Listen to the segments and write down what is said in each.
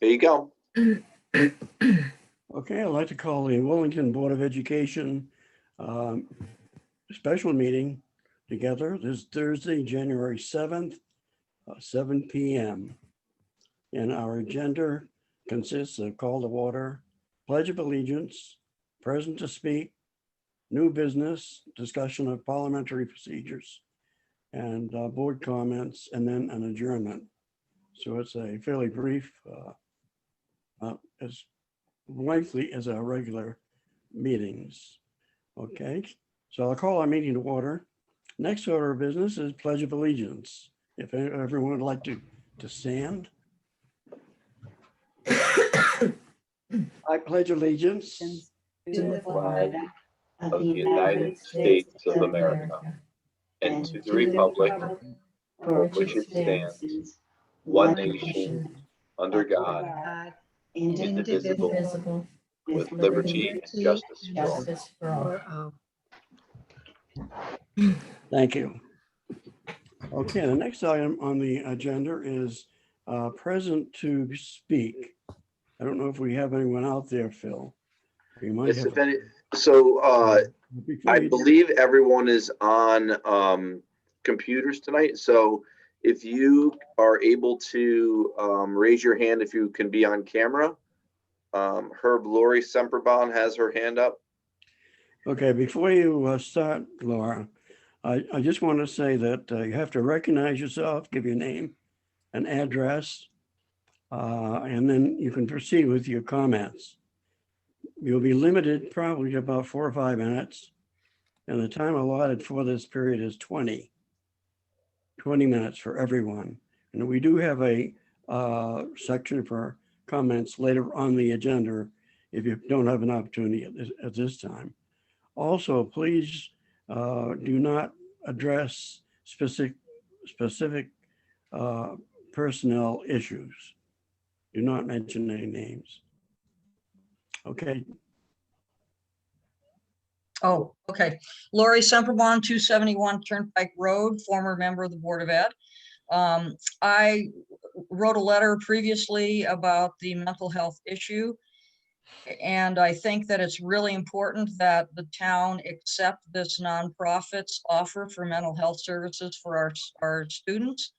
There you go. Okay, I'd like to call the Wellington Board of Education special meeting together this Thursday, January 7th, 7 p.m. And our agenda consists of call to order, pledge of allegiance, present to speak, new business, discussion of parliamentary procedures, and board comments, and then an adjournment. So it's a fairly brief, as lengthy as our regular meetings. Okay, so I'll call our meeting to order. Next order of business is Pledge of Allegiance. If everyone would like to stand. I pledge allegiance to the flag of the United States of America and to the republic for which it stands, one nation, under God, indivisible, with liberty and justice for all. Thank you. Okay, the next item on the agenda is present to speak. I don't know if we have anyone out there, Phil. We might Yes, have. so Before I you- believe everyone is on computers tonight. So if you are able to raise your hand, if you can be on camera. Herb Lori Semperbon has her hand up. Okay, before you start, Laura, I just want to say that you have to recognize yourself, give your name and address, and then you can proceed with your comments. You'll be limited probably to about 4 or 5 minutes, and the time allotted for this period is 20 minutes for everyone. And we do have a section for comments later on the agenda if you don't have an opportunity at this time. Also, please do not address specific personnel issues. Do not mention any names. Okay. Oh, okay. Lori Semperbon, 271 Turnpike Road, former member of the Board of Ed. I wrote a letter previously about the mental health issue. And I think that it's really important that the town accept this nonprofit's offer for mental health services for our students.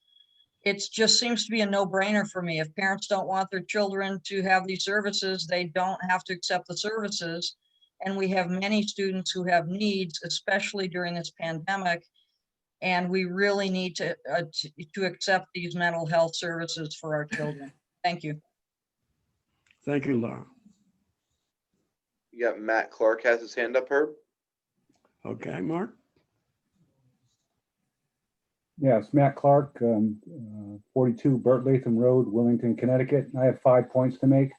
It just seems to be a no-brainer for me. If parents don't want their children to have these services, they don't have to accept the services. And we have many students who have needs, especially during this pandemic. And we really need to accept these mental health services for our children. Thank you. Thank you, Laura. You got Matt Clark has his hand up, Herb. Okay, Mark. Yes, Matt Clark, 42 Burt Latham Road, Wilmington, Connecticut. I have 5 points to make.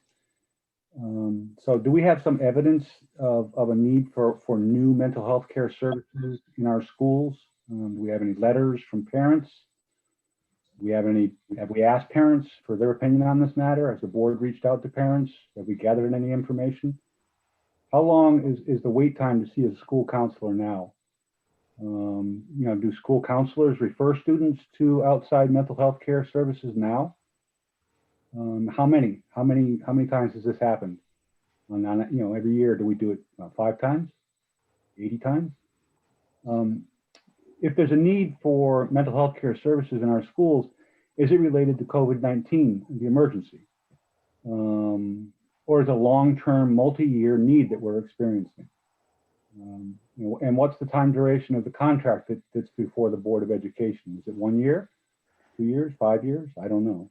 So do we have some evidence of a need for new mental health care services in our schools? Do we have any letters from parents? Have we asked parents for their opinion on this matter? Has the board reached out to parents? Have we gathered any information? How long is the wait time to see a school counselor now? Do school counselors refer students to outside mental health care services now? How many times has this happened? Every year, do we do it 5 times, 80 times? If there's a need for mental health care services in our schools, is it related to COVID-19, the emergency? Or is it a long-term, multi-year need that we're experiencing? And what's the time duration of the contract that's before the Board of Education? Is it 1 year, 2 years, 5 years? I don't know.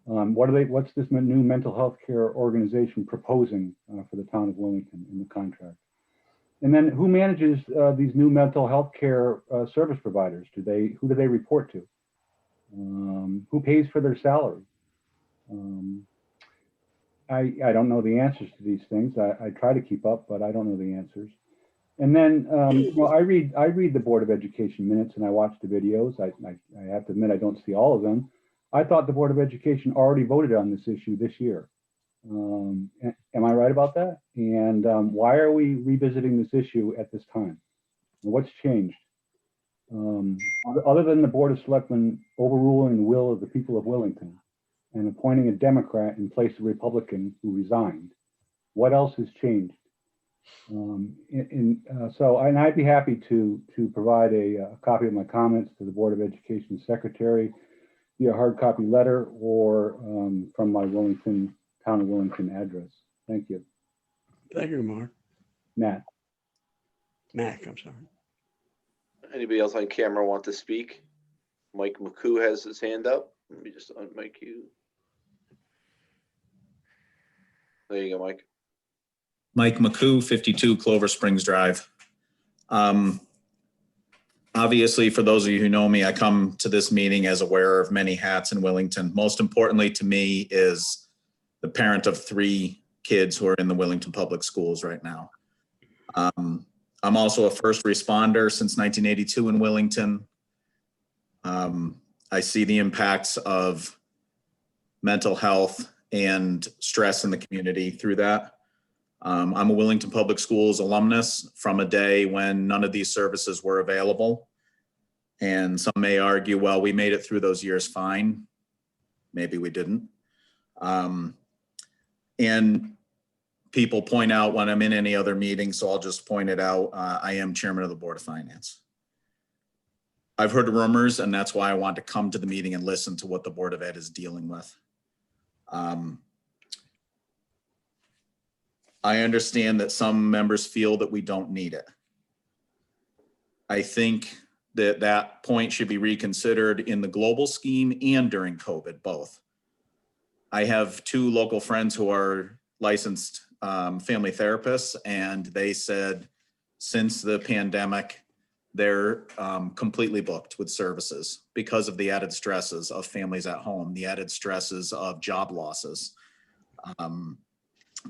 What's this new mental health care organization proposing for the town of Wilmington in the contract? And then who manages these new mental health care service providers? Who do they report to? Who pays for their salary? I don't know the answers to these things. I try to keep up, but I don't know the answers. And then, I read the Board of Education minutes and I watch the videos. I have to admit, I don't see all of them. I thought the Board of Education already voted on this issue this year. Am I right about that? And why are we revisiting this issue at this time? What's changed? Other than the Board of Selectmen overruling the will of the people of Wilmington, and appointing a Democrat in place of a Republican who resigned. What else has changed? And I'd be happy to provide a copy of my comments to the Board of Education Secretary via hard copy letter or from my Town of Wellington address. Thank you. Thank you, Mark. Matt. Mac, I'm sorry. Anybody else on camera want to speak? Mike McCoo has his hand up. Let me just unmic you. There you go, Mike. Mike McCoo, 52 Clover Springs Drive. Obviously, for those of you who know me, I come to this meeting as a wearer of many hats in Wellington. Most importantly to me is the parent of 3 kids who are in the Wellington Public Schools right now. I'm also a first responder since 1982 in Wellington. I see the impacts of mental health and stress in the community through that. I'm a Wellington Public Schools alumnus from a day when none of these services were available. And some may argue, well, we made it through those years fine. Maybe we didn't. And people point out when I'm in any other meeting, so I'll just point it out. I am chairman of the Board of Finance. I've heard rumors, and that's why I want to come to the meeting and listen to what the Board of Ed is dealing with. I understand that some members feel that we don't need it. I think that that point should be reconsidered in the global scheme and during COVID, both. I have 2 local friends who are licensed family therapists, and they said since the pandemic, they're completely booked with services because of the added stresses of families at home, the added stresses of job losses,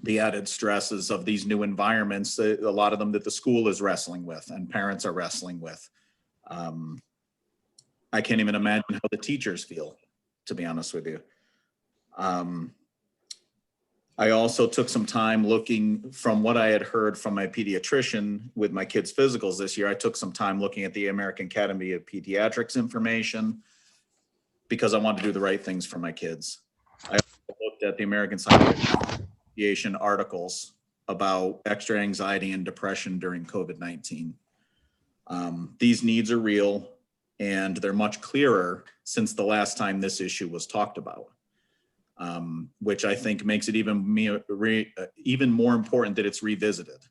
the added stresses of these new environments, a lot of them that the school is wrestling with and parents are wrestling with. I can't even imagine how the teachers feel, to be honest with you. I also took some time looking from what I had heard from my pediatrician with my kids' physicals this year. I took some time looking at the American Academy of Pediatrics information because I wanted to do the right things for my kids. I also looked at the American Scientific Association articles about extra anxiety and depression during COVID-19. These needs are real and they're much clearer since the last time this issue was talked about. Which I think makes it even more important that it's revisited.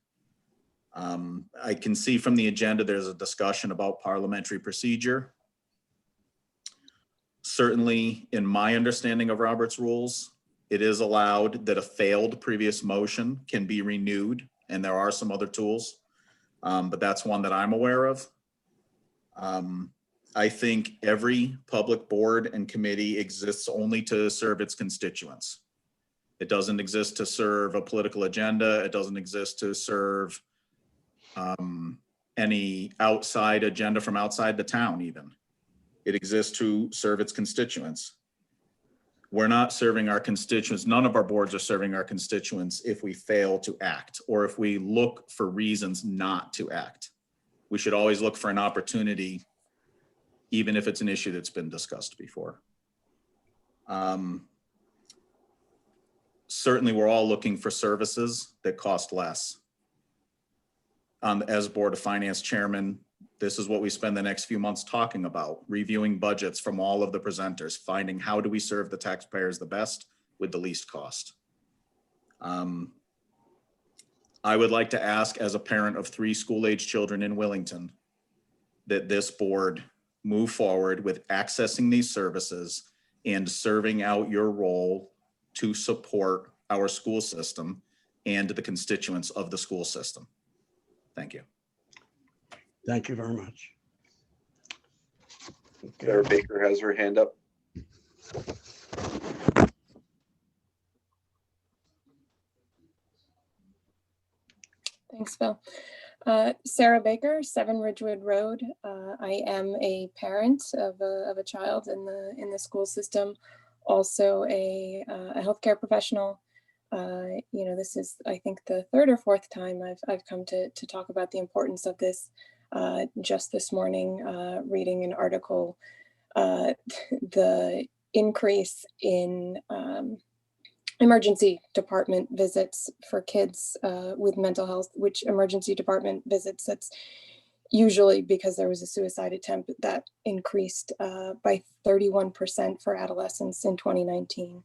I can see from the agenda there's a discussion about parliamentary procedure. Certainly, in my understanding of Robert's rules, it is allowed that a failed previous motion can be renewed, and there are some other tools, but that's one that I'm aware of. I think every public board and committee exists only to serve its constituents. It doesn't exist to serve a political agenda. It doesn't exist to serve any outside agenda from outside the town even. It exists to serve its constituents. We're not serving our constituents. None of our boards are serving our constituents if we fail to act or if we look for reasons not to act. We should always look for an opportunity, even if it's an issue that's been discussed before. Certainly, we're all looking for services that cost less. As Board of Finance Chairman, this is what we spend the next few months talking about, reviewing budgets from all of the presenters, finding how do we serve the taxpayers the best with the least cost. I would like to ask, as a parent of 3 school-age children in Wellington, that this board move forward with accessing these services and serving out your role to support our school system and the constituents of the school system. Thank you. Thank you very much. Okay. Sarah Baker has her hand up. Thanks, Phil. Sarah Baker, 7 Ridgewood Road. I am a parent of a child in the school system, also a healthcare professional. This is, I think, the 3rd or 4th time I've come to talk about the importance of this. Just this morning, reading an article, the increase in emergency department visits for kids with mental health, which emergency department visits, that's usually because there was a suicide attempt, that increased by 31% for adolescents in 2019.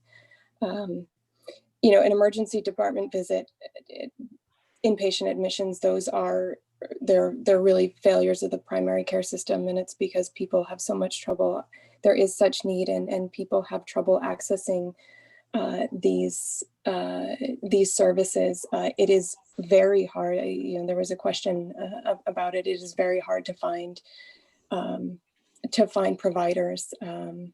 You know, an emergency department visit, inpatient admissions, those are, they're really failures of the primary care system. And it's because people have so much trouble. There is such need, and people have trouble accessing these services. It is very hard. You know, there was a question about it. It is very hard to find providers. You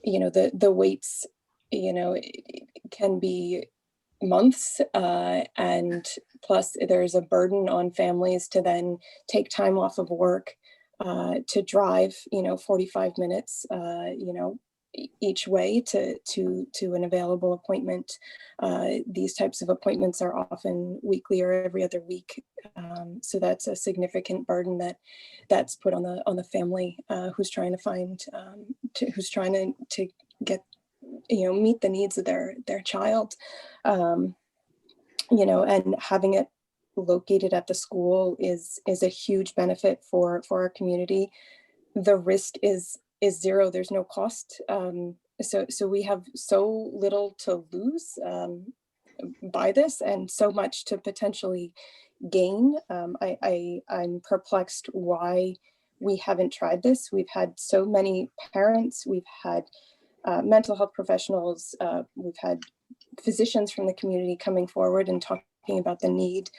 know, the waits, you know, it can be months, and plus there's a burden on families to then take time off of work to drive, you know, 45 minutes, you know, each way to an available appointment. These types of appointments are often weekly or every other week, so that's a significant burden that's put on the family who's trying to find who's trying to get, you know, meet the needs of their child. You know, and having it located at the school is a huge benefit for our community. The risk is zero. There's no cost. So we have so little to lose by this, and so much to potentially gain. I'm perplexed why we haven't tried this. We've had so many parents, we've had mental health professionals, we've had physicians from the community coming forward and talking about the need,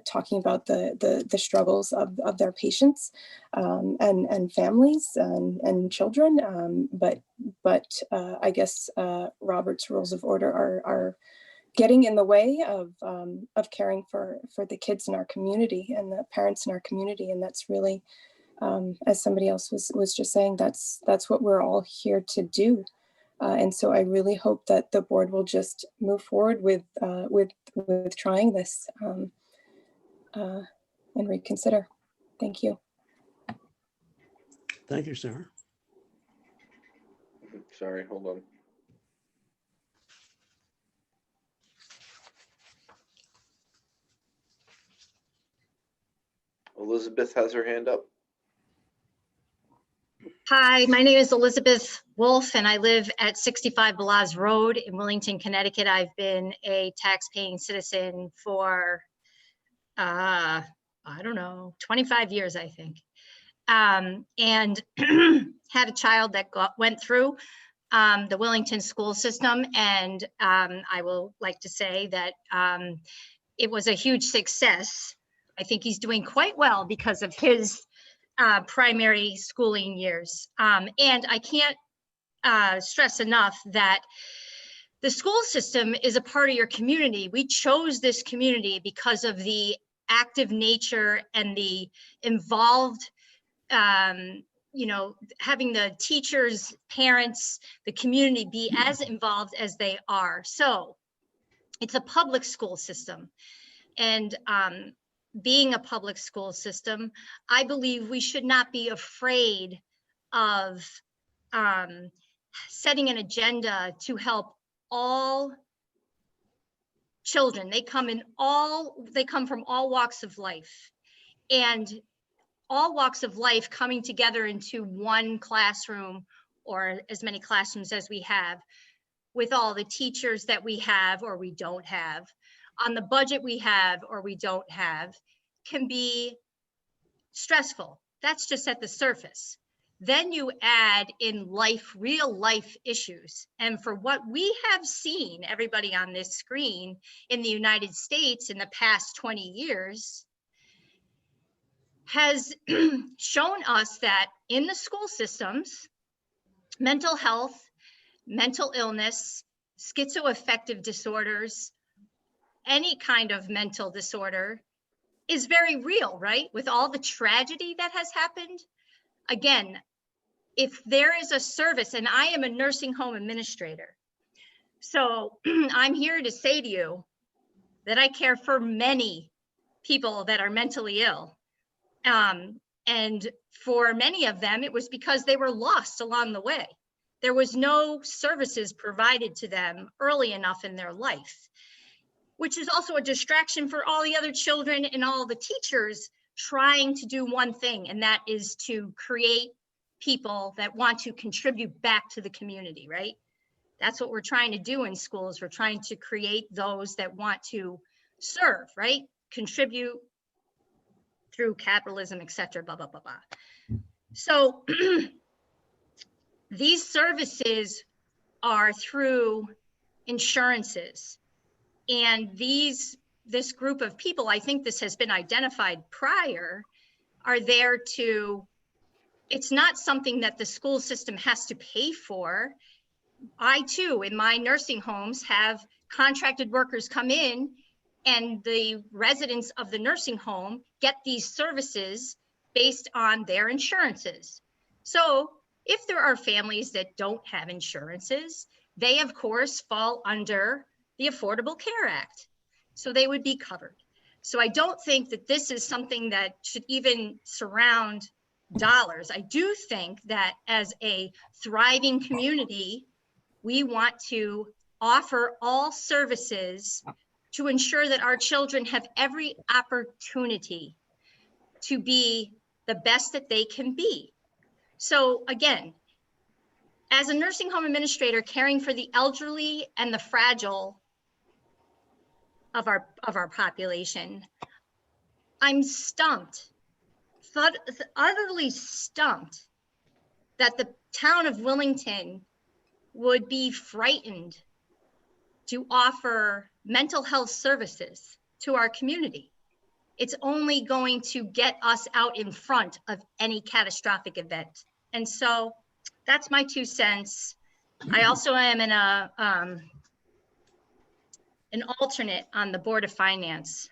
talking about the struggles of their patients and families and children. But I guess Robert's Rules of Order are getting in the way of caring for the kids in our community and the parents in our community. And that's really, as somebody else was just saying, that's what we're all here to do. And so I really hope that the board will just move forward with trying this and reconsider. Thank you. Thank you, Sarah. Sorry, hold on. Elizabeth has her hand up. Hi, my name is Elizabeth Wolf, and I live at 65 Belaz Road in Wellington, Connecticut. I've been a tax-paying citizen for, I don't know, 25 years, I think. And had a child that went through the Wellington school system. And I will like to say that it was a huge success. I think he's doing quite well because of his primary schooling years. And I can't stress enough that the school system is a part of your community. We chose this community because of the active nature and the involved, you know, having the teachers, parents, the community be as involved as they are. So it's a public school system. And being a public school system, I believe we should not be afraid of setting an agenda to help all children. They come from all walks of life, and all walks of life coming together into one classroom, or as many classrooms as we have, with all the teachers that we have or we don't have, on the budget we have or we don't have, can be stressful. That's just at the surface. Then you add in real life issues. And for what we have seen, everybody on this screen, in the United States in the past 20 years, has shown us that in the school systems, mental health, mental illness, schizoaffective disorders, any kind of mental disorder is very real, right? With all the tragedy that has happened. Again, if there is a service, and I am a nursing home administrator, so I'm here to say to you that I care for many people that are mentally ill. And for many of them, it was because they were lost along the way. there was no services provided to them early enough in their life, which is also a distraction for all the other children and all the teachers trying to do one thing, and that is to create people that want to contribute back to the community, right? That's what we're trying to do in schools. We're trying to create those that want to serve, right? Contribute through capitalism, et cetera, blah, blah, blah, blah. So these services are through insurances. And this group of people, I think this has been identified prior, are there to, it's not something that the school system has to pay for. I too, in my nursing homes, have contracted workers come in, and the residents of the nursing home get these services based on their insurances. So if there are families that don't have insurances, they of course fall under the Affordable Care Act. So they would be covered. So I don't think that this is something that should even surround dollars. I do think that as a thriving community, we want to offer all services to ensure that our children have every opportunity to be the best that they can be. So again, as a nursing home administrator caring for the elderly and the fragile of our population, I'm stumped, utterly stumped that the town of Willington would be frightened to offer mental health services to our community. It's only going to get us out in front of any catastrophic event. And so that's my 2 cents. I also am in an alternate on the Board of Finance.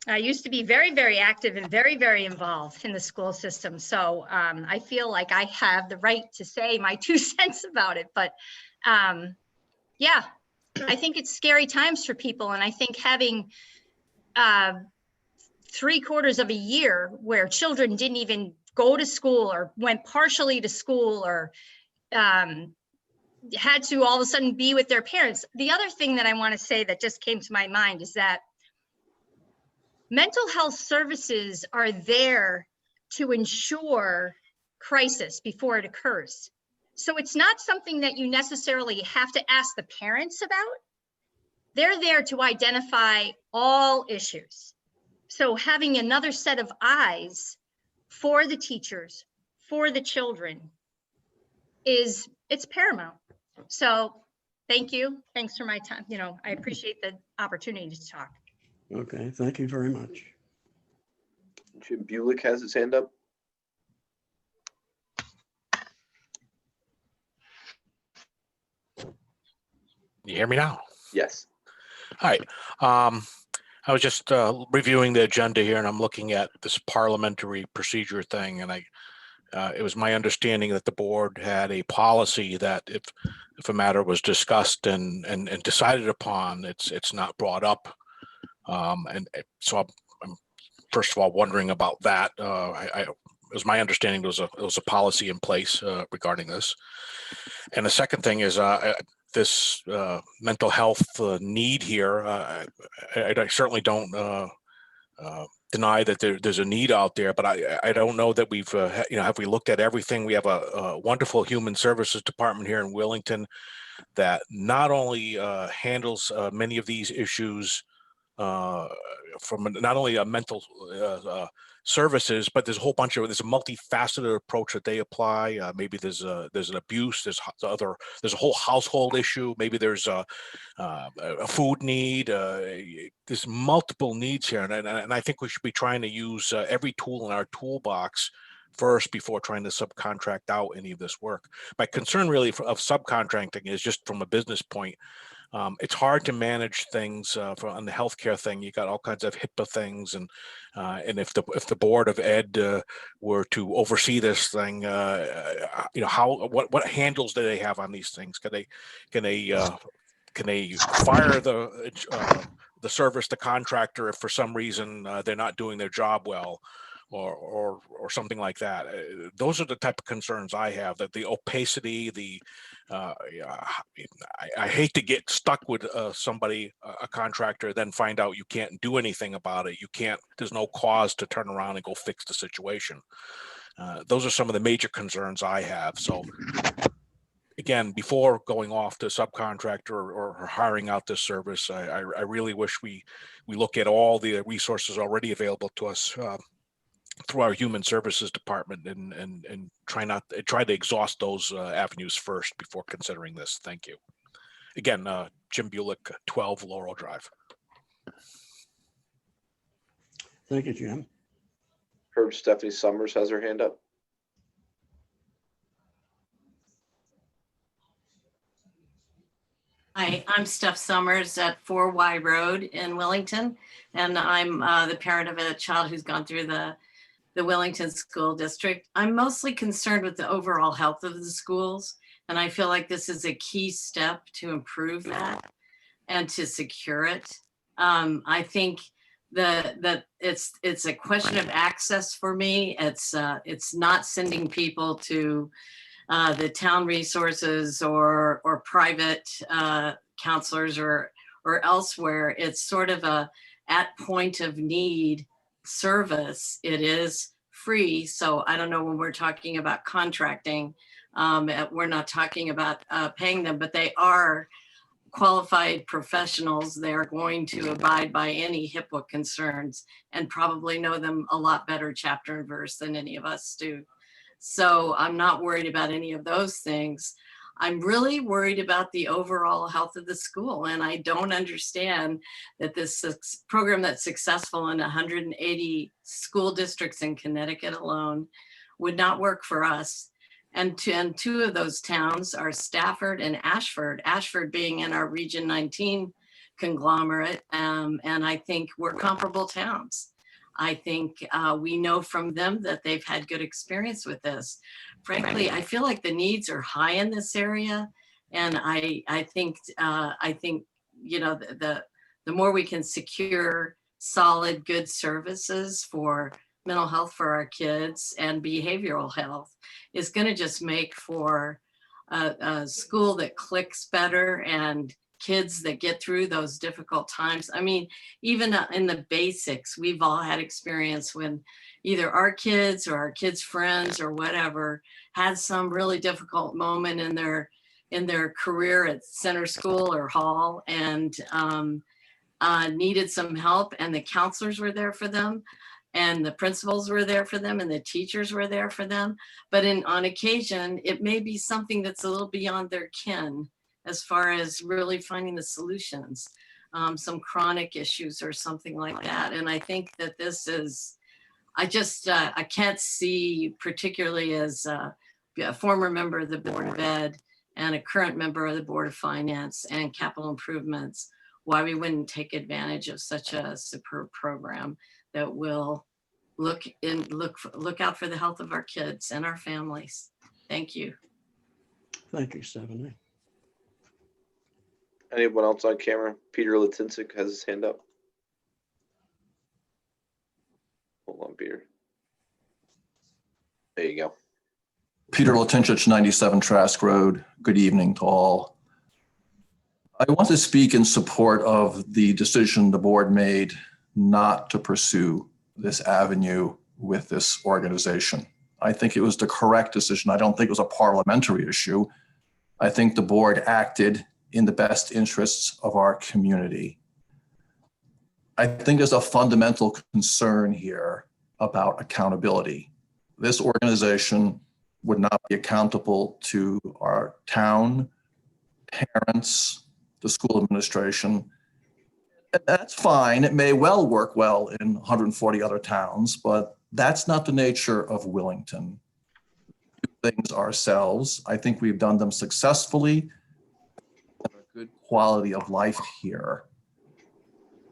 I used to be very, very active and very, very involved in the school system. So I feel like I have the right to say my 2 cents about it. But yeah, I think it's scary times for people. And I think having 3/4 of a year where children didn't even go to school or went partially to school or had to all of a sudden be with their parents. The other thing that I want to say that just came to my mind is that mental health services are there to ensure crisis before it occurs. So it's not something that you necessarily have to ask the parents about. They're there to identify all issues. So having another set of eyes for the teachers, for the children, it's paramount. So thank you. Thanks for my time. I appreciate the opportunity to talk. Okay, thank you very much. Jim Bulick has his hand up. You hear me now? Yes. Hi. I was just reviewing the agenda here, and I'm looking at this parliamentary procedure thing, and it was my understanding that the board had a policy that if a matter was discussed and decided upon, it's not brought up. So I'm first of all wondering about that. It was my understanding there was a policy in place regarding this. And the second thing is this mental health need here. I certainly don't deny that there's a need out there, but I don't know that we've have we looked at everything. We have a wonderful human services department here in Willington that not only handles many of these issues from not only a mental services, but there's a whole bunch of, there's a multifaceted approach that they apply. Maybe there's an abuse, there's a whole household issue. Maybe there's a food need. There's multiple needs here, and I think we should be trying to use every tool in our toolbox first before trying to subcontract out any of this work. My concern really of subcontracting is just from a business point. It's hard to manage things on the healthcare thing. You got all kinds of HIPAA things, and if the board of ed were to oversee this thing, what handles do they have on these things? Can they fire the service, the contractor, if for some reason they're not doing their job well? or something like that. Those are the type of concerns I have, that the opacity, I hate to get stuck with somebody, a contractor, then find out you can't do anything about it. There's no cause to turn around and go fix the situation. Those are some of the major concerns I have. So again, before going off to subcontractor or hiring out this service, I really wish we look at all the resources already available to us through our human services department and try to exhaust those avenues first before considering this. Thank you. Again, Jim Bulick, 12 Laurel Drive. Thank you, Jim. Herb Stephanie Summers has her hand up. Hi, I'm Steph Summers at 4Y Road in Wellington, and I'm the parent of a child who's gone through the Wellington School District. I'm mostly concerned with the overall health of the schools, and I feel like this is a key step to improve that and to secure it. I think that it's a question of access for me. It's not sending people to the town resources or private counselors or elsewhere. It's sort of a at point of need service. It is free. So I don't know, when we're talking about contracting, we're not talking about paying them, but they are qualified professionals. They are going to abide by any HIPAA concerns and probably know them a lot better chapter and verse than any of us do. So I'm not worried about any of those things. I'm really worried about the overall health of the school. And I don't understand that this program that's successful in 180 school districts in Connecticut alone would not work for us. And two of those towns are Stafford and Ashford, Ashford being in our Region 19 conglomerate. And I think we're comparable towns. I think we know from them that they've had good experience with this. Frankly, I feel like the needs are high in this area. And I think, you know, the more we can secure solid, good services for mental health for our kids and behavioral health is going to just make for a school that clicks better and kids that get through those difficult times. I mean, even in the basics, we've all had experience when either our kids or our kids' friends or whatever had some really difficult moment in their career at center school or hall and needed some help, and the counselors were there for them, and the principals were there for them, and the teachers were there for them. But on occasion, it may be something that's a little beyond their kin as far as really finding the solutions, some chronic issues or something like that. And I think that this is, I can't see, particularly as a former member of the Board of Ed and a current member of the Board of Finance and Capital Improvements, why we wouldn't take advantage of such a superb program that will look out for the health of our kids and our families. Thank you. Thank you, Stephanie. Anyone else on camera? Peter Latinsik has his hand up. Hold on, Peter. There you go. Peter Latinsik, 97 Trask Road. Good evening to all. I want to speak in support of the decision the board made not to pursue this avenue with this organization. I think it was the correct decision. I don't think it was a parliamentary issue. I think the board acted in the best interests of our community. I think there's a fundamental concern here about accountability. This organization would not be accountable to our town, parents, the school administration. That's fine. It may well work well in 140 other towns, but that's not the nature of Wellington. We do things ourselves. I think we've done them successfully. A good quality of life here.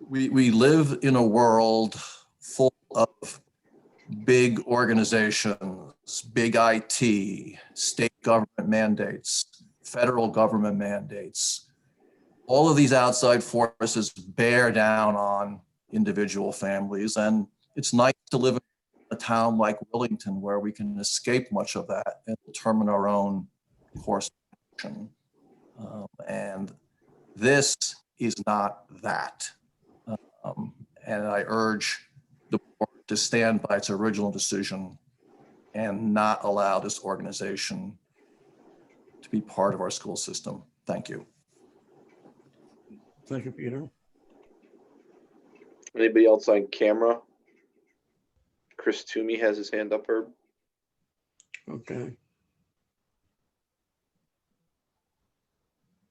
We live in a world full of big organizations, big IT, state government mandates, federal government mandates. All of these outside forces bear down on individual families, and it's nice to live in a town like Wellington where we can escape much of that and determine our own course of action. And this is not that. And I urge the board to stand by its original decision and not allow this organization to be part of our school system. Thank you. Thank you, Peter. Anybody else on camera? Chris Toomey has his hand up, Herb. Okay.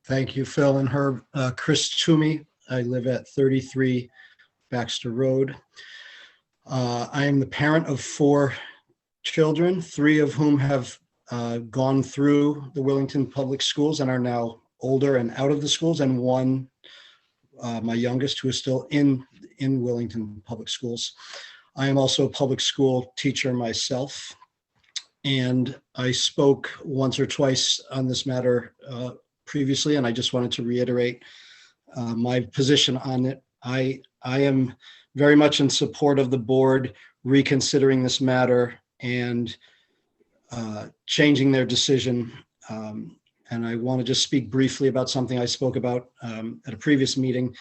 Thank you, Phil and Herb. Chris Toomey, I live at 33 Baxter Road. I am the parent of 4 children, 3 of whom have gone through the Wellington Public Schools and are now older and out of the schools, and 1, my youngest, who is still in Wellington Public Schools. I am also a public school teacher myself, and I spoke once or twice on this matter previously, and I just wanted to reiterate my position on it. I am very much in support of the board reconsidering this matter and changing their decision. And I want to just speak briefly about something I spoke about at a previous meeting.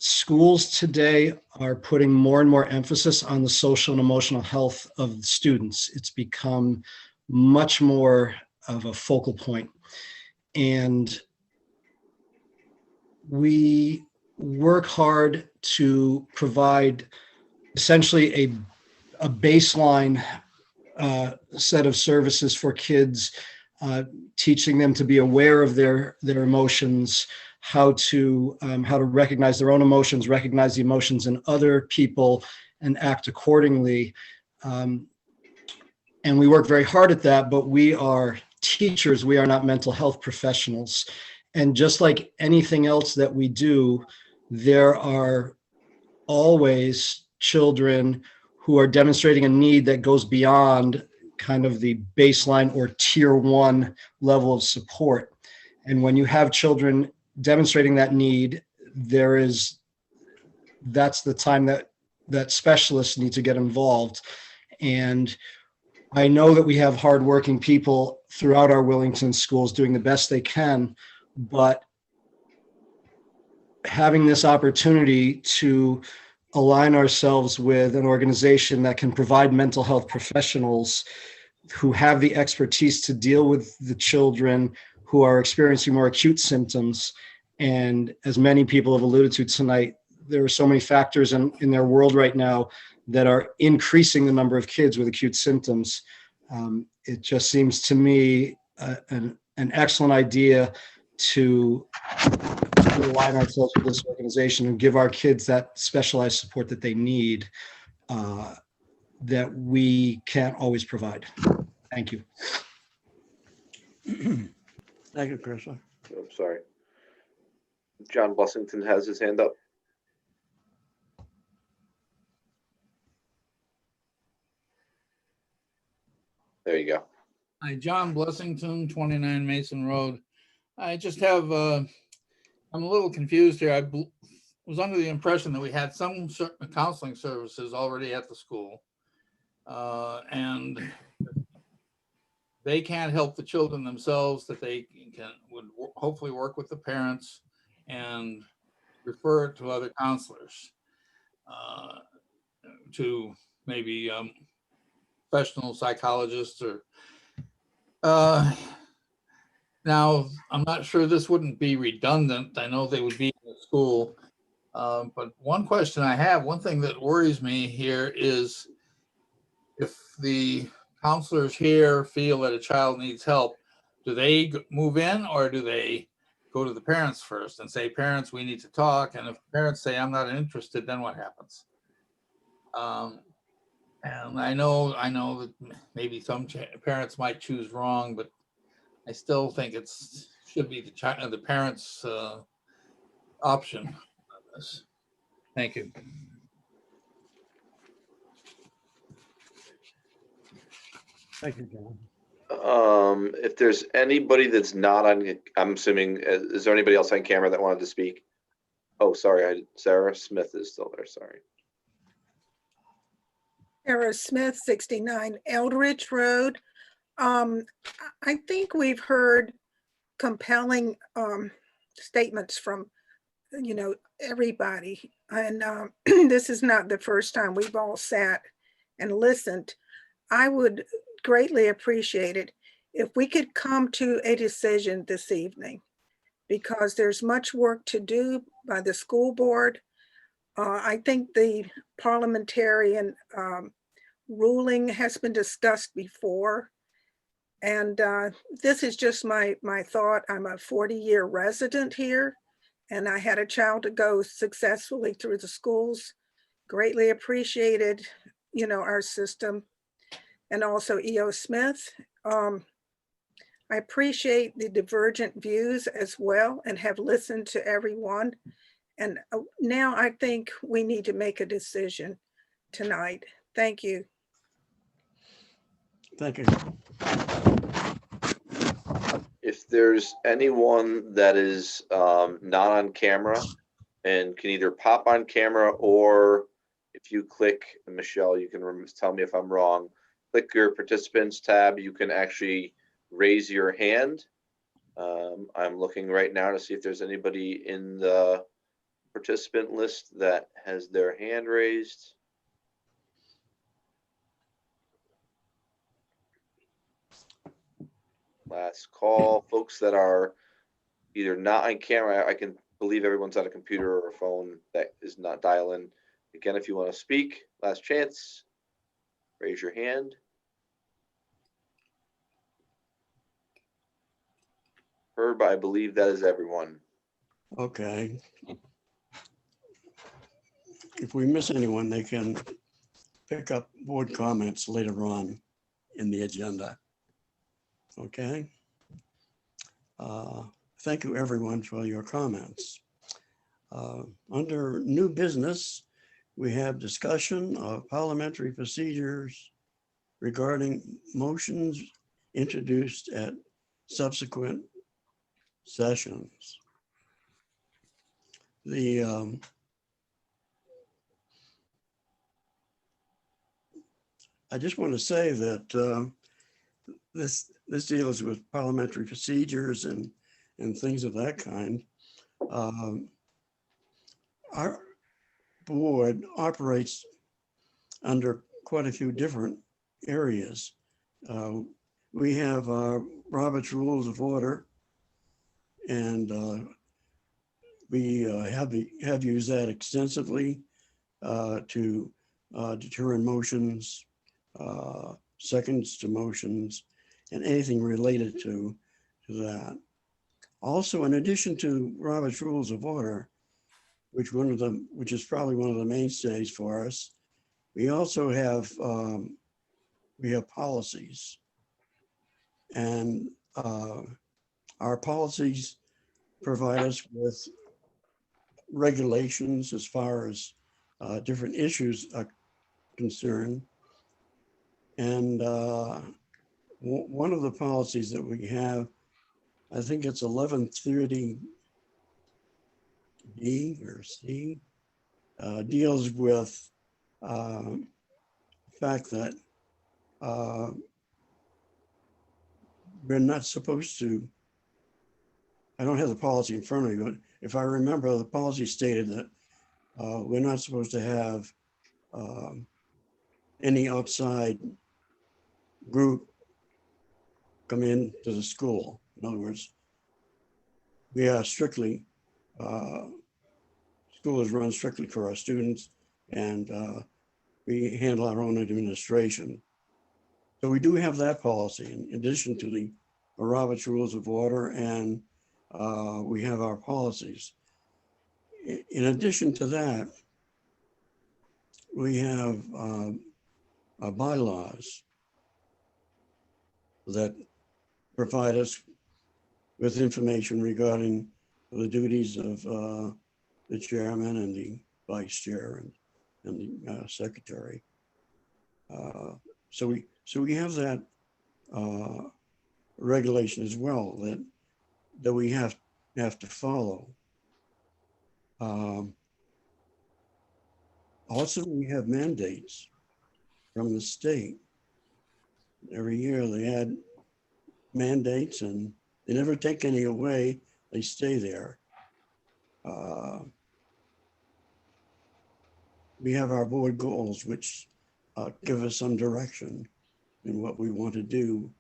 Schools today are putting more and more emphasis on the social and emotional health of the students. It's become much more of a focal point. And we work hard to provide essentially a baseline set of services for kids, teaching them to be aware of their emotions, how to recognize their own emotions, recognize the emotions in other people, and act accordingly. And we work very hard at that, but we are teachers, we are not mental health professionals. And just like anything else that we do, there are always children who are demonstrating a need that goes beyond kind of the baseline or tier 1 level of support. And when you have children demonstrating that need, that's the time that specialists need to get involved. And I know that we have hardworking people throughout our Wellington schools doing the best they can, but having this opportunity to align ourselves with an organization that can provide mental health professionals who have the expertise to deal with the children who are experiencing more acute symptoms. And as many people have alluded to tonight, there are so many factors in their world right now that are increasing the number of kids with acute symptoms. It just seems to me an excellent idea to align ourselves with this organization and give our kids that specialized support that they need, that we can't always provide. Thank you. Thank you, Chris. I'm sorry. John Blessington has his hand up. There you go. Hi, John Blessington, 29 Mason Road. I just have, I'm a little confused here. I was under the impression that we had some counseling services already at the school. And they can't help the children themselves, that they would hopefully work with the parents and refer it to other counselors, to maybe professional psychologists or now I'm not sure this wouldn't be redundant. I know they would be in the school, but one question I have, one thing that worries me here is if the counselors here feel that a child needs help, do they move in or do they go to the parents first and say, parents, we need to talk? And if parents say, I'm not interested, then what happens? And I know that maybe some parents might choose wrong, but I still think should be the parents' option. Thank you. Thank you, John. If there's anybody that's not on, I'm assuming, is there anybody else on camera that wanted to speak? Oh, sorry, Sarah Smith is still there, sorry. Sarah Smith, 69 Eldridge Road. I think we've heard compelling statements from, everybody. And this is not the first time we've all sat and listened. I would greatly appreciate it if we could come to a decision this evening, because there's much work to do by the school board. I think the parliamentarian ruling has been discussed before. And this is just my thought. I'm a 40-year resident here, and I had a child to go successfully through the schools. Greatly appreciated, our system, and also E.O. Smith. I appreciate the divergent views as well and have listened to everyone. And now I think we need to make a decision tonight. Thank you. Thank you. If there's anyone that is not on camera and can either pop on camera, or if you click, and Michelle, you can tell me if I'm wrong, click your participants tab, you can actually raise your hand. I'm looking right now to see if there's anybody in the participant list that has their hand raised. Last call, folks that are either not on camera. I can believe everyone's on a computer or a phone that is not dial-in. Again, if you want to speak, last chance, raise your hand. Herb, I believe that is everyone. Okay. If we miss anyone, they can pick up board comments later on in the agenda. Okay. Thank you, everyone, for your comments. Under new business, we have discussion of parliamentary procedures regarding motions introduced at subsequent sessions. I just want to say that this deals with parliamentary procedures and things of that kind. Our board operates under quite a few different areas. We have Robert's Rules of Order, and we have used that extensively to determine motions, seconds to motions, and anything related to that. Also, in addition to Robert's Rules of Order, which is probably one of the mainstays for us, we also have policies, and our policies provide us with regulations as far as different issues are concerned. And one of the policies that we have, I think it's 1130 B or C, deals with the fact that we're not supposed to, I don't have the policy in front of me, but if I remember, the policy stated that we're not supposed to have any outside group come into the school. In other words, we are strictly, school is run strictly for our students, and we handle our own administration. So we do have that policy in addition to the Robert's Rules of Order, and we have our policies. In addition to that, we have our bylaws that provide us with information regarding the duties of the chairman and the vice chair and the secretary. So we have that regulation as well that we have to follow. Also, we have mandates from the state. Every year they had mandates and they never take any away. They stay there. We have our board goals, which give us some direction in what we want to do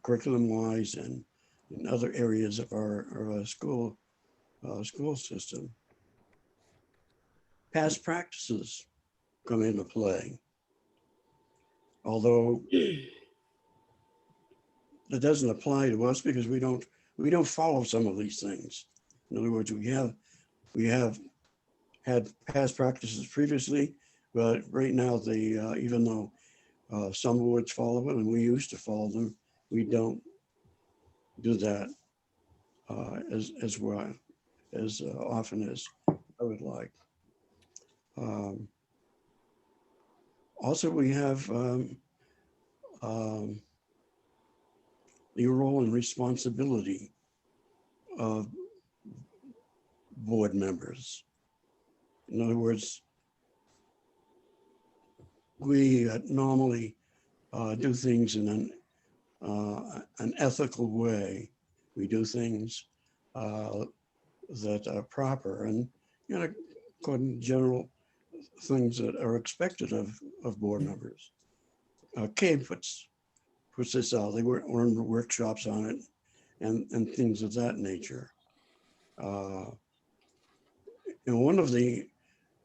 curriculum-wise and in other areas of our school system. Past practices come into play, although that doesn't apply to us because we don't follow some of these things. In other words, we have had past practices previously, but right now they even though some boards follow them and we used to follow them, we don't do that as well as often as I would like. Also, we have the role and responsibility of board members. In other words, we normally do things in an ethical way. We do things that are proper and, you know, according to general things that are expected of board members. CABE puts this out. They run workshops on it and things of that nature. And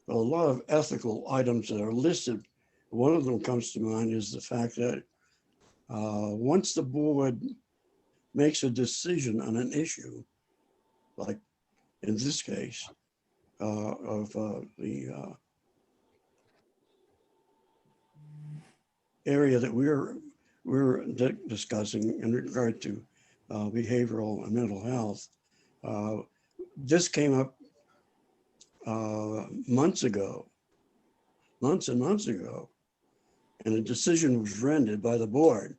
a lot of ethical items that are listed, one of them comes to mind is the fact that once the board makes a decision on an issue, like in this case of the area that we're discussing in regard to behavioral and mental health, this came up months and months ago, and a decision was rendered by the board,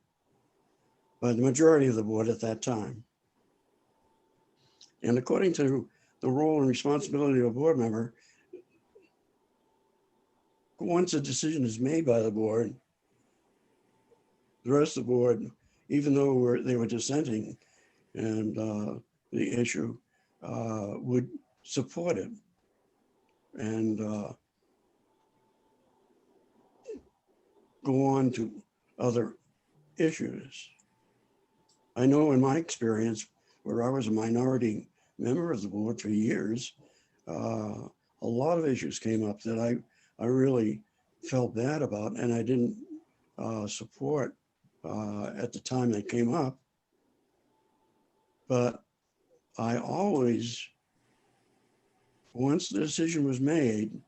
by the majority of the board at that time. And according to the role and responsibility of a board member, once a decision is made by the board, the rest of the board, even though they were dissenting and the issue, would support it and go on to other issues. I know in my experience, where I was a minority member of the board for years, a lot of issues came up that I really felt bad about and I didn't support at the time they came up. But I always, once the decision was made,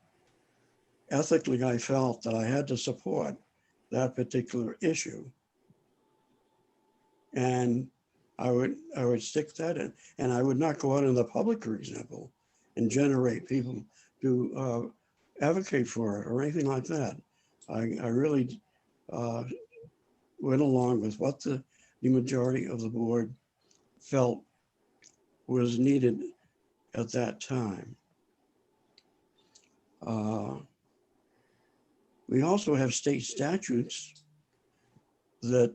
ethically, I felt that I had to support that particular issue. And I would stick that in, and I would not go out in the public, for example, and generate people to advocate for it or anything like that. I really went along with what the majority of the board felt was needed at that time. We also have state statutes that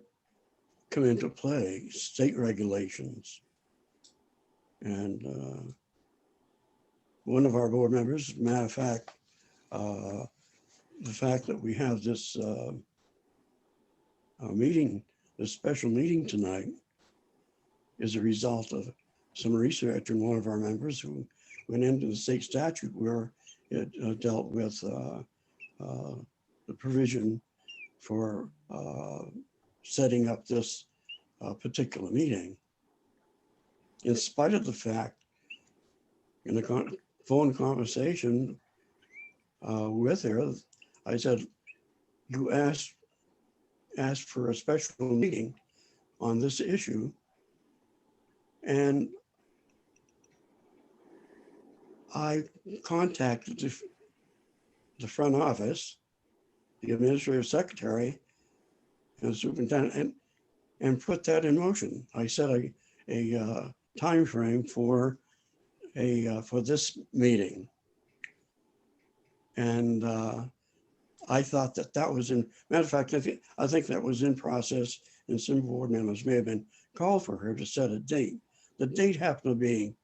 come into play, state regulations. And one of our board members, as a matter of fact, the fact that we have this meeting, this special meeting tonight, is a result of some research in one of our members who went into the state statute where it dealt with the provision for setting up this particular meeting. In spite of the fact, in the phone conversation with her, I said, you asked for a special meeting on this issue, and I contacted the front office, the administrative secretary, and the superintendent, and put that in motion. I set a time frame for this meeting, and I thought that that was in, matter of fact, I think that was in process, and some board members may have been called for her to set a date. The date happened to be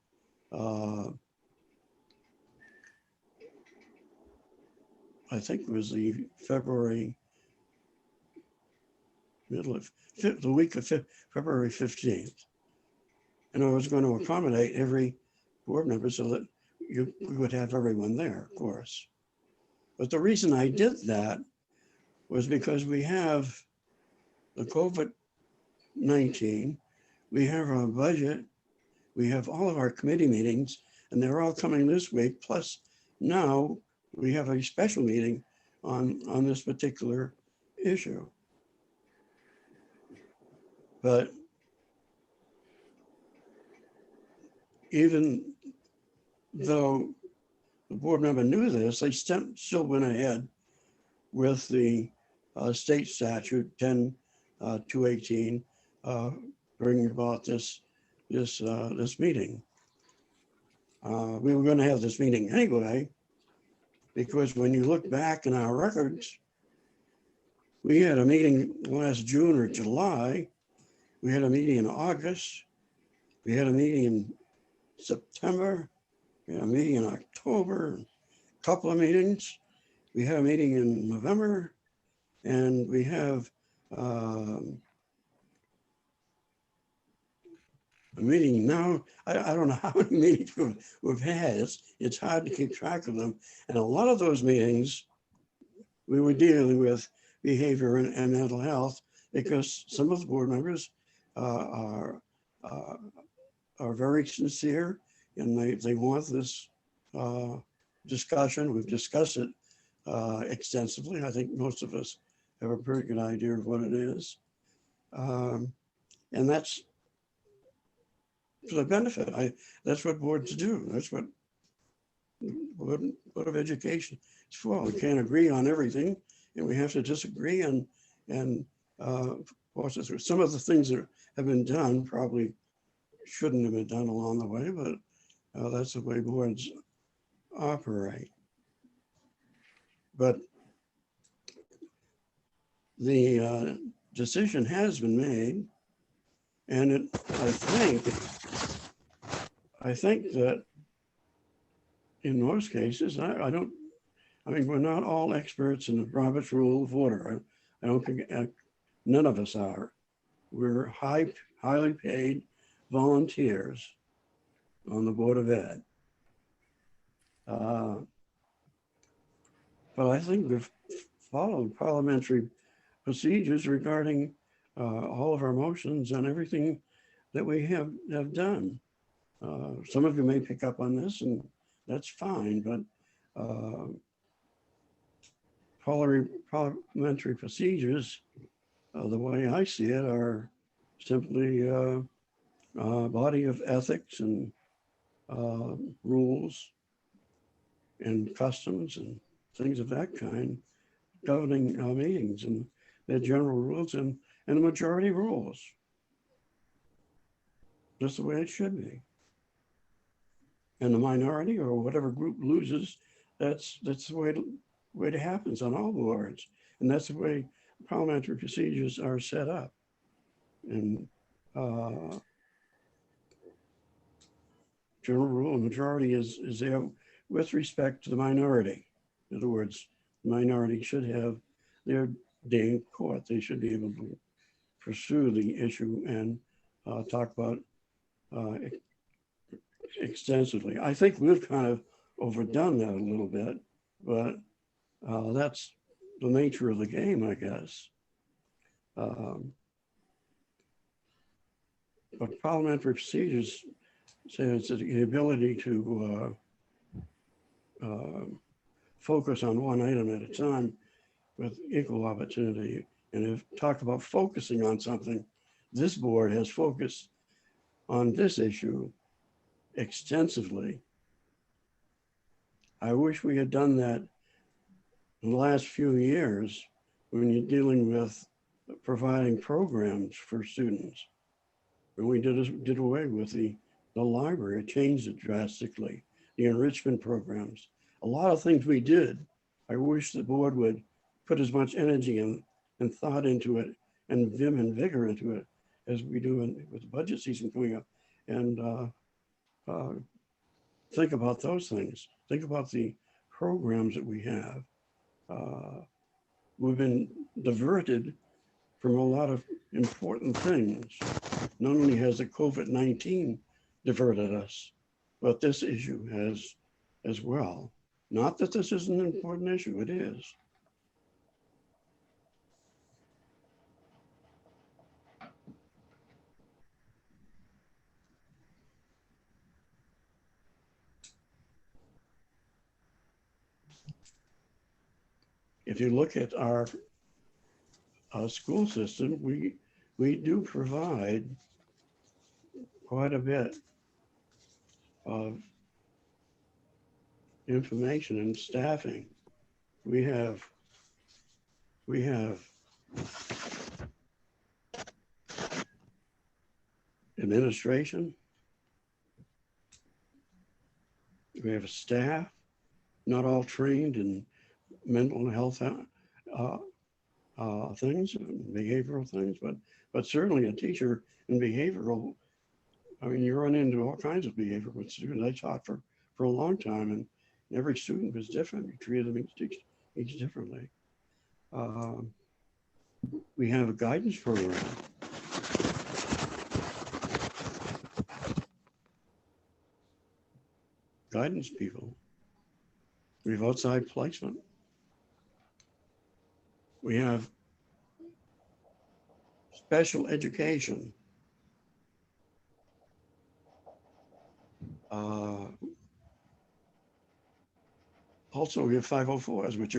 I think it was the February, middle of the week of February 15th. And I was going to accommodate every board member so that we would have everyone there, of course. But the reason I did that was because we have the COVID-19, we have our budget, we have all of our committee meetings, and they're all coming this week. Plus now we have a special meeting on this particular issue. But even though the board member knew this, they still went ahead with the state statute 10-218, bringing about this meeting. We were going to have this meeting anyway, because when you look back in our records, we had a meeting last June or July. We had a meeting in August. We had a meeting in September. We had a meeting in October, a couple of meetings. We had a meeting in November, and we have a meeting now. I don't know how many meetings we've had. It's hard to keep track of them. And a lot of those meetings, we were dealing with behavior and mental health, because some of the board members are very sincere, and they want this discussion. We've discussed it extensively. I think most of us have a pretty good idea of what it is. And that's for the benefit. That's what boards do. That's what Board of Education is for. We can't agree on everything, and we have to disagree. And some of the things that have been done probably shouldn't have been done along the way, but that's the way boards operate. But the decision has been made, and I think that in most cases, I mean, we're not all experts in the Robert's Rule of Order. I don't think none of us are. We're highly paid volunteers on the Board of Ed. But I think we've followed parliamentary procedures regarding all of our motions and everything that we have done. Some of you may pick up on this, and that's fine, but parliamentary procedures, the way I see it, are simply a body of ethics and rules and customs and things of that kind governing our meetings, and their general rules and the majority rules. That's the way it should be. And the minority or whatever group loses, that's the way it happens on all boards. And that's the way parliamentary procedures are set up. And general rule, majority is there with respect to the minority. In other words, the minority should have their day in court. They should be able to pursue the issue and talk about extensively. I think we've kind of overdone that a little bit, but that's the nature of the game, I guess. But parliamentary procedures says the ability to focus on one item at a time with equal opportunity. And if talk about focusing on something, this board has focused on this issue extensively. I wish we had done that in the last few years when you're dealing with providing programs for students. When we did away with the library, it changed it drastically. The enrichment programs, a lot of things we did. I wish the board would put as much energy and thought into it and vim and vigor into it as we do with the budget season coming up. And think about those things. Think about the programs that we have. We've been diverted from a lot of important things. Not only has the COVID-19 diverted us, but this issue has as well. Not that this isn't an important issue, it is. If you look at our school system, we do provide quite a bit of information and staffing. We have administration. We have staff, not all trained in mental health things, behavioral things, but certainly a teacher in behavioral. I mean, you run into all kinds of behavior with students. I taught for a long time, and every student was different. You treated them each differently. We have a guidance program. Guidance people. We have outside placement. We have special education. Also, we have 504s, which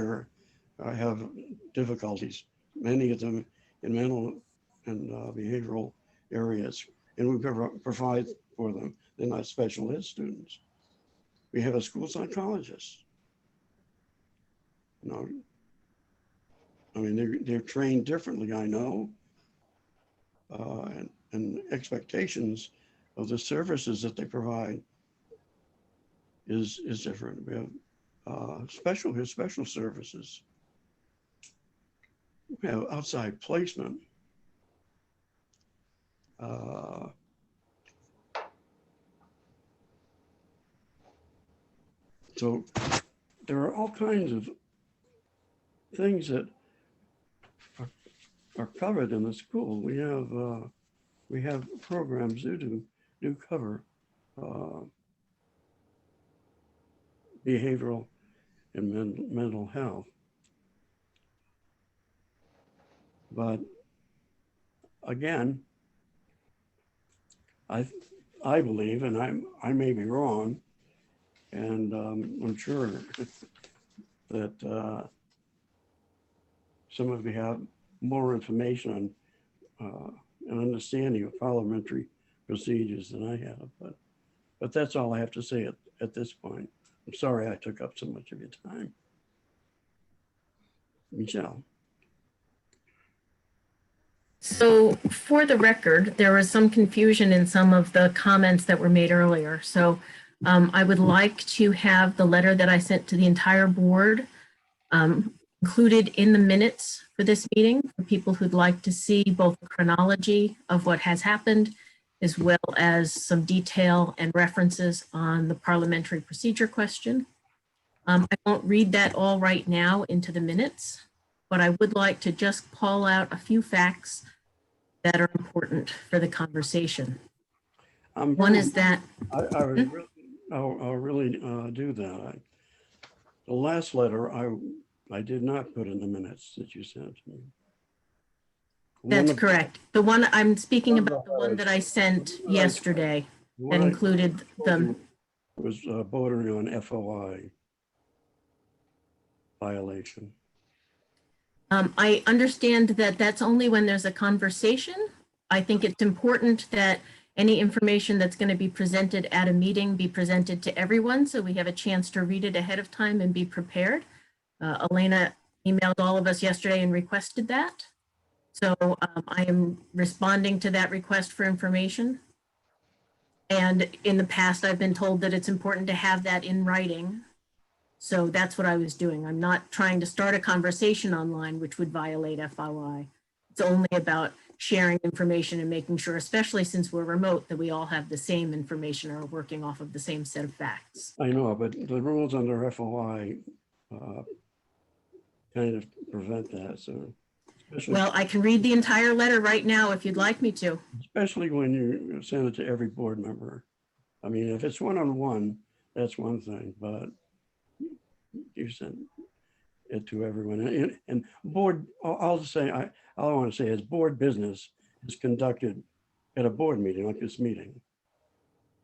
have difficulties, many of them in mental and behavioral areas, and we provide for them. They're not special ed students. We have a school psychologist. You know, I mean, they're trained differently, I know, and expectations of the services that they provide is different. We have special services. We have outside placement. So there are all kinds of things that are covered in the school. We have programs that do cover behavioral and mental health. But again, I believe, and I may be wrong, and I'm sure that some of you have more information on an understanding of parliamentary procedures than I have, but that's all I have to say at this point. I'm sorry I took up so much of your time. Michelle. So for the record, there was some confusion in some of the comments that were made earlier. So I would like to have the letter that I sent to the entire board included in the minutes for this meeting for people who'd like to see both chronology of what has happened as well as some detail and references on the parliamentary procedure question. I won't read that all right now into the minutes, but I would like to just call out a few facts that are important for the conversation. One is that I'll really do that. The last letter I did not put in the minutes that you sent to me. That's correct. The one I'm speaking about, the one that I sent yesterday that included the was bordering on FOI violation. I understand that that's only when there's a conversation. I think it's important that any information that's going to be presented at a meeting be presented to everyone so we have a chance to read it ahead of time and be prepared. Elena emailed all of us yesterday and requested that. So I am responding to that request for information. And in the past, I've been told that it's important to have that in writing. So that's what I was doing. I'm not trying to start a conversation online, which would violate FOI. It's only about sharing information and making sure, especially since we're remote, that we all have the same information or are working off of the same set of facts. I know, but the rules under FOI kind of prevent that, so. Well, I can read the entire letter right now if you'd like me to. Especially when you send it to every board member. I mean, if it's one-on-one, that's one thing, but you send it to everyone. And board, I'll say, all I want to say is board business is conducted at a board meeting like this meeting.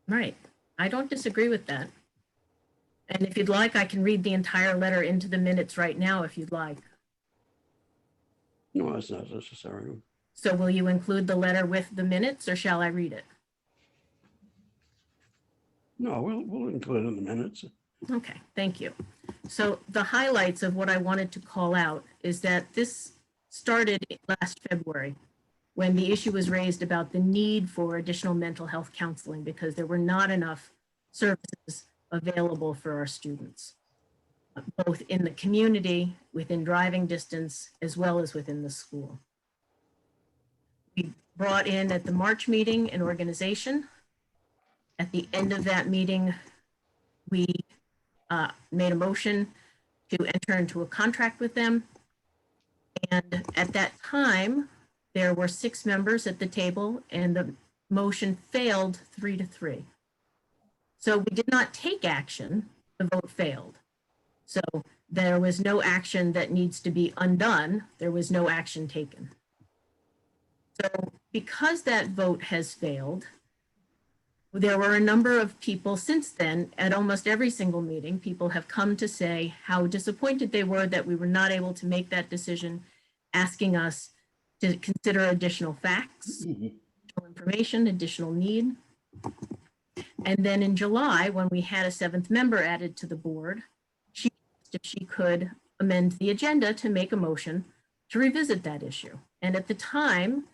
Right. I don't disagree with that. And if you'd like, I can read the entire letter into the minutes right now if you'd like. No, that's not necessary. So will you include the letter with the minutes or shall I read it? No, we'll include it in the minutes. Okay, thank you. So the highlights of what I wanted to call out is that this started last February when the issue was raised about the need for additional mental health counseling because there were not enough services available for our students, both in the community, within driving distance, as well as within the school. We brought in at the March meeting an organization. At the end of that meeting, we made a motion to enter into a contract with them. And at that time, there were 6 members at the table and the motion failed 3-3. So we did not take action, the vote failed. So there was no action that needs to be undone. There was no action taken. So because that vote has failed, there were a number of people since then at almost every single meeting, people have come to say how disappointed they were that we were not able to make that decision, asking us to consider additional facts, additional information, additional need. And then in July, when we had a 7th member added to the board, she asked if she could amend the agenda to make a motion to revisit that issue. And at the time,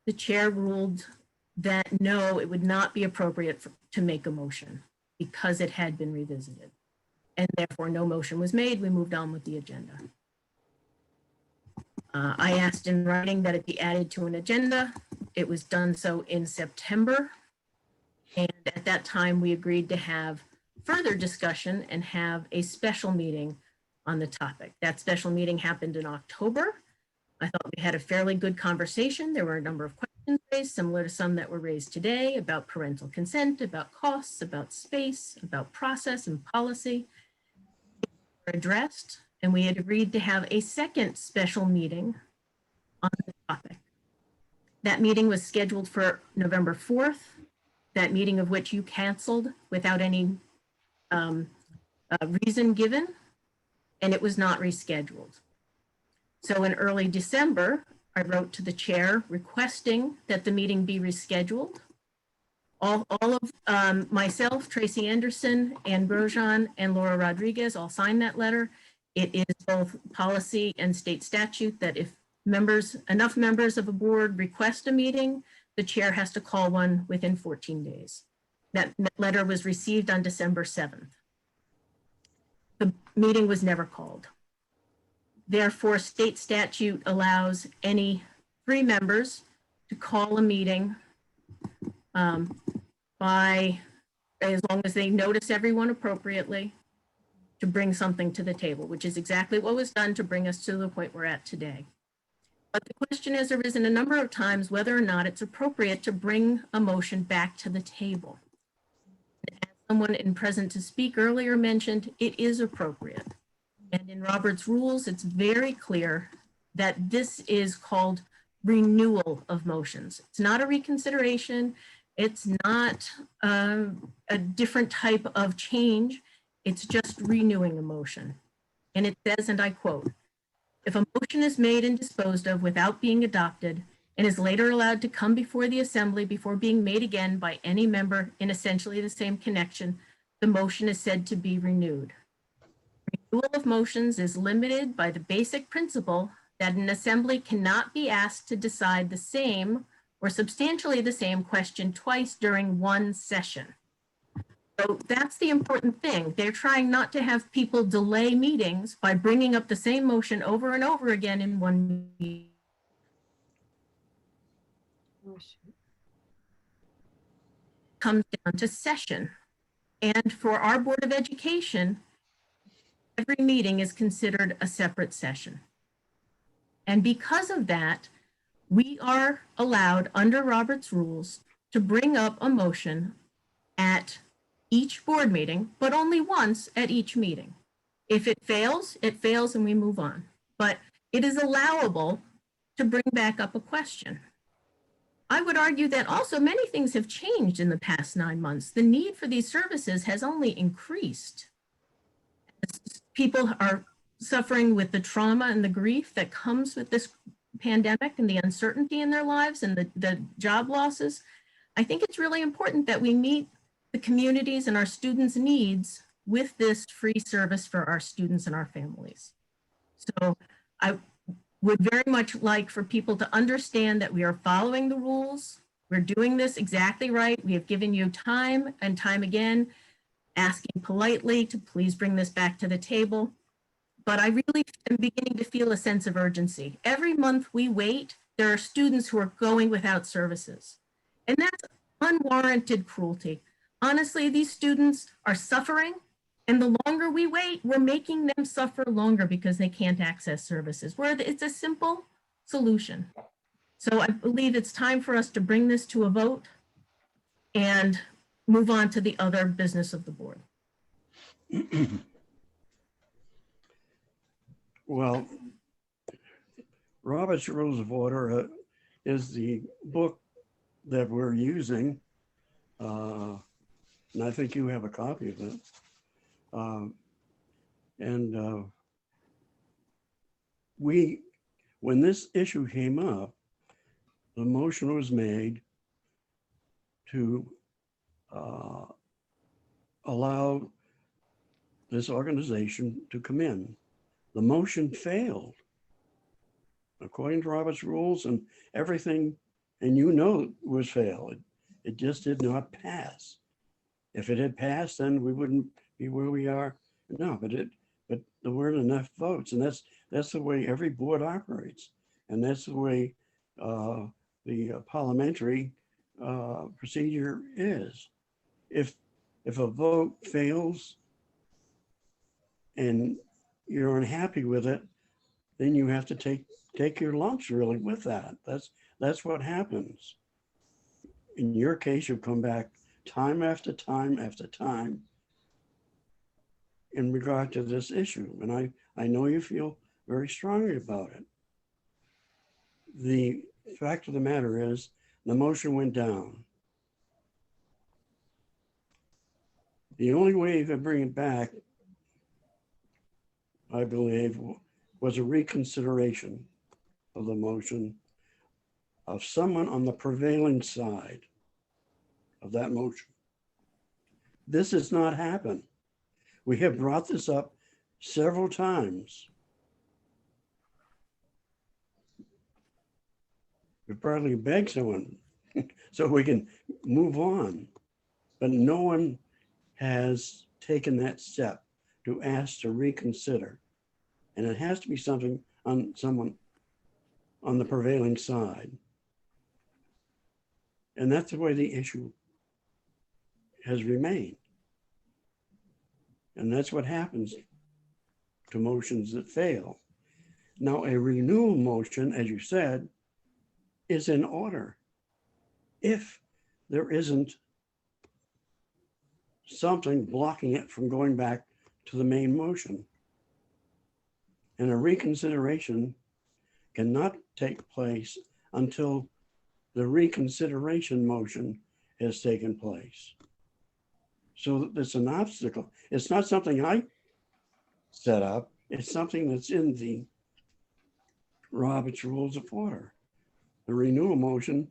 the chair ruled that no, it would not be appropriate to make a motion because it had been revisited. And therefore no motion was made. We moved on with the agenda. I asked in writing that it be added to an agenda. It was done so in September. And at that time, we agreed to have further discussion and have a special meeting on the topic. That special meeting happened in October. I thought we had a fairly good conversation. There were a number of questions raised, similar to some that were raised today, about parental consent, about costs, about space, about process and policy. They were addressed, and we had agreed to have a second special meeting on the topic. That meeting was scheduled for November 4th, that meeting of which you canceled without any reason given, and it was not rescheduled. So in early December, I wrote to the chair requesting that the meeting be rescheduled. All of myself, Tracy Anderson, Ann Grosjean, and Laura Rodriguez all signed that letter. It is both policy and state statute that if enough members of a board request a meeting, the chair has to call one within 14 days. That letter was received on December 7th. The meeting was never called. Therefore, state statute allows any 3 members to call a meeting by, as long as they notice everyone appropriately, to bring something to the table, which is exactly what was done to bring us to the point we're at today. But the question has arisen a number of times whether or not it's appropriate to bring a motion back to the table. As someone in present to speak earlier mentioned, it is appropriate. And in Robert's rules, it's very clear that this is called renewal of motions. It's not a reconsideration. It's not a different type of change. It's just renewing a motion. And it says, and I quote, "If a motion is made and disposed of without being adopted and is later allowed to come before the assembly before being made again by any member in essentially the same connection, the motion is said to be renewed." Renewal of motions is limited by the basic principle that an assembly cannot be asked to decide the same or substantially the same question twice during one session. So that's the important thing. They're trying not to have people delay meetings by bringing up the same motion over and over again in one meeting. Comes down to session. And for our Board of Education, every meeting is considered a separate session. And because of that, we are allowed under Robert's rules to bring up a motion at each board meeting, but only once at each meeting. If it fails and we move on. But it is allowable to bring back up a question. I would argue that also many things have changed in the past 9 months. The need for these services has only increased. People are suffering with the trauma and the grief that comes with this pandemic and the uncertainty in their lives and the job losses. I think it's really important that we meet the communities and our students' needs with this free service for our students and our families. So I would very much like for people to understand that we are following the rules. We're doing this exactly right. We have given you time and time again, asking politely to please bring this back to the table. But I really am beginning to feel a sense of urgency. Every month we wait, there are students who are going without services. And that's unwarranted cruelty. Honestly, these students are suffering, and the longer we wait, we're making them suffer longer because they can't access services, where it's a simple solution. So I believe it's time for us to bring this to a vote and move on to the other business of the board. Well, Robert's Rules of Order is the book that we're using. And I think you have a copy of it. When this issue came up, the motion was made to allow this organization to come in. The motion failed. According to Robert's rules and everything, and you know it was failed. It just did not pass. If it had passed, then we wouldn't be where we are now. But there weren't enough votes, and that's the way every board operates, and that's the way the parliamentary procedure is. If a vote fails and you're unhappy with it, then you have to take your lumps really with that. That's what happens. In your case, you've come back time after time after time in regard to this issue. And I know you feel very strongly about it. The fact of the matter is the motion went down. The only way you could bring it back, I believe, was a reconsideration of the motion of someone on the prevailing side of that motion. This has not happened. We have brought this up several times. We probably begged someone so we can move on, but no one has taken that step to ask to reconsider. And it has to be something on someone on the prevailing side. And that's the way the issue has remained. And that's what happens to motions that fail. Now, a renewal motion, as you said, is in order if there isn't something blocking it from going back to the main motion. And a reconsideration cannot take place until the reconsideration motion has taken place. So it's an obstacle. It's not something I set up. It's something that's in the Robert's Rules of Order. The renewal motion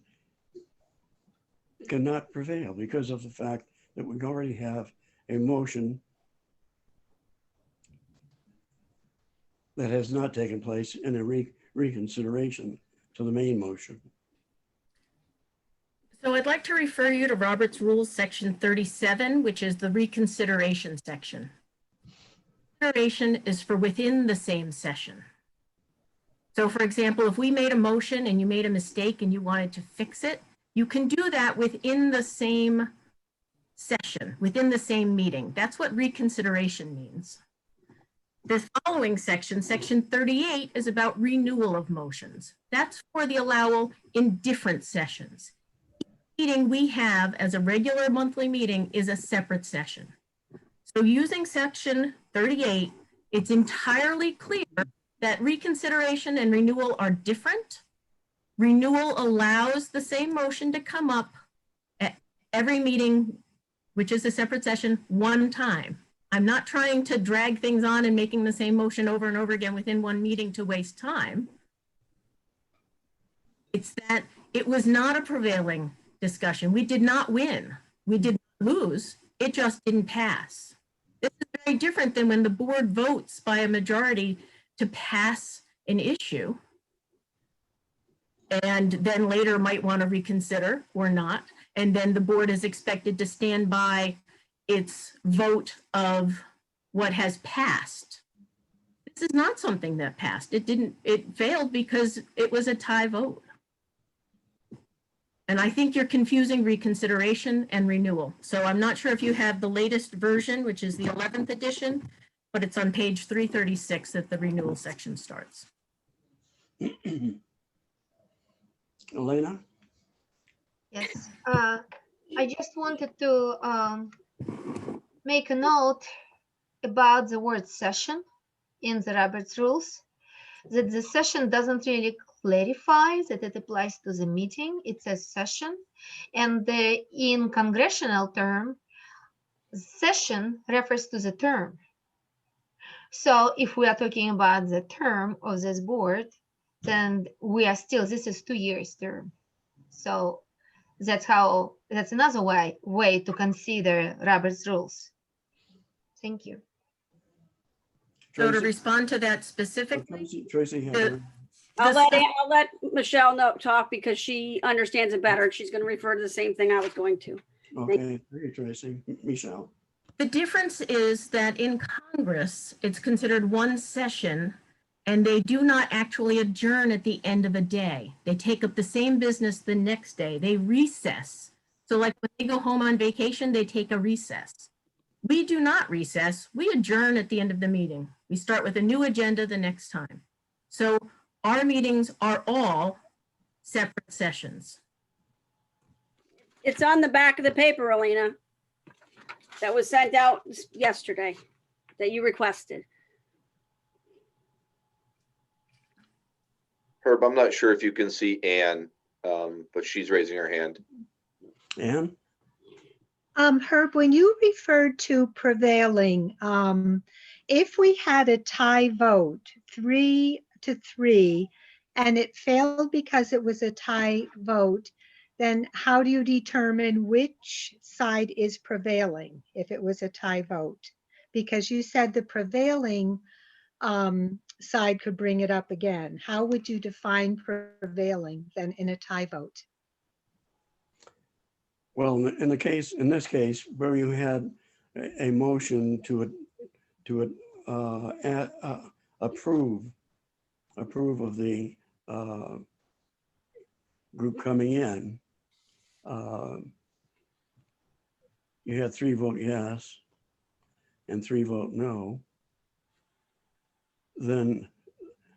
cannot prevail because of the fact that we already have a motion that has not taken place in a reconsideration to the main motion. So I'd like to refer you to Robert's Rules, Section 37, which is the reconsideration section. Consideration is for within the same session. So for example, if we made a motion and you made a mistake and you wanted to fix it, you can do that within the same session, within the same meeting. That's what reconsideration means. The following section, Section 38, is about renewal of motions. That's for the allowal in different sessions. Each meeting we have as a regular monthly meeting is a separate session. So using Section 38, it's entirely clear that reconsideration and renewal are different. Renewal allows the same motion to come up at every meeting, which is a separate session, one time. I'm not trying to drag things on and making the same motion over and over again within one meeting to waste time. It's that it was not a prevailing discussion. We did not win. We did not lose. It just didn't pass. This is very different than when the board votes by a majority to pass an issue and then later might want to reconsider or not. And then the board is expected to stand by its vote of what has passed. This is not something that passed. It failed because it was a tie vote. And I think you're confusing reconsideration and renewal. So I'm not sure if you have the latest version, which is the 11th edition, but it's on page 336 that the renewal section starts. Elena? Yes, I just wanted to make a note about the word session in the Robert's Rules, that the session doesn't really clarify that it applies to the meeting. It says session, and in congressional term, session refers to the term. So if we are talking about the term of this board, then we are still, this is 2 years term. So that's another way to consider Robert's Rules. Thank you. So to respond to that specifically, Tracy, I'll let Michelle talk because she understands it better. She's going to refer to the same thing I was going to. okay, thank you, Tracy. Michelle? the difference is that in Congress, it's considered one session and they do not actually adjourn at the end of a day. They take up the same business the next day. They recess. So like when they go home on vacation, they take a recess. We do not recess. We adjourn at the end of the meeting. We start with a new agenda the next time. So our meetings are all separate sessions. It's on the back of the paper, Alina, that was sent out yesterday that you requested. Herb, I'm not sure if you can see Anne, but she's raising her hand. Anne? Herb, when you referred to prevailing, if we had a tie vote 3-3 and it failed because it was a tie vote, then how do you determine which side is prevailing if it was a tie vote? Because you said the prevailing side could bring it up again. How would you define prevailing then in a tie vote? Well, in this case, where you had a motion to approve of the group coming in, you had 3 vote yes and 3 vote no, then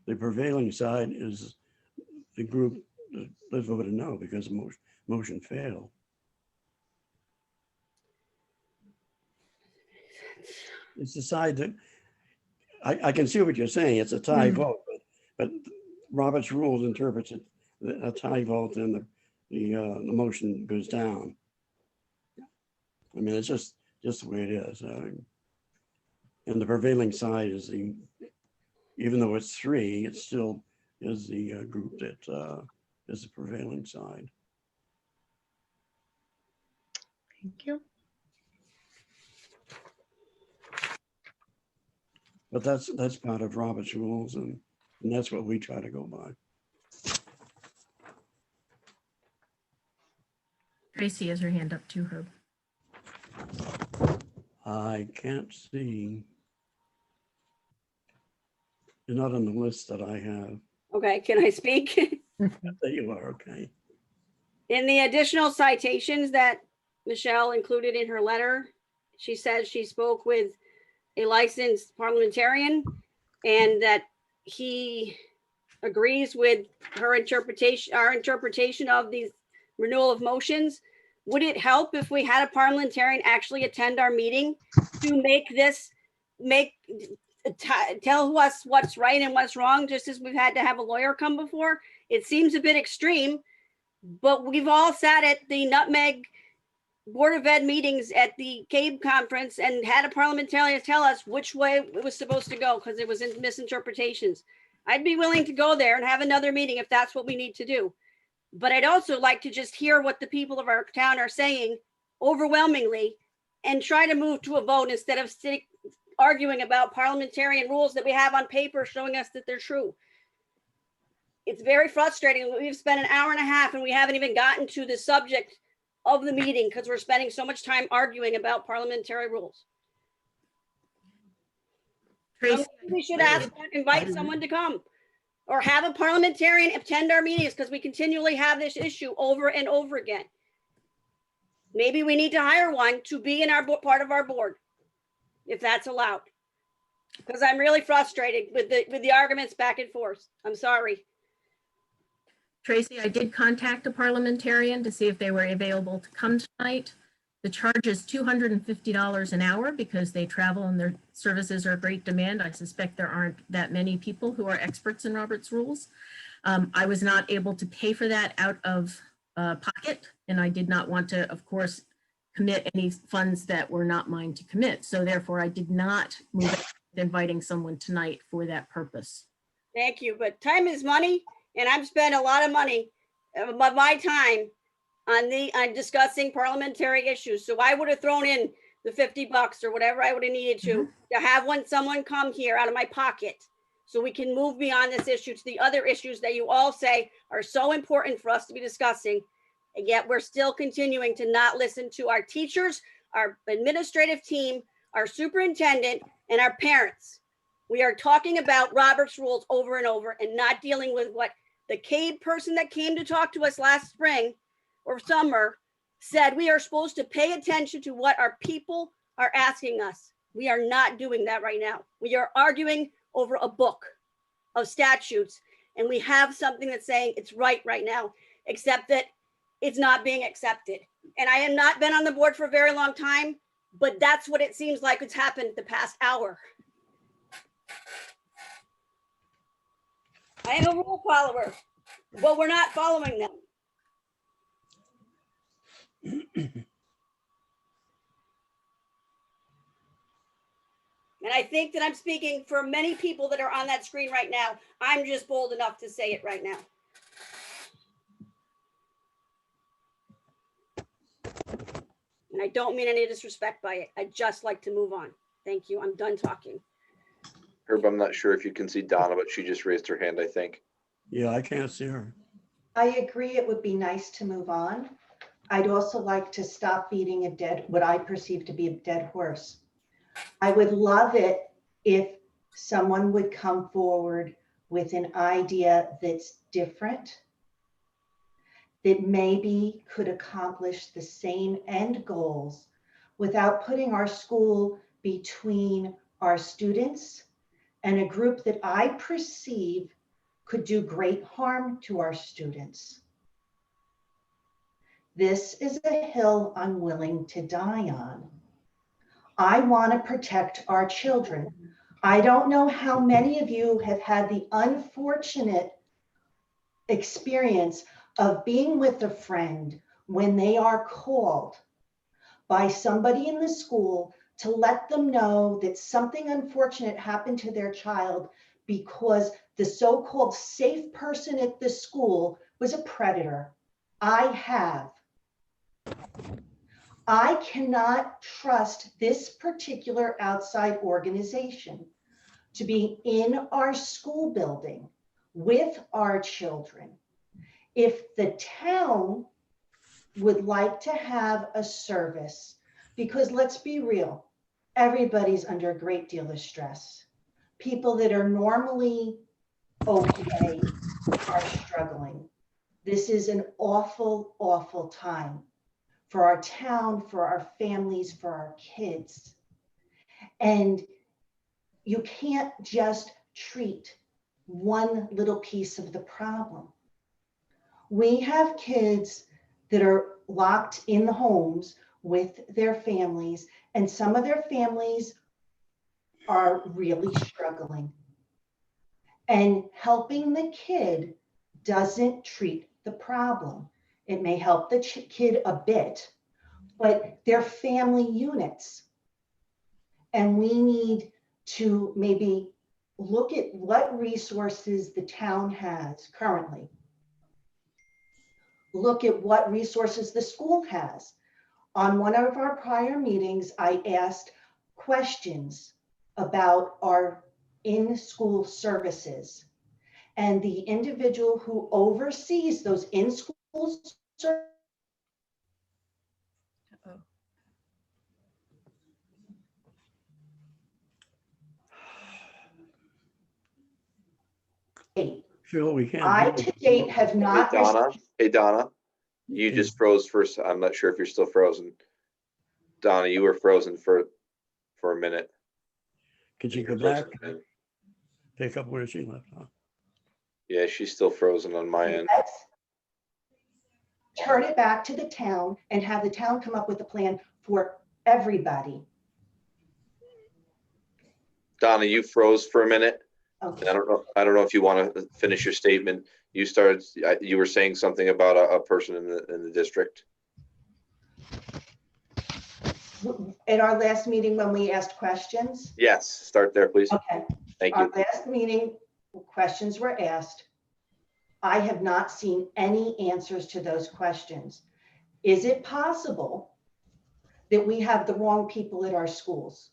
the prevailing side is the group that voted no because the motion failed. It's the side that I can see what you're saying. It's a tie vote, but Robert's rules interprets it a tie vote, and the motion goes down. I mean, it's just the way it is. And the prevailing side is even though it's 3, it still is the group that is the prevailing side. Thank you. But that's part of Robert's rules, and that's what we try to go by. Tracy has her hand up too, Herb. I can't see. You're not on the list that I have. Okay, can I speak? There you are, okay. In the additional citations that Michelle included in her letter, she says she spoke with a licensed parliamentarian and that he agrees with her interpretation, our interpretation of these renewal of motions. Would it help if we had a parliamentarian actually attend our meeting to tell us what's right and what's wrong, just as we've had to have a lawyer come before? It seems a bit extreme, but we've all sat at the Nutmeg Board of Ed meetings at the CABE conference and had a parliamentarian tell us which way it was supposed to go because it was in misinterpretations. I'd be willing to go there and have another meeting if that's what we need to do. But I'd also like to just hear what the people of our town are saying overwhelmingly and try to move to a vote instead of arguing about parliamentarian rules that we have on paper showing us that they're true. It's very frustrating. We've spent an hour and a half and we haven't even gotten to the subject of the meeting because we're spending so much time arguing about parliamentary rules. Tracy, We should invite someone to come or have a parliamentarian attend our meetings because we continually have this issue over and over again. Maybe we need to hire one to be in our part of our board, if that's allowed. Because I'm really frustrated with the arguments back and forth. I'm sorry. Tracy, I did contact a parliamentarian to see if they were available to come tonight. The charge is $250 an hour because they travel and their services are great demand. I suspect there aren't that many people who are experts in Robert's rules. I was not able to pay for that out of pocket, and I did not want to, of course, commit any funds that were not mine to commit. So therefore, I did not move ahead with inviting someone tonight for that purpose. Thank you, but time is money, and I've spent a lot of money of my time on discussing parliamentary issues. So I would have thrown in the $50 or whatever I would have needed to have someone come here out of my pocket so we can move beyond this issue to the other issues that you all say are so important for us to be discussing. And yet we're still continuing to not listen to our teachers, our administrative team, our superintendent, and our parents. We are talking about Robert's rules over and over and not dealing with what the CABE person that came to talk to us last spring or summer said. We are supposed to pay attention to what our people are asking us. We are not doing that right now. We are arguing over a book of statutes, and we have something that's saying it's right now, except that it's not being accepted. And I have not been on the board for a very long time, but that's what it seems like it's happened the past hour. I am a rule follower, but we're not following them. And I think that I'm speaking for many people that are on that screen right now. I'm just bold enough to say it right now. And I don't mean any disrespect by it. I just like to move on. Thank you. I'm done talking. Herb, I'm not sure if you can see Donna, but she just raised her hand, I think. Yeah, I can't see her. I agree. It would be nice to move on. I'd also like to stop beating what I perceive to be a dead horse. I would love it if someone would come forward with an idea that's different, that maybe could accomplish the same end goals without putting our school between our students and a group that I perceive could do great harm to our students. This is a hill I'm willing to die on. I want to protect our children. I don't know how many of you have had the unfortunate experience of being with a friend when they are called by somebody in the school to let them know that something unfortunate happened to their child because the so-called safe person at the school was a predator. I cannot trust this particular outside organization to be in our school building with our children. If the town would like to have a service, because let's be real, everybody's under a great deal of stress. People that are normally okay are struggling. This is an awful, awful time for our town, for our families, for our kids. And you can't just treat one little piece of the problem. We have kids that are locked in the homes with their families, and some of their families are really struggling. And helping the kid doesn't treat the problem. It may help the kid a bit, but they're family units. And we need to maybe look at what resources the town has currently. Look at what resources the school has. On one of our prior meetings, I asked questions about our in-school services. And the individual who oversees those in-school services Phil, we can't. I to date have not. Hey, Donna, you just froze first. I'm not sure if you're still frozen. Donna, you were frozen for a minute. Could you go back? Pick up where she left off. Yeah, she's still frozen on my end. Let's turn it back to the town and have the town come up with a plan for everybody. Donna, you froze for a minute. Okay. I don't know if you want to finish your statement. You were saying something about a person in the district. At our last meeting when we asked questions? Yes, start there, please. Okay. Thank you. Our last meeting, questions were asked. I have not seen any answers to those questions. Is it possible that we have the wrong people at our schools?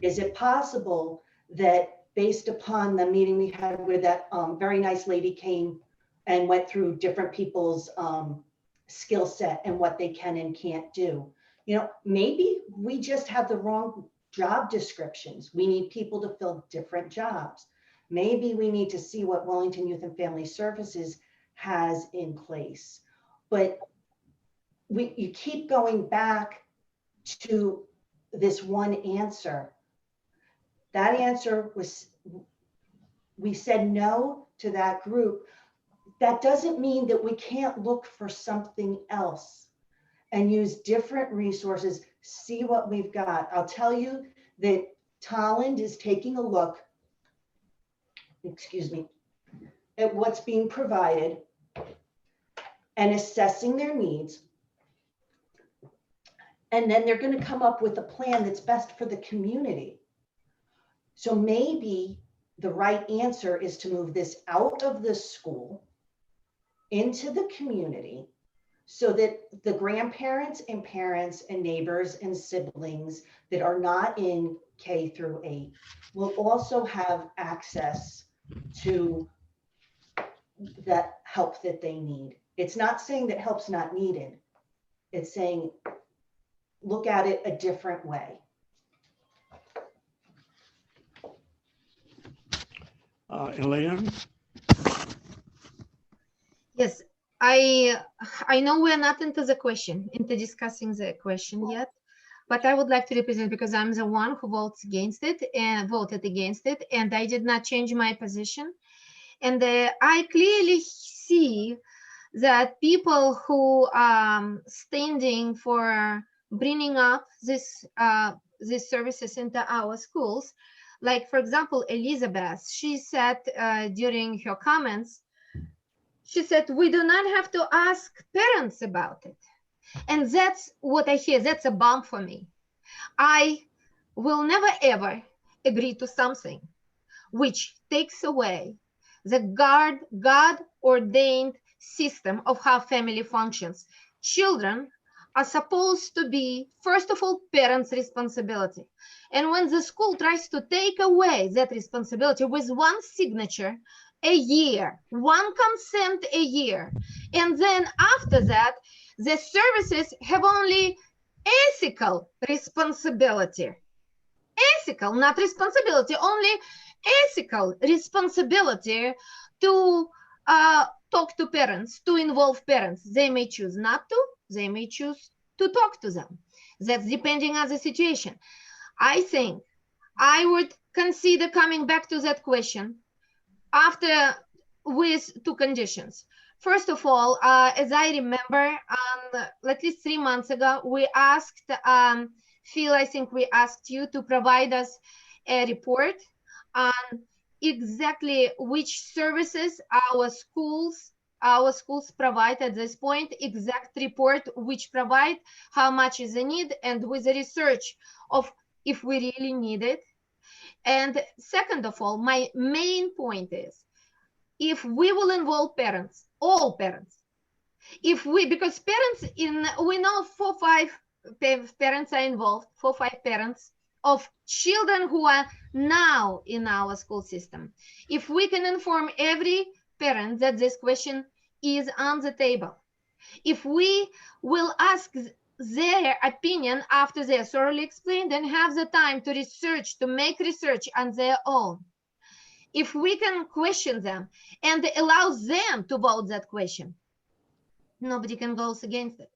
Is it possible that based upon the meeting we had where that very nice lady came and went through different people's skill set and what they can and can't do? You know, maybe we just have the wrong job descriptions. We need people to fill different jobs. Maybe we need to see what Wellington Youth and Family Services has in place. But you keep going back to this one answer. That answer was, we said no to that group. That doesn't mean that we can't look for something else and use different resources, see what we've got. I'll tell you that Tolland is taking a look, excuse me, at what's being provided and assessing their needs. And then they're going to come up with a plan that's best for the community. So maybe the right answer is to move this out of the school into the community, so that the grandparents and parents and neighbors and siblings that are not in K-8 will also have access to that help that they need. It's not saying that help's not needed. It's saying, look at it a different way. Elena? Yes, I know we're not into discussing the question yet, but I would like to represent, because I'm the one who voted against it, and I did not change my position. And I clearly see that people who are standing for bringing up these services into our schools, like, for example, Elizabeth, she said during her comments, she said, we do not have to ask parents about it. And that's what I hear. That's a bomb for me. I will never, ever agree to something which takes away the God-ordained system of how family functions. Children are supposed to be, first of all, parents' responsibility. And when the school tries to take away that responsibility with one signature a year, one consent a year, and then after that, the services have only ethical responsibility. Ethical, not responsibility, only ethical responsibility to talk to parents, to involve parents. They may choose not to, they may choose to talk to them. That's depending on the situation. I think I would consider coming back to that question after with two conditions. First of all, as I remember, at least 3 months ago, we asked, Phil, I think we asked you to provide us a report on exactly which services our schools provide at this point, exact report which provide, how much is the need, and with the research of if we really need it. And second of all, my main point is, if we will involve parents, all parents, because parents we know 4 or 5 parents are involved, 4 or 5 parents of children who are now in our school system. If we can inform every parent that this question is on the table, if we will ask their opinion after they are thoroughly explained and have the time to research, to make research on their own, if we can question them and allow them to vote that question, nobody can go against it.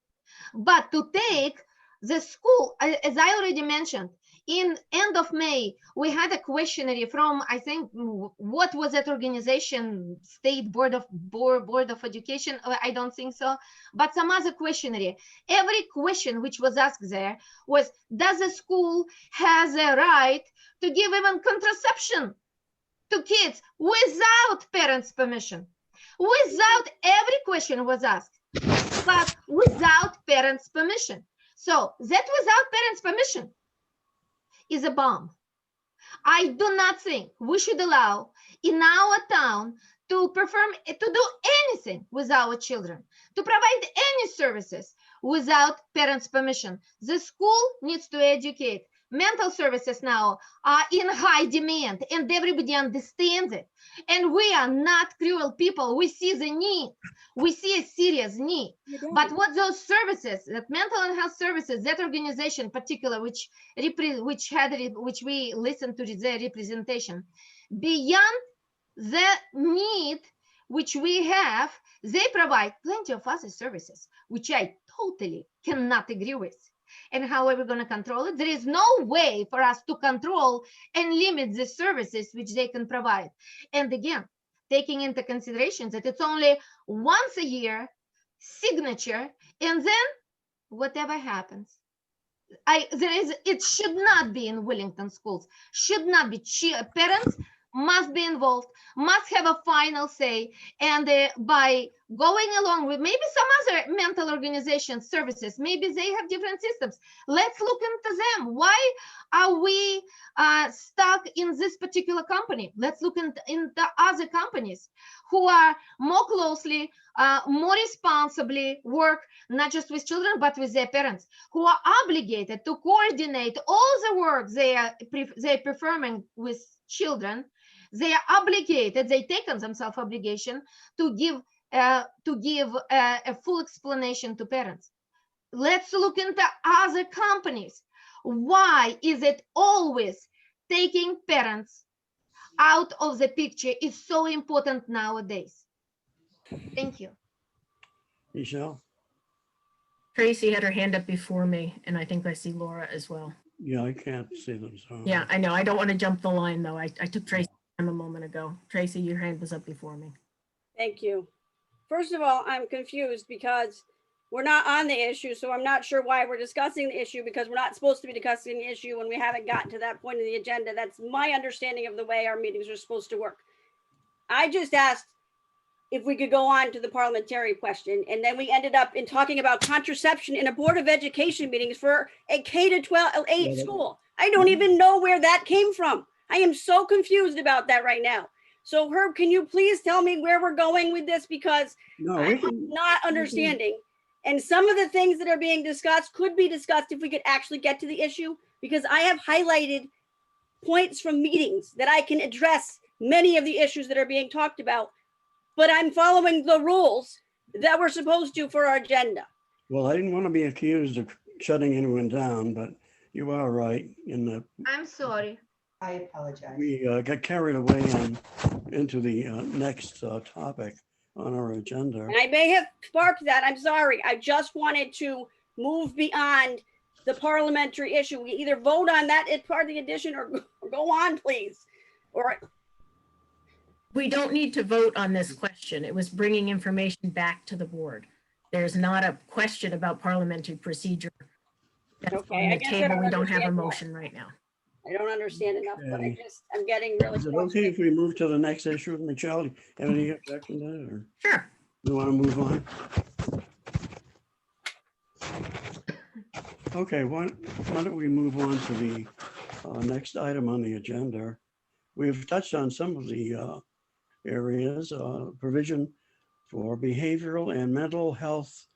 But to take the school, as I already mentioned, in end of May, we had a questionnaire from, I think, what was that organization, State Board of Education? I don't think so, but some other questionnaire. Every question which was asked there was, does the school has a right to give even contraception to kids without parents' permission? Without, every question was asked, but without parents' permission. So that without parents' permission is a bomb. I do not think we should allow in our town to do anything with our children, to provide any services without parents' permission. The school needs to educate. Mental services now are in high demand and everybody understands it. And we are not cruel people. We see the need. We see a serious need. But what those services, that mental and health services, that organization in particular, which we listened to their representation, beyond the need which we have, they provide plenty of other services, which I totally cannot agree with. And how are we going to control it? There is no way for us to control and limit the services which they can provide. And again, taking into consideration that it's only once a year signature, and then whatever happens. It should not be in Wellington schools, should not be. Parents must be involved, must have a final say, and by going along with maybe some other mental organization services, maybe they have different systems. Let's look into them. Why are we stuck in this particular company? Let's look into other companies who are more closely, more responsibly work, not just with children, but with their parents, who are obligated to coordinate all the work they're performing with children. They are obligated, they take on themselves obligation to give a full explanation to parents. Let's look into other companies. Why is it always taking parents out of the picture is so important nowadays? Thank you. Michelle? Tracy had her hand up before me, and I think I see Laura as well. Yeah, I can't see them. So. Yeah, I know. I don't want to jump the line, though. I took Tracy's time a moment ago. Tracy, your hand was up before me. Thank you. First of all, I'm confused because we're not on the issue, so I'm not sure why we're discussing the issue, because we're not supposed to be discussing the issue when we haven't gotten to that point in the agenda. That's my understanding of the way our meetings are supposed to work. I just asked if we could go on to the parliamentary question, and then we ended up in talking about contraception in a Board of Education meetings for a K-12 school. I don't even know where that came from. I am so confused about that right now. So Herb, can you please tell me where we're going with this? Because I'm not understanding. And some of the things that are being discussed could be discussed if we could actually get to the issue, because I have highlighted points from meetings that I can address many of the issues that are being talked about, but I'm following the rules that we're supposed to for our agenda. Well, I didn't want to be accused of shutting anyone down, but you are right in that I'm sorry. I apologize. we got carried away and into the next topic on our agenda. And I may have sparked that. I'm sorry. I just wanted to move beyond the parliamentary issue. We either vote on that as part of the addition or go on, please. Or We don't need to vote on this question. It was bringing information back to the board. There's not a question about parliamentary procedure. That's Okay, on I the guess I table. don't We don't have a understand more. motion right now. I don't understand enough, but Okay. I'm getting really. Is it okay if we move to the next issue? Michelle, have any objection to that, or Sure. you want to move on? Okay, why don't we move on to the next item on the agenda? We've touched on some of the areas, provision for behavioral and mental health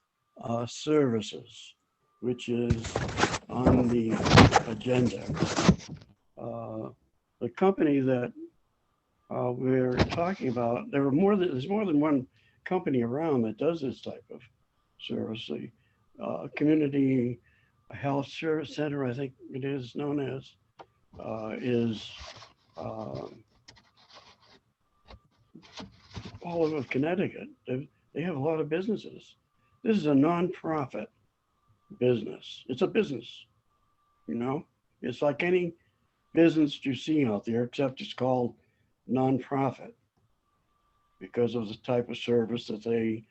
services, which is on the agenda. The company that we're talking about, there's more than one company around that does this type of service. The Community Health Service Center, I think it is known as, is all over Connecticut. They have a lot of businesses. This is a nonprofit business. It's a business, you know? It's like any business you see out there, except it's called nonprofit because of the type of service that they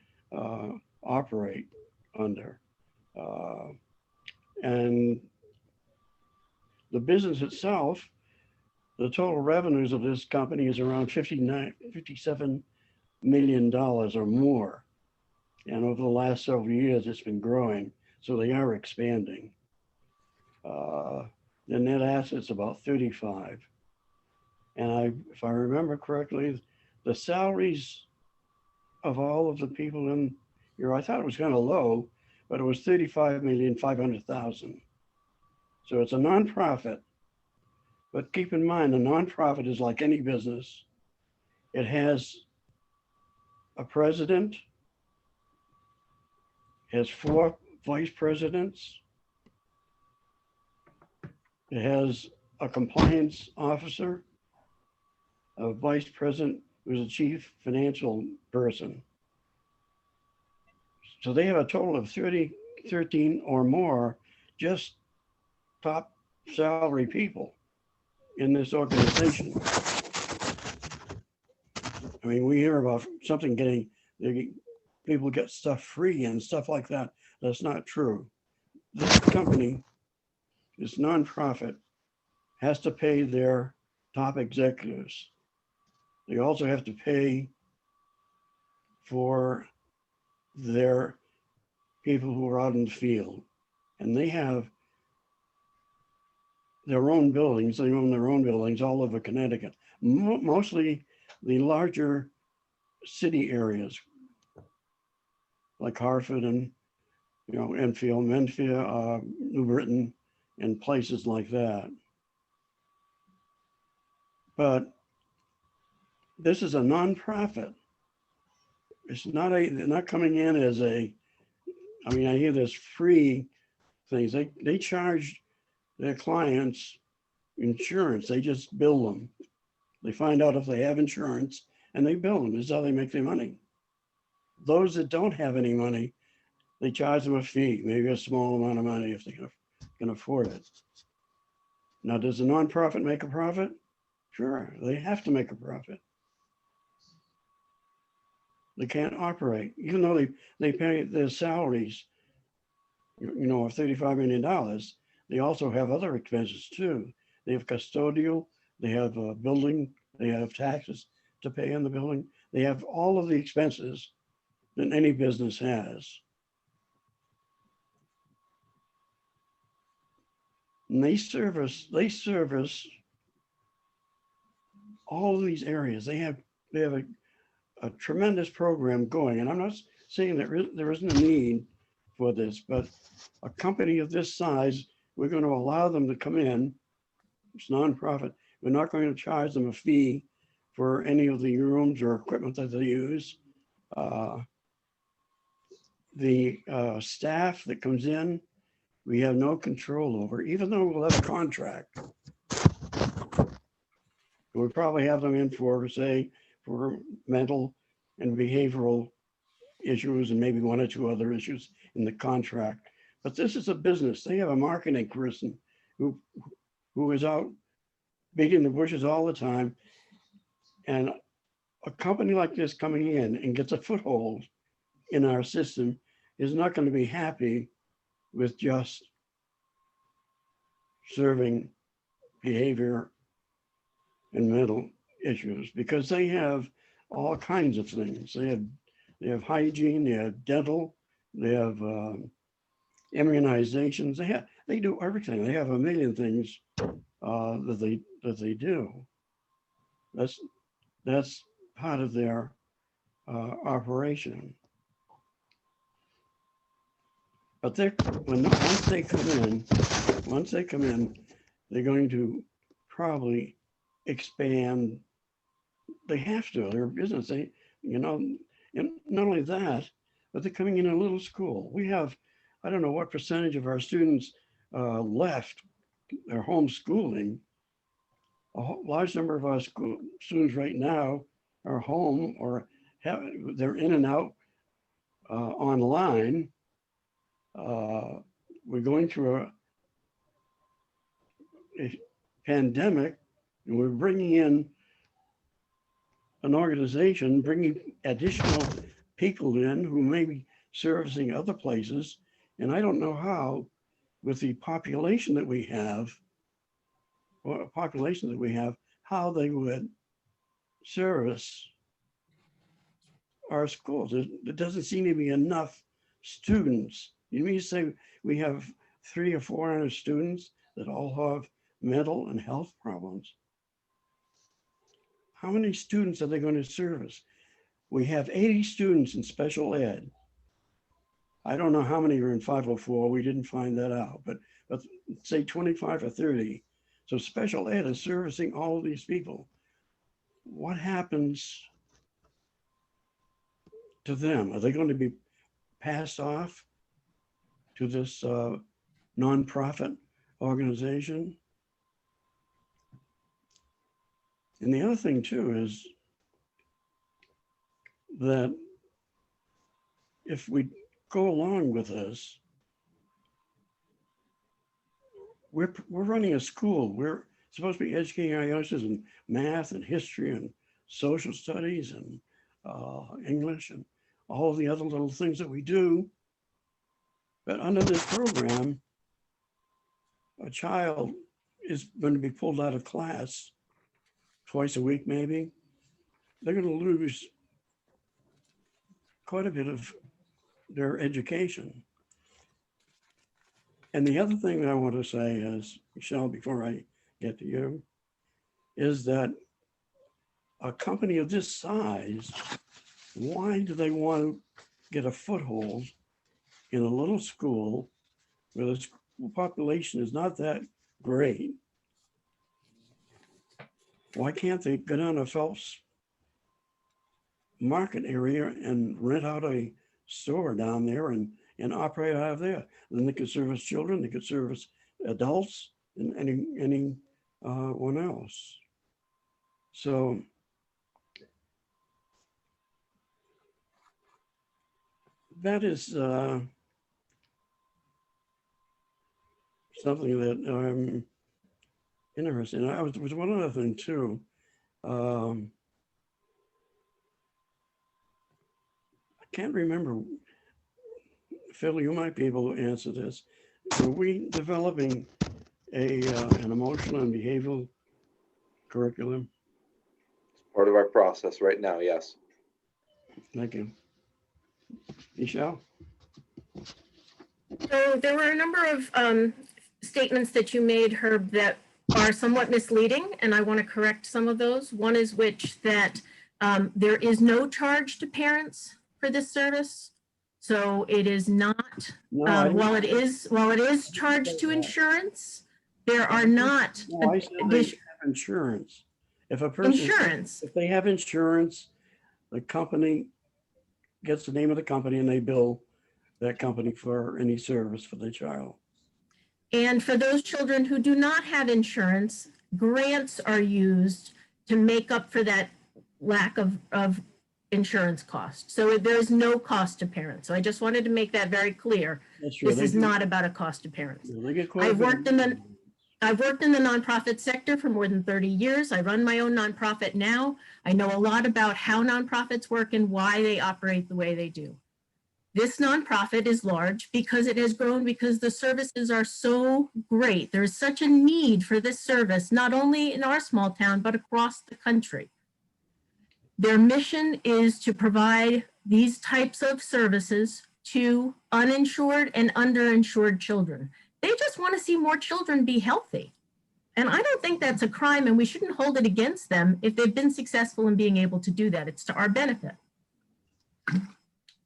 operate under. And the business itself, the total revenues of this company is around $57 million or more. And over the last several years, it's been growing. So they are expanding. The net assets about 35. And if I remember correctly, the salaries of all of the people in here, I thought it was kind of low, but it was 35,500,000. So it's a nonprofit. But keep in mind, a nonprofit is like any business. It has a president, has 4 vice presidents. It has a compliance officer, a vice president who's a chief financial person. So they have a total of 13 or more just top salary people in this organization. I mean, we hear about something people get stuff free and stuff like that. That's not true. This company, this nonprofit, has to pay their top executives. They also have to pay for their people who are out in the field. And they have their own buildings. They own their own buildings all over Connecticut, mostly the larger city areas like Hartford and, Enfield, Menfield, New Britain, and places like that. But this is a nonprofit. It's not they're not coming in as I hear this free things. They charge their clients insurance. They just bill them. They find out if they have insurance and they bill them. This is how they make their money. Those that don't have any money, they charge them a fee, maybe a small amount of money if they can afford it. Now, does a nonprofit make a profit? Sure, they have to make a profit. They can't operate, even though they pay their salaries, of $35 million. They also have other expenses too. They have custodial, they have a building, they have taxes to pay in the building. They have all of the expenses that any business has. And they service all of these areas. They have a tremendous program going. And I'm not saying that there isn't a need for this, but a company of this size, we're going to allow them to come in. It's nonprofit. We're not going to charge them a fee for any of the rooms or equipment that they use. the staff that comes in, we have no control over, even though we'll have a contract. We probably have them in for, say, for mental and behavioral issues and maybe one or two other issues in the contract. But this is a business. They have a marketing person who is out beating the bushes all the time. And a company like this coming in and gets a foothold in our system is not going to be happy with just serving behavior and mental issues, because they have all kinds of things. They have hygiene, they have dental, they have immunizations. They do everything. They have a million things that they do. That's part of their operation. But once they come in, they're going to probably expand. They have to. They're a business. And not only that, but they're coming in a little school. We have, I don't know what percentage of our students left their homeschooling. A large number of our students right now are home or they're in and out online. We're going through a pandemic, and we're bringing in an organization, bringing additional people in who may be servicing other places. And I don't know how, with the population that we have, how they would service our schools. There doesn't seem to be enough students. You mean to say we have 300 or 400 students that all have mental and health problems? How many students are they going to service? We have 80 students in special ed. I don't know how many are in 504. We didn't find that out, but say 25 or 30. So special ed is servicing all of these people. What happens to them? Are they going to be passed off to this nonprofit organization? And the other thing too is that if we go along with this, we're running a school. We're supposed to be educating our youngsters in math and history and social studies and English and all of the other little things that we do. But under this program, a child is going to be pulled out of class twice a week, maybe. They're going to lose quite a bit of their education. And the other thing that I want to say is, Michelle, before I get to you, is that a company of this size, why do they want to get a foothold in a little school where the school population is not that great? Why can't they go down to Phelps Market area and rent out a store down there and operate out of there? Then they could service children, they could service adults, and anyone else. So that is something that I'm interested in. There was one other thing too. I can't remember. Phil, you might be able to answer this. Are we developing an emotional and behavioral curriculum? Part of our process right now, yes. Thank you. Michelle? So there were a number of statements that you made, Herb, that are somewhat misleading, and I want to correct some of those. One is that there is no charge to parents for this service. So it is not, while it is charged to insurance, there are not. No, I said they have insurance. If a person, if they have insurance, the company gets the name of the company and they bill that company for any service for the child. And for those children who do not have insurance, grants are used to make up for that lack of insurance cost. So there is no cost to parents. So I just wanted to make that very clear. That's true. This is not about a cost to parents. They get quite a I've bit worked in the nonprofit sector for more than 30 years. I run my own nonprofit now. I know a lot about how nonprofits work and why they operate the way they do. This nonprofit is large because it has grown because the services are so great. There's such a need for this service, not only in our small town, but across the country. Their mission is to provide these types of services to uninsured and underinsured children. They just want to see more children be healthy. And I don't think that's a crime, and we shouldn't hold it against them if they've been successful in being able to do that. It's to our benefit.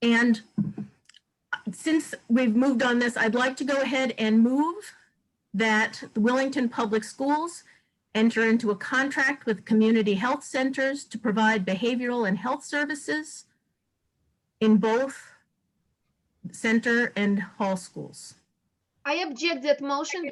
And since we've moved on this, I'd like to go ahead and move that the Wellington Public Schools enter into a contract with community health centers to provide behavioral and health services in both center and hall schools. I object that motion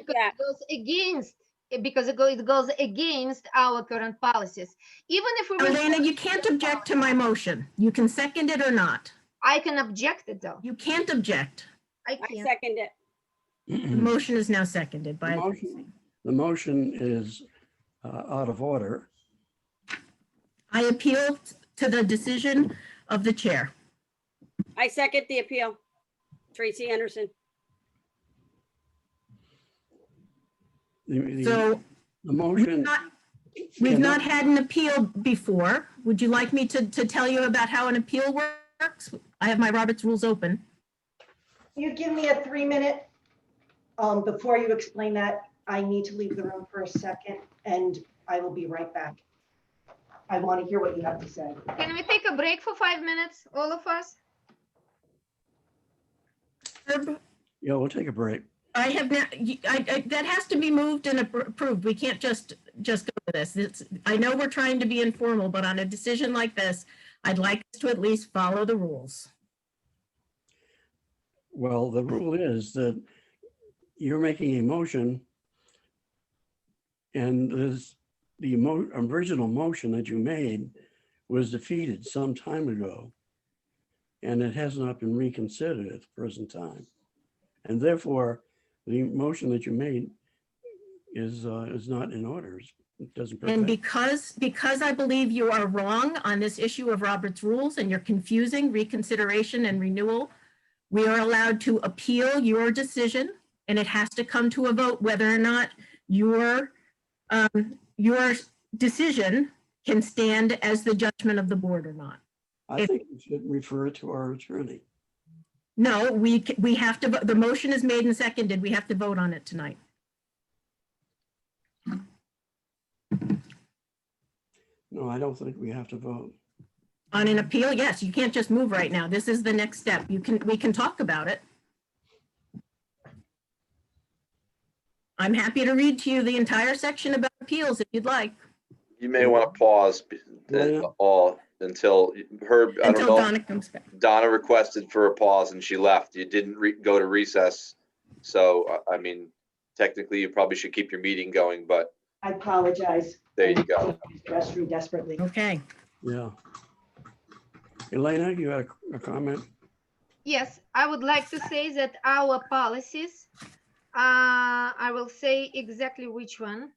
because it goes against our current policies. Even if we were Elena, you can't object to my motion. You can second it or not. I can object it though. You can't object. I I can't. second it. The motion is now seconded by. The motion is out of order. I appeal to the decision of the chair. I second the appeal. Tracy Anderson. The motion. We've not had an appeal before. Would you like me to tell you about how an appeal works? I have my Robert's rules open. You give me a 3-minute, before you explain that, I need to leave the room for a second and I will be right back. I want to hear what you have to say. Can we take a break for 5 minutes, all of us? Yeah, we'll take a break. I have not, that has to be moved and approved. We can't just go with this. I know we're trying to be informal, but on a decision like this, I'd like us to at least follow the rules. Well, the rule is that you're making a motion and the original motion that you made was defeated some time ago. And it has not been reconsidered at the present time. And therefore, the motion that you made is not in order. It doesn't. And because I believe you are wrong on this issue of Robert's rules and you're confusing reconsideration and renewal, we are allowed to appeal your decision, and it has to come to a vote whether or not your decision can stand as the judgment of the board or not. I think we should refer it to our attorney. No, we have to, the motion is made and seconded. We have to vote on it tonight. No, I don't think we have to vote. On an appeal, yes, you can't just move right now. This is the next step. We can talk about it. I'm happy to read to you the entire section about appeals if you'd like. You may want to pause until Herb, I don't Until know. Donna comes back. Donna requested for a pause and she left. You didn't go to recess. So, I mean, technically you probably should keep your meeting going, but I apologize. there you go. Restroom desperately. Okay. Yeah. Elena, you had a comment? Yes, I would like to say that our policies, I will say exactly which one.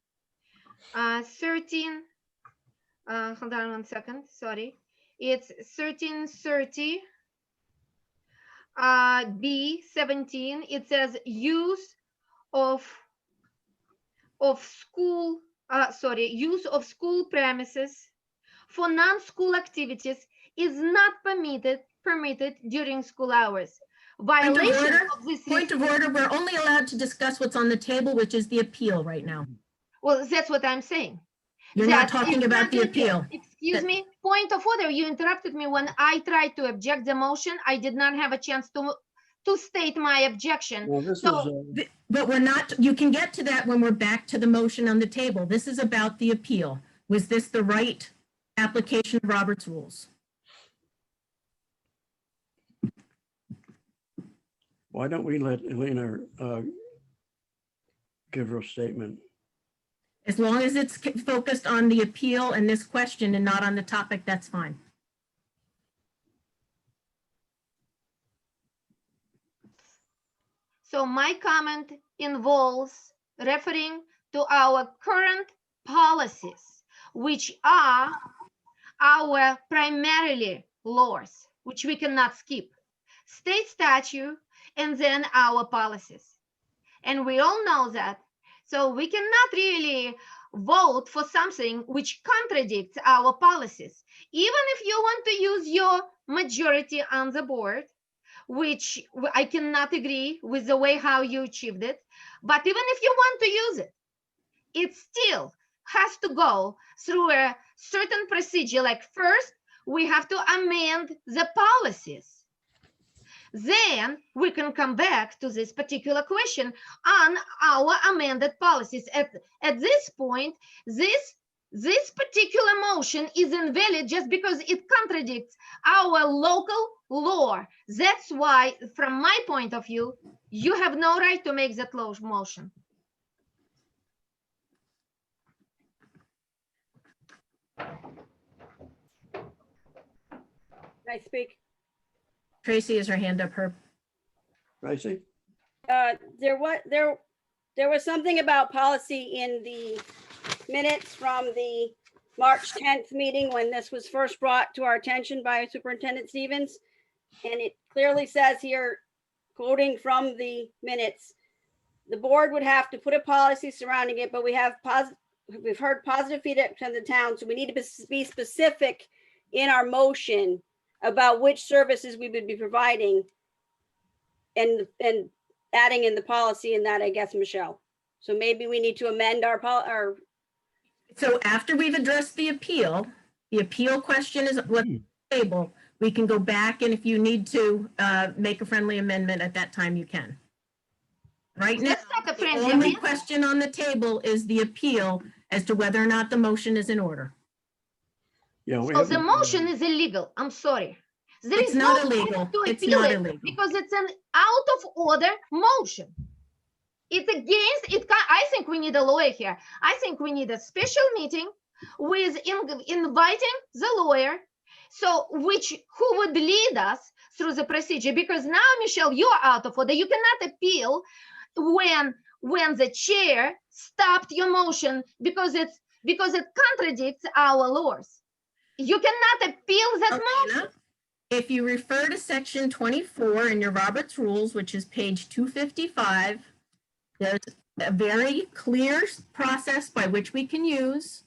13, hold on 1 second, sorry. It's 1330 B17. It says use of school, use of school premises for non-school activities is not permitted during school hours. Violation of this Point of order, we're only allowed to discuss what's on the table, which is the appeal right now. Well, that's what I'm saying. You're not talking about the appeal. Excuse me, point of order. You interrupted me when I tried to object the motion. I did not have a chance to state my objection. Well, but we're not, you can get to that when we're back to the motion on the table. This is about the appeal. Was this the right application of Robert's rules? Why don't we let Elena give her statement? As long as it's focused on the appeal and this question and not on the topic, that's fine. So my comment involves referring to our current policies, which are our primarily laws, which we cannot skip, state statute, and then our policies. And we all know that. So we cannot really vote for something which contradicts our policies. Even if you want to use your majority on the board, which I cannot agree with the way how you achieved it, but even if you want to use it, it still has to go through a certain procedure. Like first, we have to amend the policies. Then we can come back to this particular question on our amended policies. At this point, this particular motion is invalid just because it contradicts our local law. That's why, from my point of view, you have no right to make that motion. Can I speak? Tracy has her hand up. Herb. Tracy? There was something about policy in the minutes from the March 10th meeting when this was first brought to our attention by Superintendent Stevens. And it clearly says here, quoting from the minutes, the board would have to put a policy surrounding it, but we've heard positive feedback from the town, so we need to be specific in our motion about which services we would be providing and adding in the policy in that, I guess, Michelle. So maybe we need to amend our. So after we've addressed the appeal question is what's on the table. We can go back, and if you need to make a friendly amendment at that time, you can. Right now, the only question on the table is the appeal as to whether or not the motion is in order. Yeah, so the motion is illegal. I'm sorry. It's not illegal. It's not illegal because it's an out of order motion. It's against it. I think we need a lawyer here. I think we need a special meeting with inviting the lawyer. So who would lead us through the procedure? Because now, Michelle, you are out of order. You cannot appeal when the chair stopped your motion because it contradicts our laws. You cannot appeal that motion. If you refer to section 24 in your Roberts Rules, which is page 255, there's a very clear process by which we can use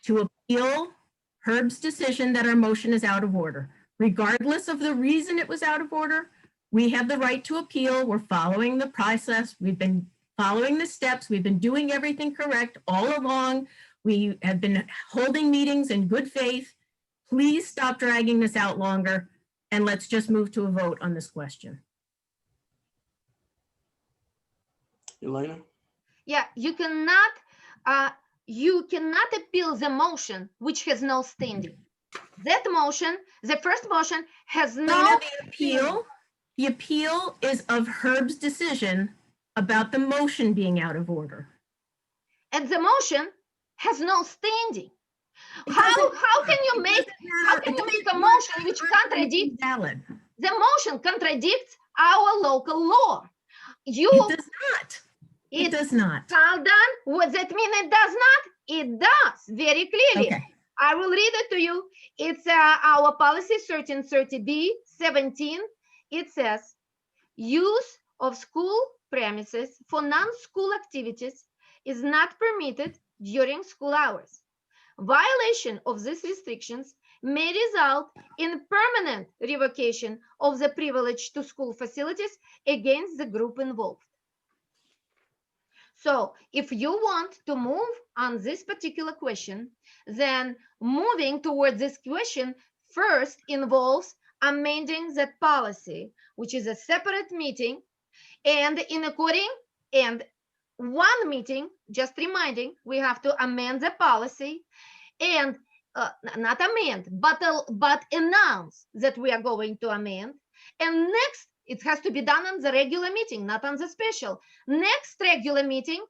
to appeal Herb's decision that our motion is out of order. Regardless of the reason it was out of order, we have the right to appeal. We're following the process. We've been following the steps. We've been doing everything correct all along. We have been holding meetings in good faith. Please stop dragging this out longer, and let's just move to a vote on this question. Elena? Yeah, you cannot appeal the motion which has no standing. That motion, the first motion, has no appeal. The appeal is of Herb's decision about the motion being out of order. And the motion has no standing. How can you make a motion which contradicts valid? The motion contradicts our local law. It does not. It does not. Hold on. What does that mean? It does not. It does very clearly. Okay. I will read it to you. It's our policy 1330B 17. It says, use of school premises for non-school activities is not permitted during school hours. Violation of these restrictions may result in permanent revocation of the privilege to school facilities against the group involved. So if you want to move on this particular question, then moving towards this question first involves amending that policy, which is a separate meeting, and one meeting, just reminding, we have to amend the policy and not amend, but announce that we are going to amend. And next It has to be done on the regular meeting, not on the special. Next regular meeting,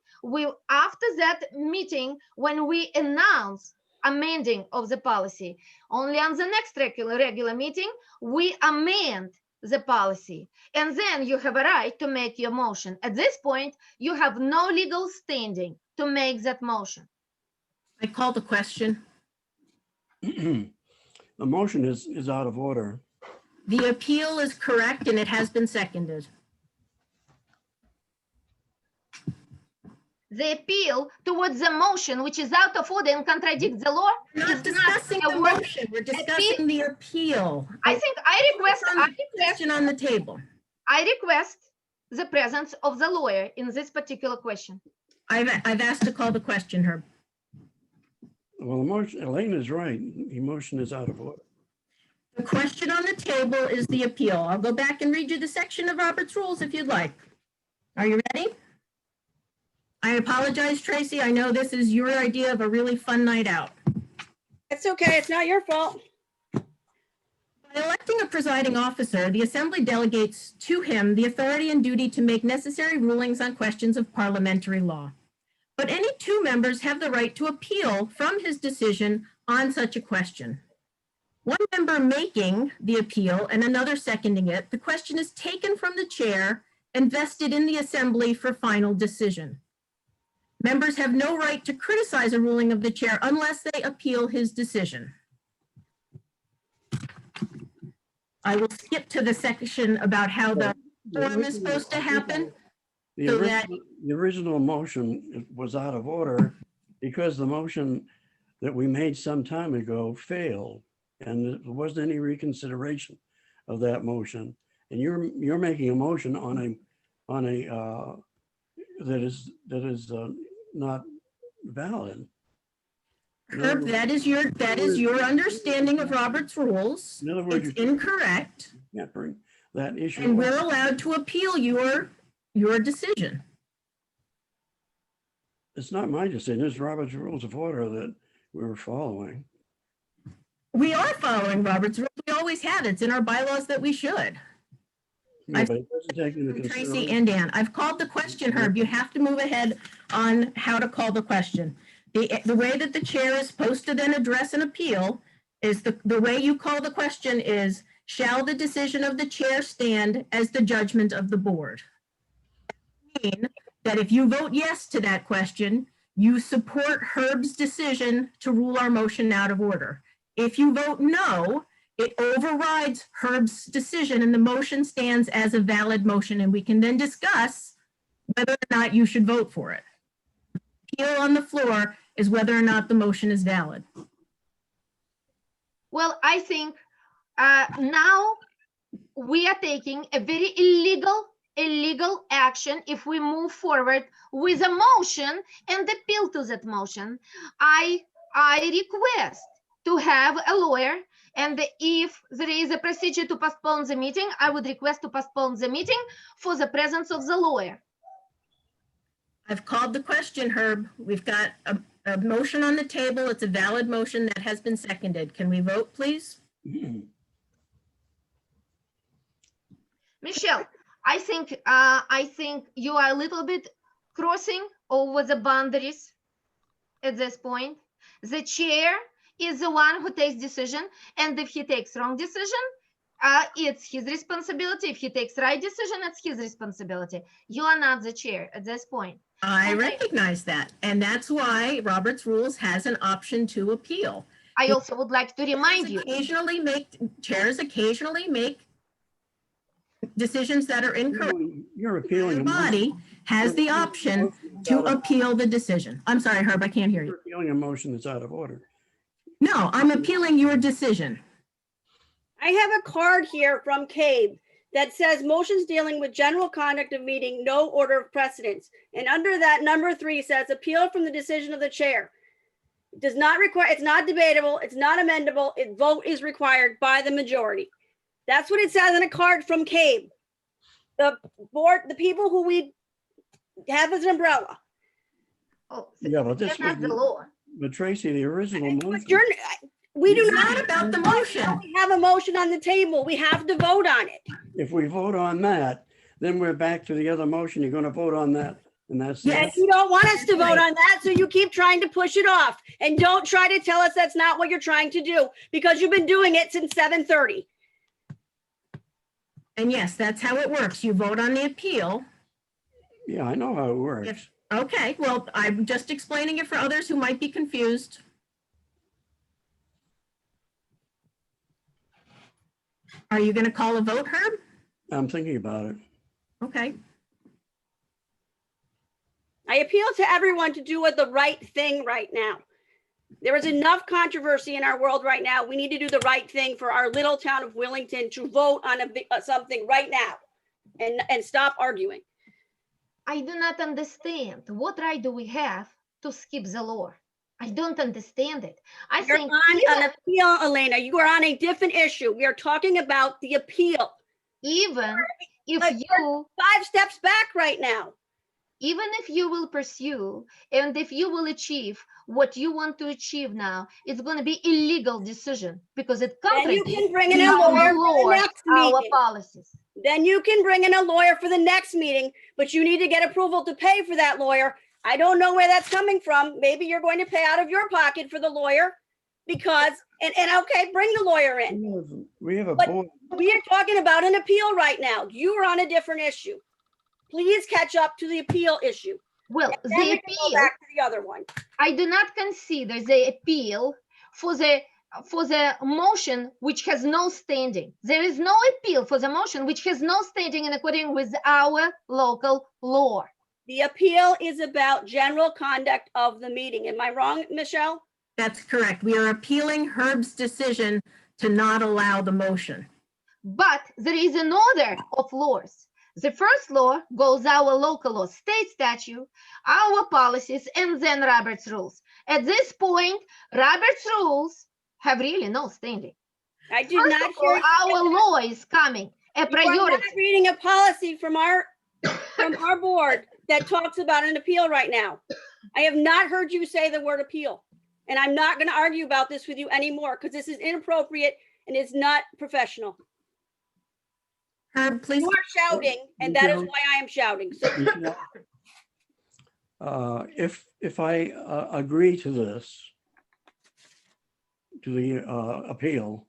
after that meeting, when we announce amending of the policy, only on the next regular meeting, we amend the policy. And then you have a right to make your motion. At this point, you have no legal standing to make that motion. I call the question. The motion is out of order. The appeal is correct and it has been seconded. The appeal towards the motion, which is out of order and contradicts the law, We're not discussing the motion. We're discussing the appeal. I think I request question on the table. I request the presence of the lawyer in this particular question. I've asked to call the question, Herb. Well, the motion, Elaine is right. The motion is out of order. The question on the table is the appeal. I'll go back and read you the section of Robert's Rules if you'd like. Are you ready? I apologize, Tracy. I know this is your idea of a really fun night out. It's okay. It's not your fault. By electing a presiding officer, the Assembly delegates to him the authority and duty to make necessary rulings on questions of parliamentary law. But any two members have the right to appeal from his decision on such a question. One member making the appeal and another seconding it, the question is taken from the chair and vested in the Assembly for final decision. Members have no right to criticize a ruling of the chair unless they appeal his decision. I will skip to the section about how the form is supposed to happen. The original motion was out of order because the motion that we made some time ago failed, and there wasn't any reconsideration of that motion. And you're making a motion on a that is not valid. Herb, that is your understanding of Robert's Rules. In other words, it's incorrect. Can't bring that issue. And we're allowed to appeal your decision. It's not my decision. It's Robert's Rules of Order that we were following. We are following Robert's Rules. We always have. It's in our bylaws that we should. Yeah, but it doesn't take into Tracy consideration. and Dan, I've called the question, Herb. You have to move ahead on how to call the question. The way that the chair is supposed to then address an appeal is the way you call the question is, shall the decision of the chair stand as the judgment of the board? Mean that if you vote yes to that question, you support Herb's decision to rule our motion out of order. If you vote no, it overrides Herb's decision and the motion stands as a valid motion, and we can then discuss whether or not you should vote for it. Appeal on the floor is whether or not the motion is valid. Well, I think now we are taking a very illegal action if we move forward with a motion and appeal to that motion. I request to have a lawyer, and if there is a procedure to postpone the meeting, I would request to postpone the meeting for the presence of the lawyer. I've called the question, Herb. We've got a motion on the table. It's a valid motion that has been seconded. Can we vote, please? Michelle, I think you are a little bit crossing over the boundaries at this point. The chair is the one who takes decision, and if he takes wrong decision, it's his responsibility. If he takes right decision, it's his responsibility. You are not the chair at this point. I recognize that, and that's why Robert's Rules has an option to appeal. I also would like to remind you. Chairs occasionally make decisions that are incorrect. You're appealing. The body has the option to appeal the decision. I'm sorry, Herb, I can't hear you. You're appealing a motion that's out of order. No, I'm appealing your decision. I have a card here from Cabe that says motions dealing with general conduct of meeting, no order of precedence. And under that, number 3 says appeal from the decision of the chair. It does not require, it's not debatable, it's not amendable, vote is required by the majority. That's what it says on a card from Cabe. The board, the people who we have as an umbrella. Oh, Yeah, but this that's the law. But Tracy, the original motion. We do It's not. not about the motion. We have a motion on the table. We have to vote on it. If we vote on that, then we're back to the other motion. You're going to vote on that, and that's And it. you don't want us to vote Right. on that, so you keep trying to push it off. And don't try to tell us that's not what you're trying to do, because you've been doing it since 7:30. And yes, that's how it works. You vote on the appeal. Yeah, I know how it works. If, okay, well, I'm just explaining it for others who might be confused. Are you going to call a vote, Herb? I'm thinking about it. Okay. I appeal to everyone to do the right thing right now. There is enough controversy in our world right now. We need to do the right thing for our little town of Wellington to vote on something right now and stop arguing. I do not understand. What right do we have to skip the law? I don't understand it. I You're think on an appeal, Elena. You are on a different issue. We are talking about the appeal. even if Like, you, 5 steps back right now. even if you will pursue and if you will achieve what you want to achieve now, it's going to be illegal decision because it Then you contradicts can bring in a our lawyer for the laws, next our meeting. policies. Then you can bring in a lawyer for the next meeting, but you need to get approval to pay for that lawyer. I don't know where that's coming from. Maybe you're going to pay out of your pocket for the lawyer because, and okay, bring the lawyer in. We have a But board. we are talking about an appeal right now. You are on a different issue. Please catch up to the appeal issue. Well, And then the we can go appeal, back to the other one. I do not consider the appeal for the motion which has no standing. There is no appeal for the motion which has no standing in accordance with our local law. The appeal is about general conduct of the meeting. Am I wrong, Michelle? That's correct. We are appealing Herb's decision to not allow the motion. But there is an order of laws. The first law goes our local law, state statute, our policies, and then Robert's rules. At this point, Robert's rules have really no standing. I did First not of all, hear our law is coming, a You are priority. not reading a policy from our board that talks about an appeal right now. I have not heard you say the word appeal. And I'm not going to argue about this with you anymore because this is inappropriate and it's not professional. Herb, please. You are shouting, and that is why I am shouting. So If I agree to this, to the appeal,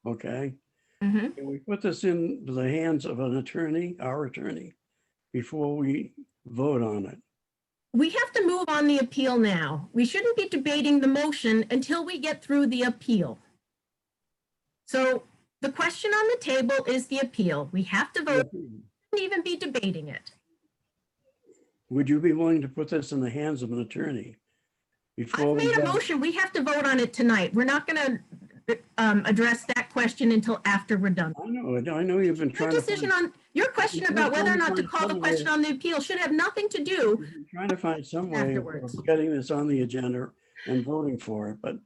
okay, Mhm. can we put this in the hands of an attorney, our attorney, before we vote on it? We have to move on the appeal now. We shouldn't be debating the motion until we get through the appeal. So the question on the table is the appeal. We have to vote, we shouldn't even be debating it. Would you be willing to put this in the hands of an attorney? Before I've we made a vote? motion. We have to vote on it tonight. We're not going to address that question until after we're done. I know you've been Your trying to. decision on, your question about whether or not to call the question on the appeal should have nothing to do. Trying to find some way Afterwards. of getting this on the agenda and voting for it, but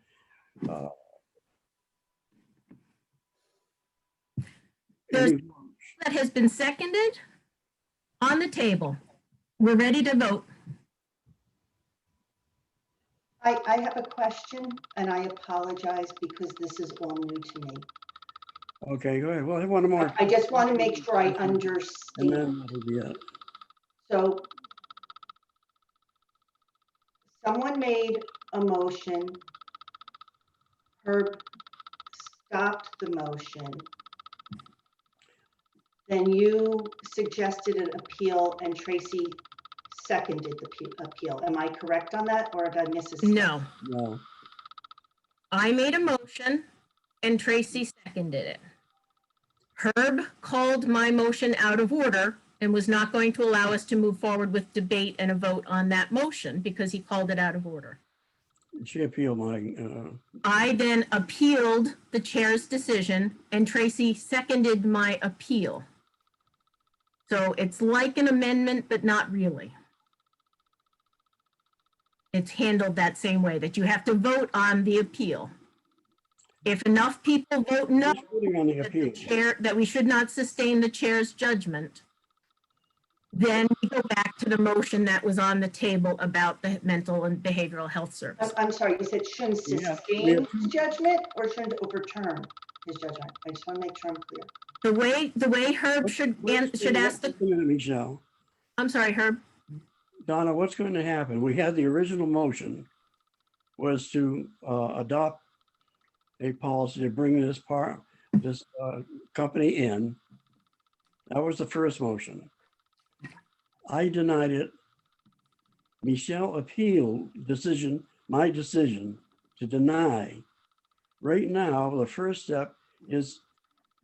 There's any- that has been seconded on the table. We're ready to vote. I have a question and I apologize because this is all new to me. okay, go ahead. Well, I want more. I just want to make sure I And understand. then that'll be it. So someone made a motion. Herb stopped the motion. Then you suggested an appeal and Tracy seconded the appeal. Am I correct on that or did I miss a step? No, No, I made a motion and Tracy seconded it. Herb called my motion out of order and was not going to allow us to move forward with debate and a vote on that motion because he called it out of order. she appealed my, I then appealed the chair's decision and Tracy seconded my appeal. So it's like an amendment, but not really. It's handled that same way, that you have to vote on the appeal. If enough people vote no, voting on the that appeal. that we should not sustain the chair's judgment, Then we go back to the motion that was on the table about the mental and behavioral health service. I'm sorry, you said shouldn't Yeah, sustain his judgment or shouldn't overturn his judgment? I just want to make sure I'm clear. The way Herb should ask the, Just a minute, Michelle. I'm sorry, Herb. Donna, what's going to happen? We had the original motion was to adopt a policy to bring this company in. That was the first motion. I denied it. Michelle appealed my decision to deny. Right now, the first step is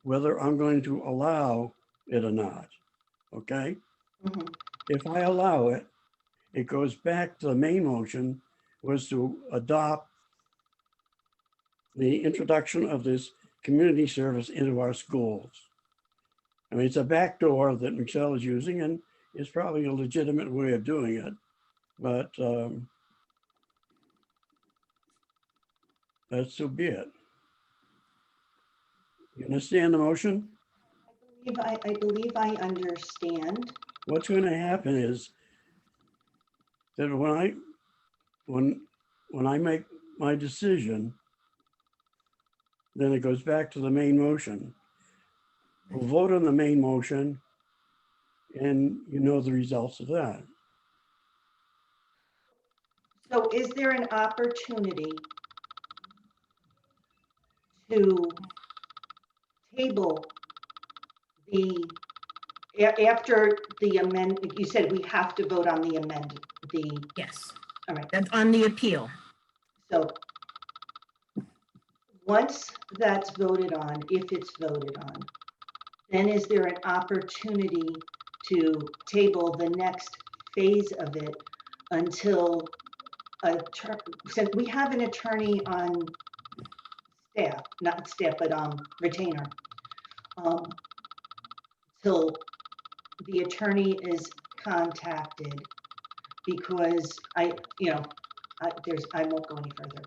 whether I'm going to allow it or not. Okay? If I allow it, it goes back to the main motion was to adopt the introduction of this community service into our schools. I mean, it's a backdoor that Michelle is using, and it's probably a legitimate way of doing it, but that's so be it. You understand the motion? I believe I understand. What's going to happen is that when I make my decision, then it goes back to the main motion. We'll vote on the main motion, and you know the results of that. So is there an opportunity to table after the amendment? You said we have to vote on the amendment. Yes. All right. That's on the appeal. So once that's voted on, if it's voted on, then is there an opportunity to table the next phase of it until since we have an attorney on staff, not staff, but retainer, till the attorney is contacted, because I won't go any further.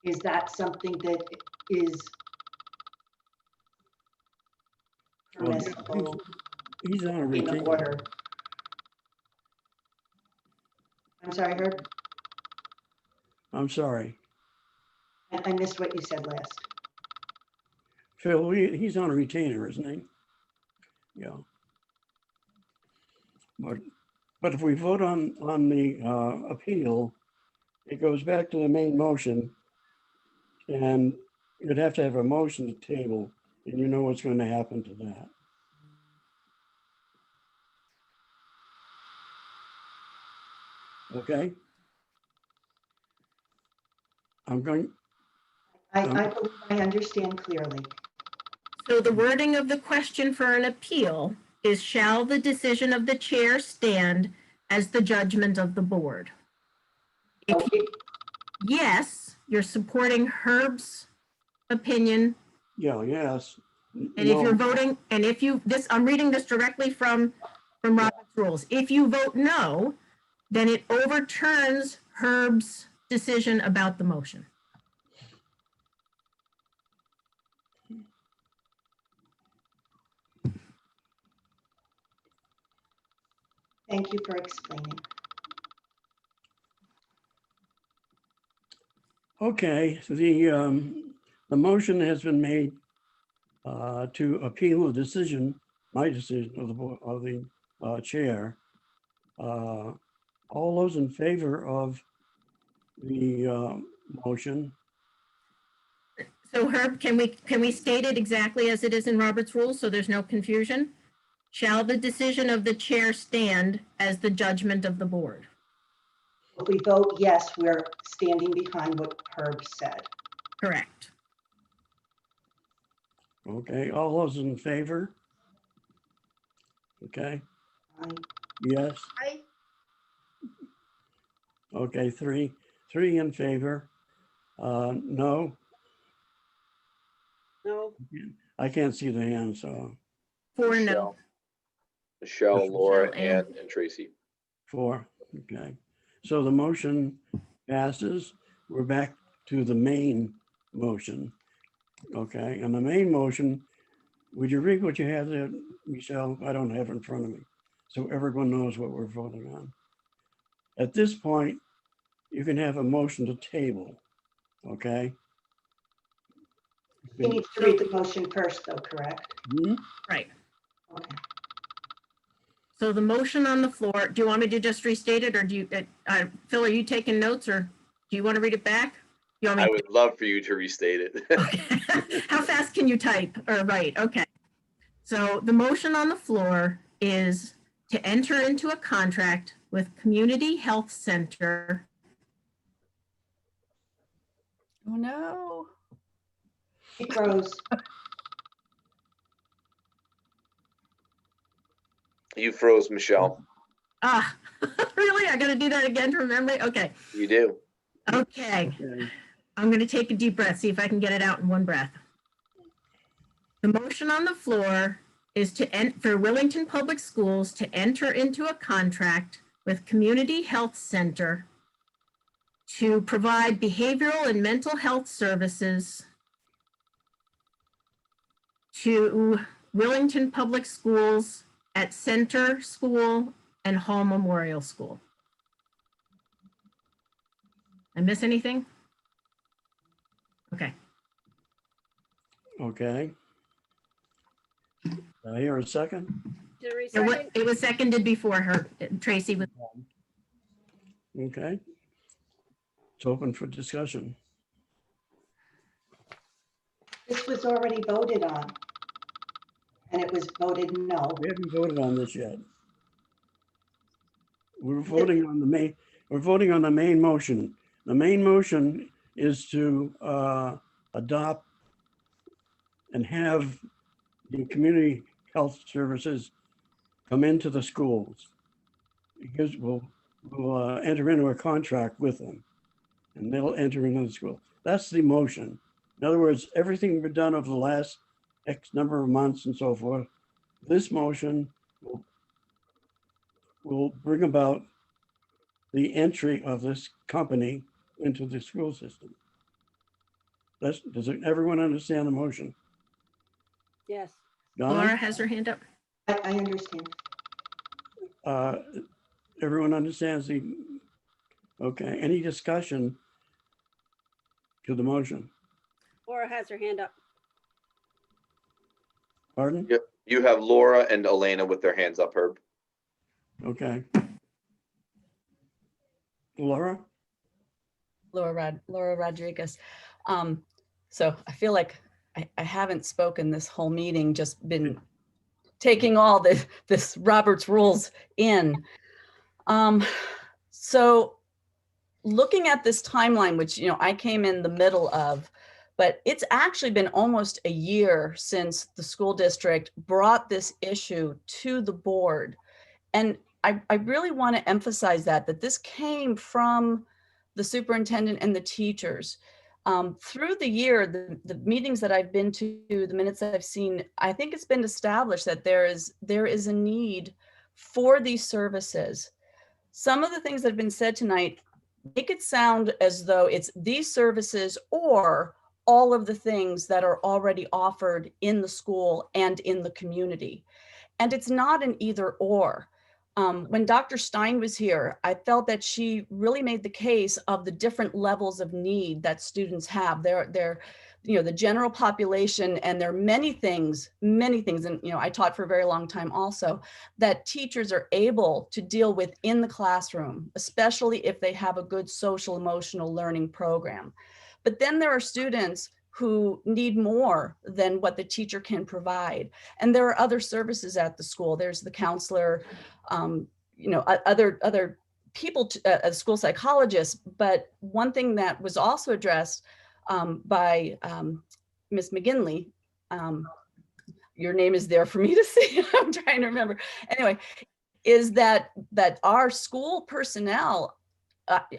Is that something that is permissible? He's on a in retainer. order? I'm sorry, Herb. I'm sorry. I missed what you said last. Phil, he's on a retainer, isn't he? Yeah. But if we vote on the appeal, it goes back to the main motion, and you'd have to have a motion to table, and you know what's going to happen to that. Okay? I believe I understand clearly. So the wording of the question for an appeal is, shall the decision of the chair stand as the judgment of the board? Yes, you're supporting Herb's opinion. Yeah, yes. And if you're voting, and if you, I'm reading this directly from Robert's rules. If you vote no, then it overturns Herb's decision about the motion. Thank you for explaining. Okay, so the motion has been made to appeal the decision, my decision of the chair. All those in favor of the motion? So Herb, can we state it exactly as it is in Robert's rules so there's no confusion? Shall the decision of the chair stand as the judgment of the board? If we vote yes, we're standing behind what Herb said. Correct. Okay, all those in favor? Okay. Aye. Yes. Aye. Okay, three in favor. No, No. I can't see the hand, so 4 no. Michelle, Laura, Michelle, and Tracy. 4. Okay, so the motion passes. We're back to the main motion. Okay, and the main motion Would you read what you had there, Michelle? I don't have it in front of me, so everyone knows what we're voting on. At this point, you can have a motion to table, okay? You need to read the motion first, though, correct? Right. Okay. So the motion on the floor, do you want me to just restate it, or do you, Phil, are you taking notes, or do you want to read it back? You want me I would love for you to restate it. How fast can you type or write? Okay. So the motion on the floor is to enter into a contract with Community Health Center. Oh, no. She froze. You froze, Michelle. Ah, really? I got to do that again from memory? Okay. You do. Okay. I'm going to take a deep breath, see if I can get it out in one breath. The motion on the floor is for Willington Public Schools to enter into a contract with Community Health Center to provide behavioral and mental health services to Willington Public Schools at Center School and Hall Memorial School. I miss anything? Okay. Okay. I hear a second. It was seconded before her. Tracy was. Okay. It's open for discussion. This was already voted on. And it was voted no. We haven't voted on this yet. We're voting on the main motion. The main motion is to adopt and have the community health services come into the schools. Because we'll enter into a contract with them and they'll enter into the school. That's the motion. In other words, everything we've done over the last X number of months and so forth, this motion will bring about the entry of this company into the school system. Does everyone understand the motion? Yes. Donna? Laura has her hand up. I understand. Everyone understands okay, any discussion to the motion? Laura has her hand up. Pardon? Yep. You have Laura and Elena with their hands up, Herb. Okay. Laura? Laura Rodriguez. So I feel like I haven't spoken this whole meeting, just been taking all this Robert's rules in. So looking at this timeline, which, I came in the middle of, but it's actually been almost a year since the school district brought this issue to the board. And I really want to emphasize that this came from the superintendent and the teachers. Through the year, the meetings that I've been to, the minutes that I've seen, I think it's been established that there is a need for these services. Some of the things that have been said tonight make it sound as though it's these services or all of the things that are already offered in the school and in the community. And it's not an either or. When Dr. Stein was here, I felt that she really made the case of the different levels of need that students have. They're the general population, and there are many things, and I taught for a very long time also, that teachers are able to deal with in the classroom, especially if they have a good social emotional learning program. But then there are students who need more than what the teacher can provide. And there are other services at the school. There's the counselor, other people, school psychologists. But one thing that was also addressed by Ms. McGinley, your name is there for me to see, I'm trying to remember. Anyway, is that our school personnel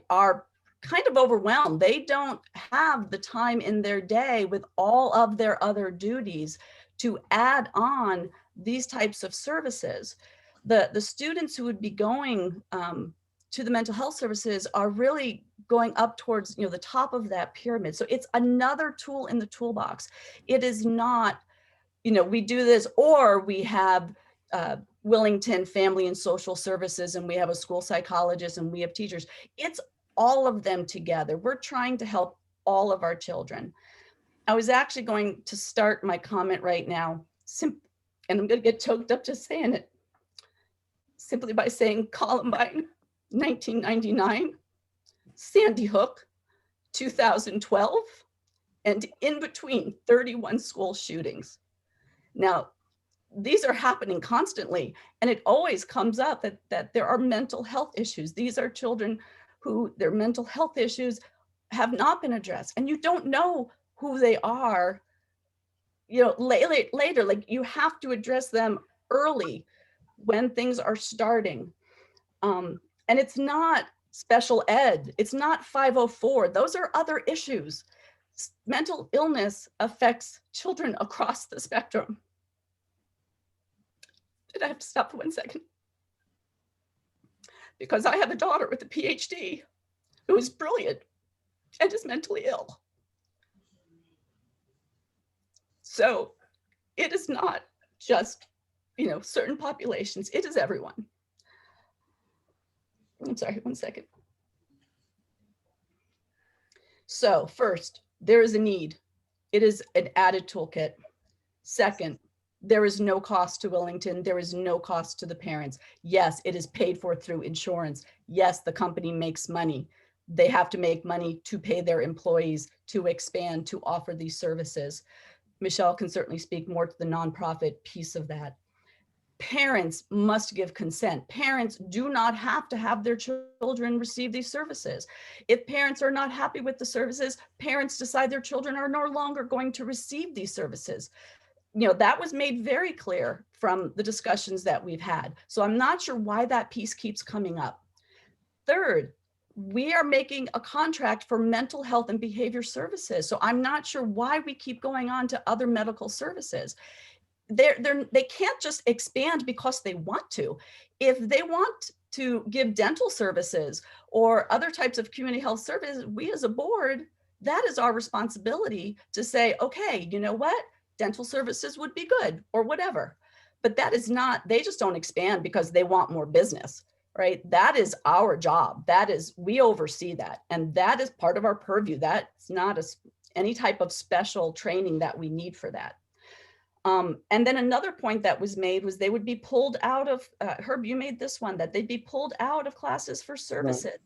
are kind of overwhelmed. They don't have the time in their day with all of their other duties to add on these types of services. The students who would be going to the mental health services are really going up towards the top of that pyramid. So it's another tool in the toolbox. It is not we do this, or we have Wellington Family and Social Services, and we have a school psychologist, and we have teachers. It's all of them together. We're trying to help all of our children. I was actually going to start my comment right now, and I'm going to get choked up just saying it, simply by saying Columbine, 1999, Sandy Hook, 2012, and in between 31 school shootings. Now, these are happening constantly, and it always comes up that there are mental health issues. These are children who their mental health issues have not been addressed, and you don't know who they are, later. Like, you have to address them early when things are starting. And it's not special ed, it's not 504. Those are other issues. Mental illness affects children across the spectrum. Did I have to stop for 1 second? Because I have a daughter with a PhD who is brilliant and is mentally ill. So it is not just, certain populations, it is everyone. I'm sorry, 1 second. So first, there is a need. It is an added toolkit. Second, there is no cost to Wellington. There is no cost to the parents. Yes, it is paid for through insurance. Yes, the company makes money. They have to make money to pay their employees, to expand, to offer these services. Michelle can certainly speak more to the nonprofit piece of that. Parents must give consent. Parents do not have to have their children receive these services. If parents are not happy with the services, parents decide their children are no longer going to receive these services. That was made very clear from the discussions that we've had. So I'm not sure why that piece keeps coming up. Third, we are making a contract for mental health and behavior services. So I'm not sure why we keep going on to other medical services. They can't just expand because they want to. If they want to give dental services or other types of community health services, we as a board, that is our responsibility to say, okay, you know what? Dental services would be good or whatever. But that is not, they just don't expand because they want more business, right? That is our job. We oversee that. And that is part of our purview. That's not any type of special training that we need for that. And then another point that was made was they would be pulled out of, Herb, you made this one, that they'd be pulled out of classes for services. Right.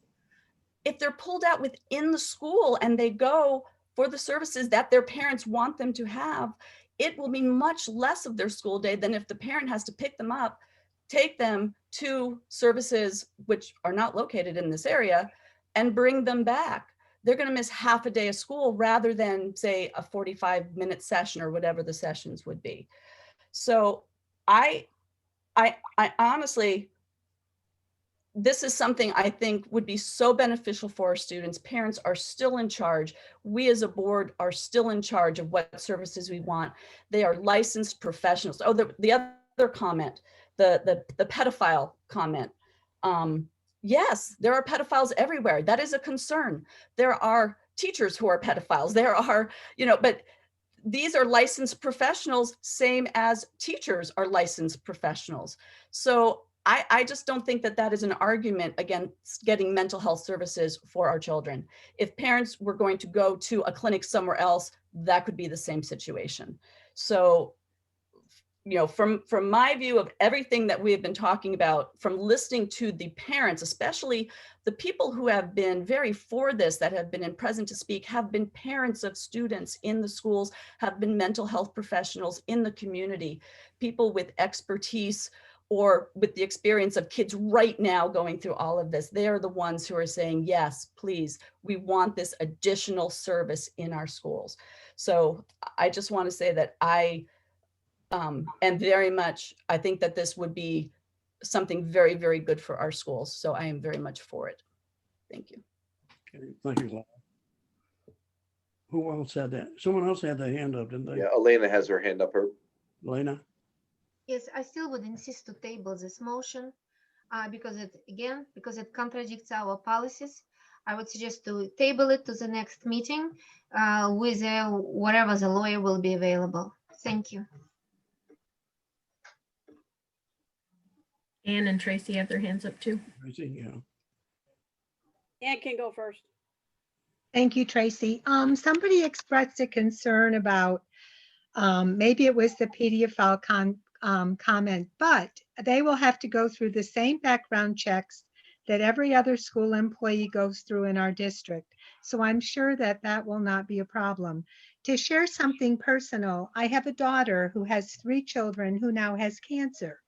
If they're pulled out within the school and they go for the services that their parents want them to have, it will be much less of their school day than if the parent has to pick them up, take them to services which are not located in this area, and bring them back. They're going to miss half a day of school rather than, say, a 45-minute session or whatever the sessions would be. So I honestly, this is something I think would be so beneficial for our students. Parents are still in charge. We as a board are still in charge of what services we want. They are licensed professionals. Oh, the other comment, the pedophile comment. Yes, there are pedophiles everywhere. That is a concern. There are teachers who are pedophiles. There are, but these are licensed professionals, same as teachers are licensed professionals. So I just don't think that is an argument against getting mental health services for our children. If parents were going to go to a clinic somewhere else, that could be the same situation. So, from my view of everything that we have been talking about, from listening to the parents, especially the people who have been very for this, that have been present to speak, have been parents of students in the schools, have been mental health professionals in the community, people with expertise or with the experience of kids right now going through all of this. They are the ones who are saying, yes, please, we want this additional service in our schools. So I just want to say that and very much, I think that this would be something very, very good for our schools. So I am very much for it. Thank you. Okay, thank you, Laura. Who else had that? Someone else had their hand up, didn't they? Yeah, Elena has her hand up. Elena? Yes, I still would insist to table this motion because it contradicts our policies. I would suggest to table it to the next meeting with whatever the lawyer will be available. Thank you. Ann and Tracy have their hands up too. Tracy, yeah. Ann can go first. Thank you, Tracy. Somebody expressed a concern about, maybe it was the pedophile comment, but they will have to go through the same background checks that every other school employee goes through in our district. So I'm sure that that will not be a problem. To share something personal, I have a daughter who has 3 children who now has cancer.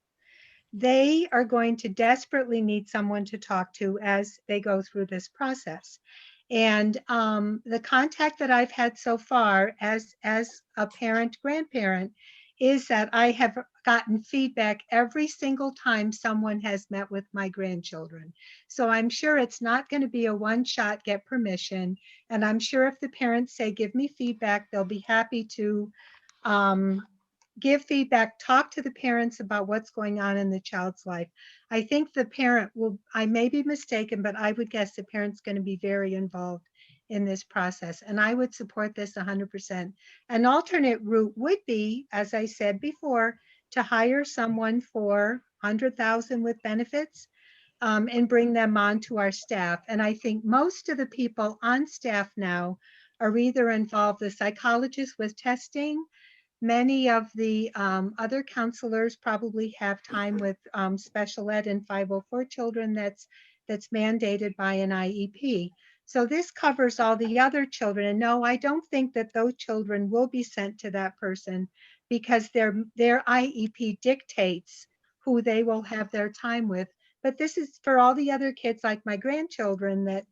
They are going to desperately need someone to talk to as they go through this process. And the contact that I've had so far as a parent, grandparent, is that I have gotten feedback every single time someone has met with my grandchildren. So I'm sure it's not going to be a one-shot get permission. And I'm sure if the parents say, give me feedback, they'll be happy to give feedback, talk to the parents about what's going on in the child's life. I think the parent will, I may be mistaken, but I would guess the parent's going to be very involved in this process. And I would support this 100%. An alternate route would be, as I said before, to hire someone for 100,000 with benefits and bring them on to our staff. And I think most of the people on staff now are either involved, the psychologists with testing. Many of the other counselors probably have time with special ed and 504 children that's mandated by an IEP. So this covers all the other children. And no, I don't think that those children will be sent to that person because their IEP dictates who they will have their time with. But this is for all the other kids like my grandchildren that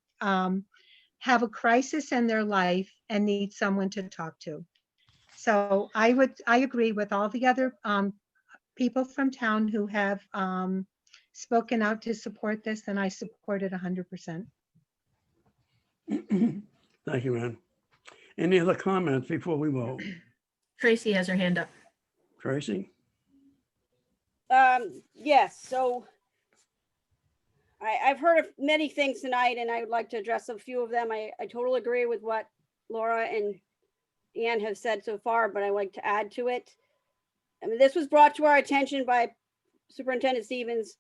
have a crisis in their life and need someone to talk to. So I agree with all the other people from town who have spoken out to support this, and I support it 100%. Thank you, Ann. Any other comments before we vote? Tracy has her hand up. Tracy? Yes, so I've heard of many things tonight, and I would like to address a few of them. I totally agree with what Laura and Ann have said so far, but I like to add to it. I mean, this was brought to our attention by Superintendent Stevens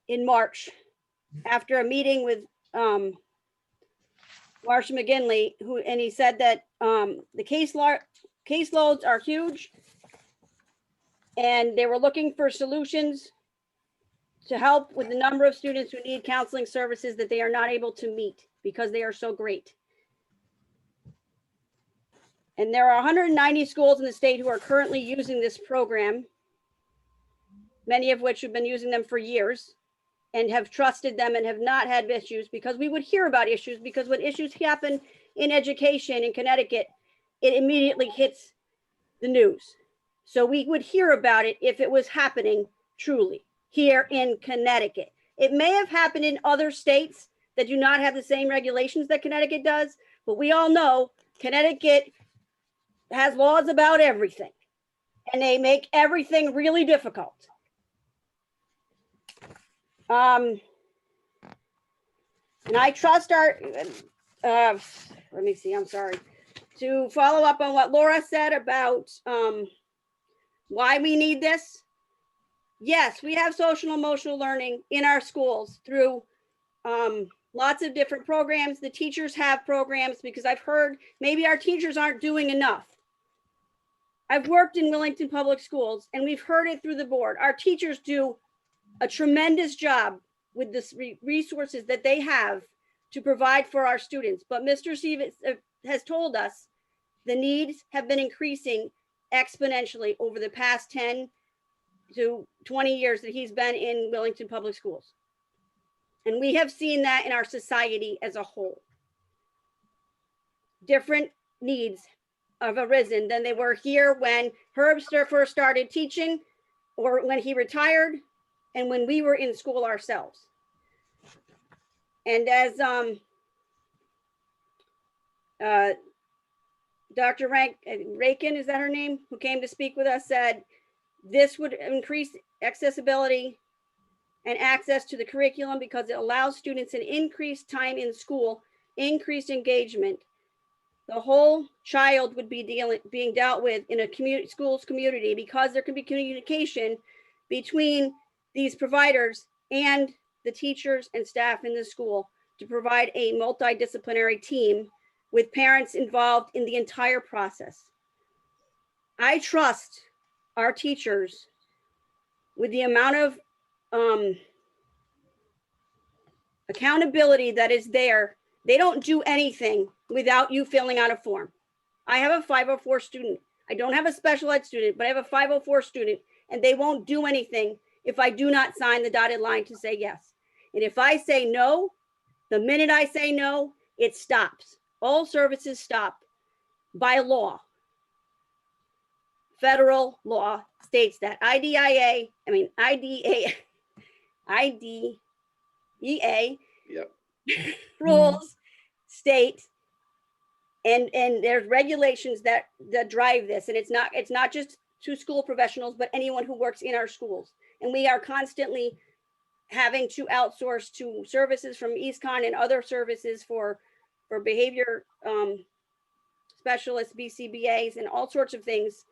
in March after a meeting with Marsha McGinley, and he said that the caseloads are huge and they were looking for solutions to help with the number of students who need counseling services that they are not able to meet because they are so great. And there are 190 schools in the state who are currently using this program, many of which have been using them for years and have trusted them and have not had issues, because we would hear about issues, because when issues happen in education in Connecticut, it immediately hits the news. So we would hear about it if it was happening truly here in Connecticut. It may have happened in other states that do not have the same regulations that Connecticut does, but we all know Connecticut has laws about everything, and they make everything really difficult. And I trust our, let me see, I'm sorry. To follow up on what Laura said about why we need this. Yes, we have social and emotional learning in our schools through lots of different programs. The teachers have programs, because I've heard maybe our teachers aren't doing enough. I've worked in Wellington Public Schools, and we've heard it through the board. Our teachers do a tremendous job with the resources that they have to provide for our students. But Mr. Stevens has told us the needs have been increasing exponentially over the past 10 to 20 years that he's been in Wellington Public Schools. And we have seen that in our society as a whole. Different needs have arisen than they were here when Herb first started teaching, or when he retired, and when we were in school ourselves. And as Dr. Rankin, is that her name, who came to speak with us, said this would increase accessibility and access to the curriculum, because it allows students an increased time in school, increased engagement. The whole child would be being dealt with in a school's community, because there can be communication between these providers and the teachers and staff in the school to provide a multidisciplinary team with parents involved in the entire process. I trust our teachers with the amount of accountability that is there. They don't do anything without you filling out a form. I have a 504 student. I don't have a special ed student, but I have a 504 student, and they won't do anything if I do not sign the dotted line to say yes. And if I say no, the minute I say no, it stops. All services stop by law. Federal law states that IDEA Yep. rules state, and there's regulations that drive this, and it's not just to school professionals, but anyone who works in our schools. And we are constantly having to outsource to services from EastCon and other services for behavior specialists, BCBAs, and all sorts of things.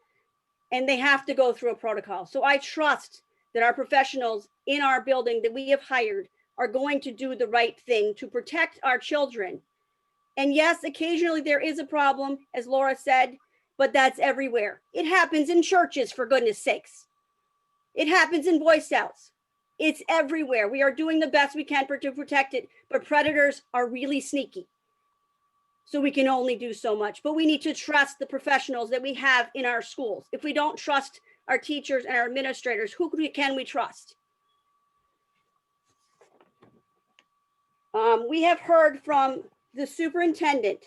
And they have to go through a protocol. So I trust that our professionals in our building that we have hired are going to do the right thing to protect our children. And yes, occasionally there is a problem, as Laura said, but that's everywhere. It happens in churches, for goodness sakes. It happens in Boy Scouts. It's everywhere. We are doing the best we can to protect it, but predators are really sneaky. So we can only do so much, but we need to trust the professionals that we have in our schools. If we don't trust our teachers and our administrators, who can we trust? We have heard from the superintendent,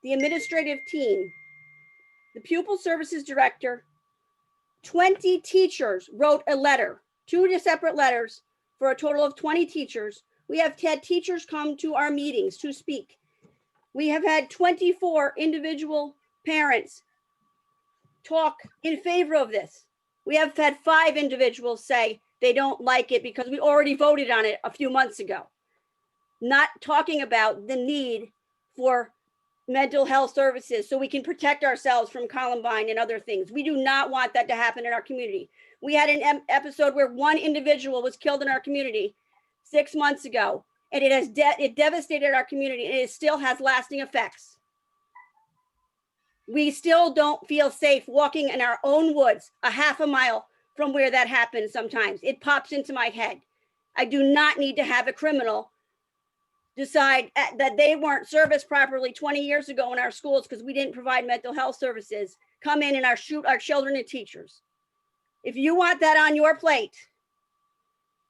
the administrative team, the pupil services director. 20 teachers wrote a letter, 2 separate letters for a total of 20 teachers. We have had teachers come to our meetings to speak. We have had 24 individual parents talk in favor of this. We have had 5 individuals say they don't like it because we already voted on it a few months ago. Not talking about the need for mental health services so we can protect ourselves from Columbine and other things. We do not want that to happen in our community. We had an episode where 1 individual was killed in our community 6 months ago, and it devastated our community, and it still has lasting effects. We still don't feel safe walking in our own woods a half a mile from where that happened. Sometimes it pops into my head. I do not need to have a criminal decide that they weren't serviced properly 20 years ago in our schools because we didn't provide mental health services, come in and shoot our children and teachers. If you want that on your plate,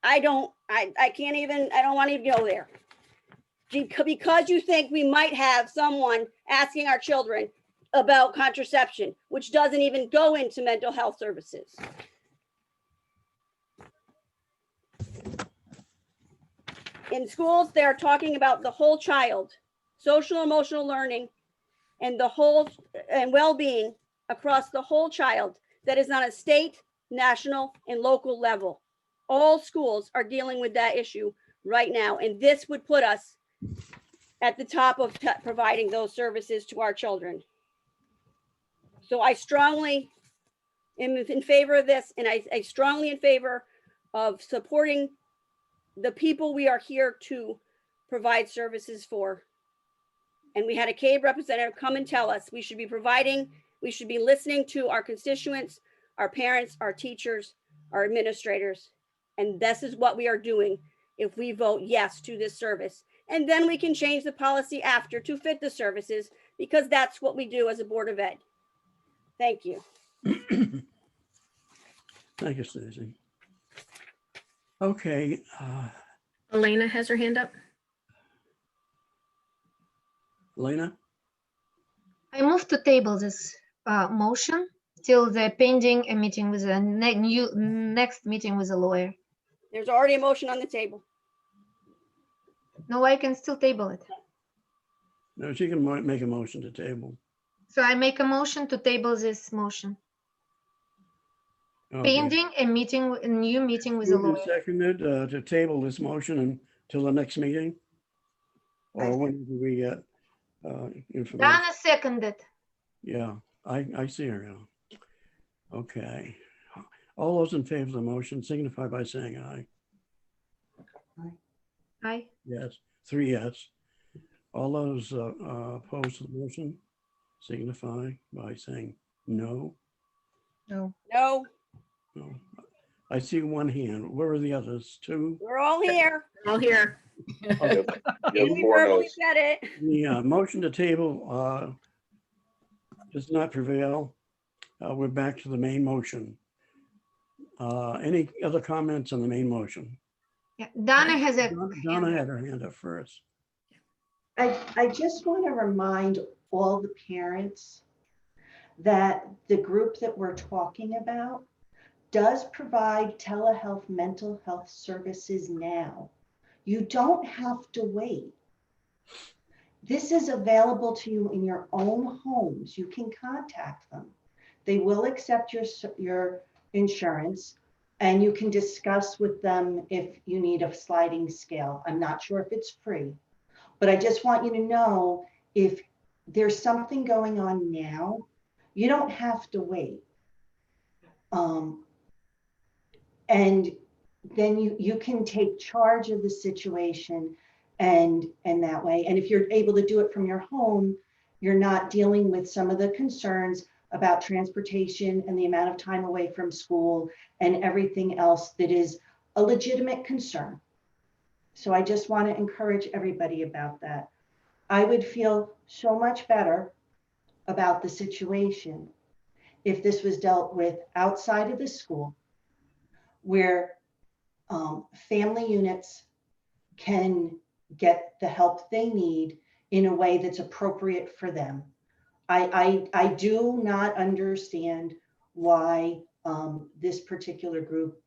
I don't want to even go there. Because you think we might have someone asking our children about contraception, which doesn't even go into mental health services. In schools, they're talking about the whole child, social emotional learning, and the whole and well-being across the whole child that is on a state, national, and local level. All schools are dealing with that issue right now, and this would put us at the top of providing those services to our children. So I strongly am in favor of this, and I strongly in favor of supporting the people we are here to provide services for. And we had a CABE representative come and tell us we should be listening to our constituents, our parents, our teachers, our administrators. And this is what we are doing if we vote yes to this service. And then we can change the policy after to fit the services, because that's what we do as a Board of Ed. Thank you. Thank you, Susie. Okay. Elena has her hand up. Elena? I move to table this motion till the pending a meeting with the next meeting with the lawyer. There's already a motion on the table. No, I can still table it. No, she can make a motion to table. So I make a motion to table this motion. Okay. Pending a new meeting with the Moved and lawyer. seconded to table this motion until the next meeting? Or when do we get information? Donna seconded. Yeah, I see her now. Okay. All those in favor of the motion signify by saying aye. Aye. Yes, 3 yes. All those opposed to the motion signify by saying no. No. No, No. I see one hand. Where are the others? 2? we're all here. All here. You have We 4 verbally no's. said it. The motion to table does not prevail. We're back to the main motion. Any other comments on the main motion? Yeah, Donna has a. Donna had her hand up first. I just want to remind all the parents that the group that we're talking about does provide telehealth mental health services now. You don't have to wait. This is available to you in your own homes. You can contact them. They will accept your insurance, and you can discuss with them if you need a sliding scale. I'm not sure if it's free, but I just want you to know if there's something going on now, you don't have to wait. And then you can take charge of the situation and that way. And if you're able to do it from your home, you're not dealing with some of the concerns about transportation and the amount of time away from school and everything else that is a legitimate concern. So I just want to encourage everybody about that. I would feel so much better about the situation if this was dealt with outside of the school, where family units can get the help they need in a way that's appropriate for them. I do not understand why this particular group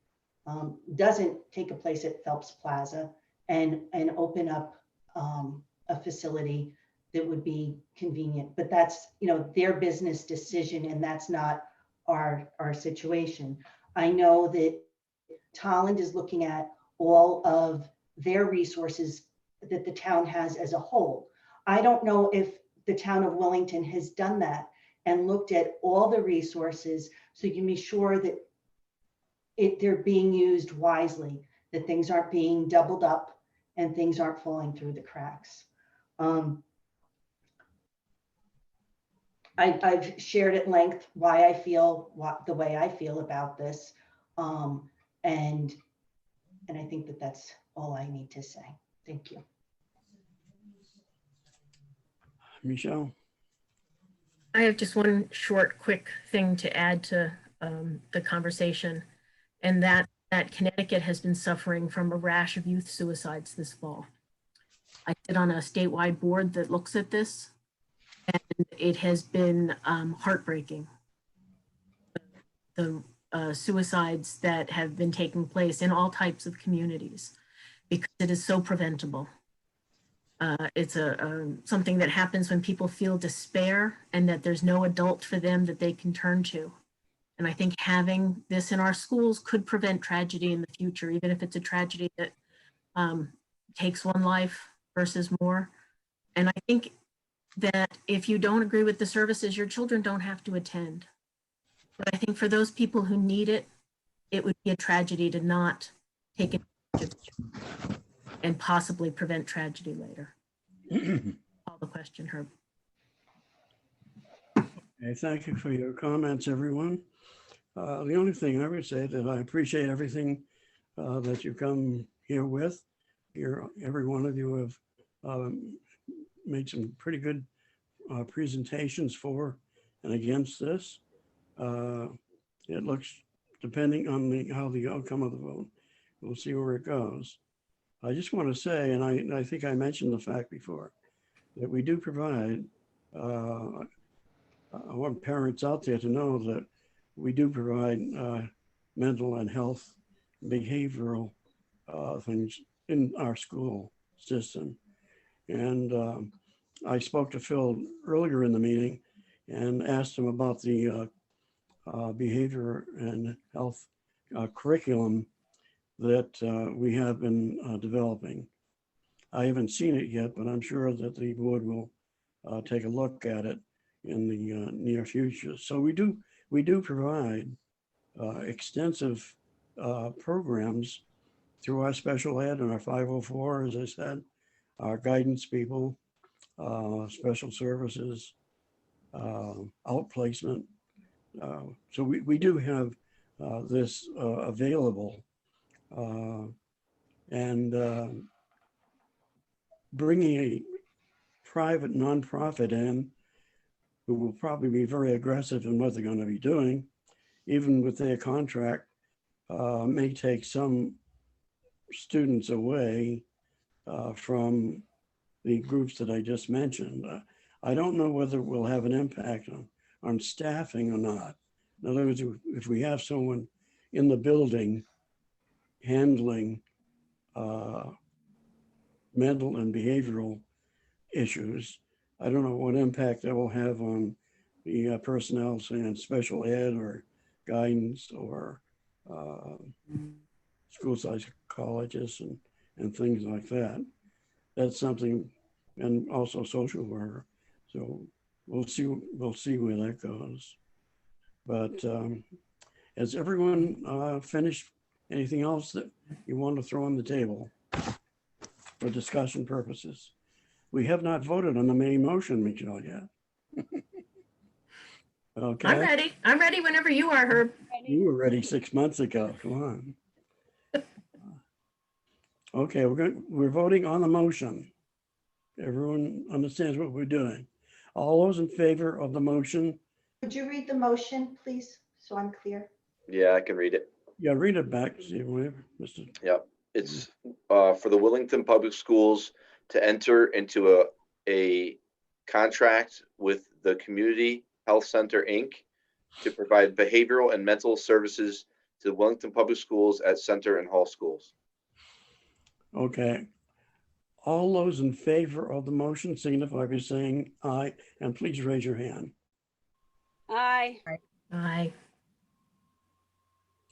doesn't take a place at Phelps Plaza and open up a facility that would be convenient. But that's, you know, their business decision, and that's not our situation. I know that Tolland is looking at all of their resources that the town has as a whole. I don't know if the town of Wellington has done that and looked at all the resources so you can be sure that they're being used wisely, that things aren't being doubled up and things aren't falling through the cracks. I've shared at length why I feel the way I feel about this. And I think that that's all I need to say. Thank you. Michelle? I have just one short, quick thing to add to the conversation, and that Connecticut has been suffering from a rash of youth suicides this fall. I sit on a statewide board that looks at this, and it has been heartbreaking. The suicides that have been taking place in all types of communities, because it is so preventable. It's something that happens when people feel despair and that there's no adult for them that they can turn to. And I think having this in our schools could prevent tragedy in the future, even if it's a tragedy that takes one life versus more. And I think that if you don't agree with the services, your children don't have to attend. But I think for those people who need it, it would be a tragedy to not take it and possibly prevent tragedy later. Call the question, Herb. Okay, thank you for your comments, everyone. The only thing I would say that I appreciate everything that you come here with. Every one of you have made some pretty good presentations for and against this. It looks, depending on how the outcome of the vote, we'll see where it goes. I just want to say, and I think I mentioned the fact before, that we do provide, I want parents out there to know that we do provide mental and health, behavioral things in our school system. And I spoke to Phil earlier in the meeting and asked him about the behavior and health curriculum that we have been developing. I haven't seen it yet, but I'm sure that the board will take a look at it in the near future. So we do provide extensive programs through our special ed and our 504, as I said, our guidance people, special services, outplacement. So we do have this available, and bringing a private nonprofit in who will probably be very aggressive in what they're going to be doing, even with their contract, may take some students away from the groups that I just mentioned. I don't know whether it will have an impact on staffing or not. In other words, if we have someone in the building handling mental and behavioral issues, I don't know what impact that will have on the personnel, say in special ed or guidance or school psychologists and things like that. That's something, and also social worker. So we'll see where that goes. But has everyone finished anything else that you want to throw on the table for discussion purposes? We have not voted on the main motion, Michelle, yet. Okay. I'm ready. I'm ready whenever you are, Herb. You were ready 6 months ago. Come on. Okay, we're voting on the motion. Everyone understands what we're doing. All those in favor of the motion? Would you read the motion, please, so I'm clear? Yeah, I can read it. Yeah, read it back, Steve, Mr. Yep. It's for the Wellington Public Schools to enter into a contract with the Community Health Center, Inc. to provide behavioral and mental services to the Wellington Public Schools at Center and Hall Schools. Okay. All those in favor of the motion signify by saying aye, and please raise your hand. Aye. Aye.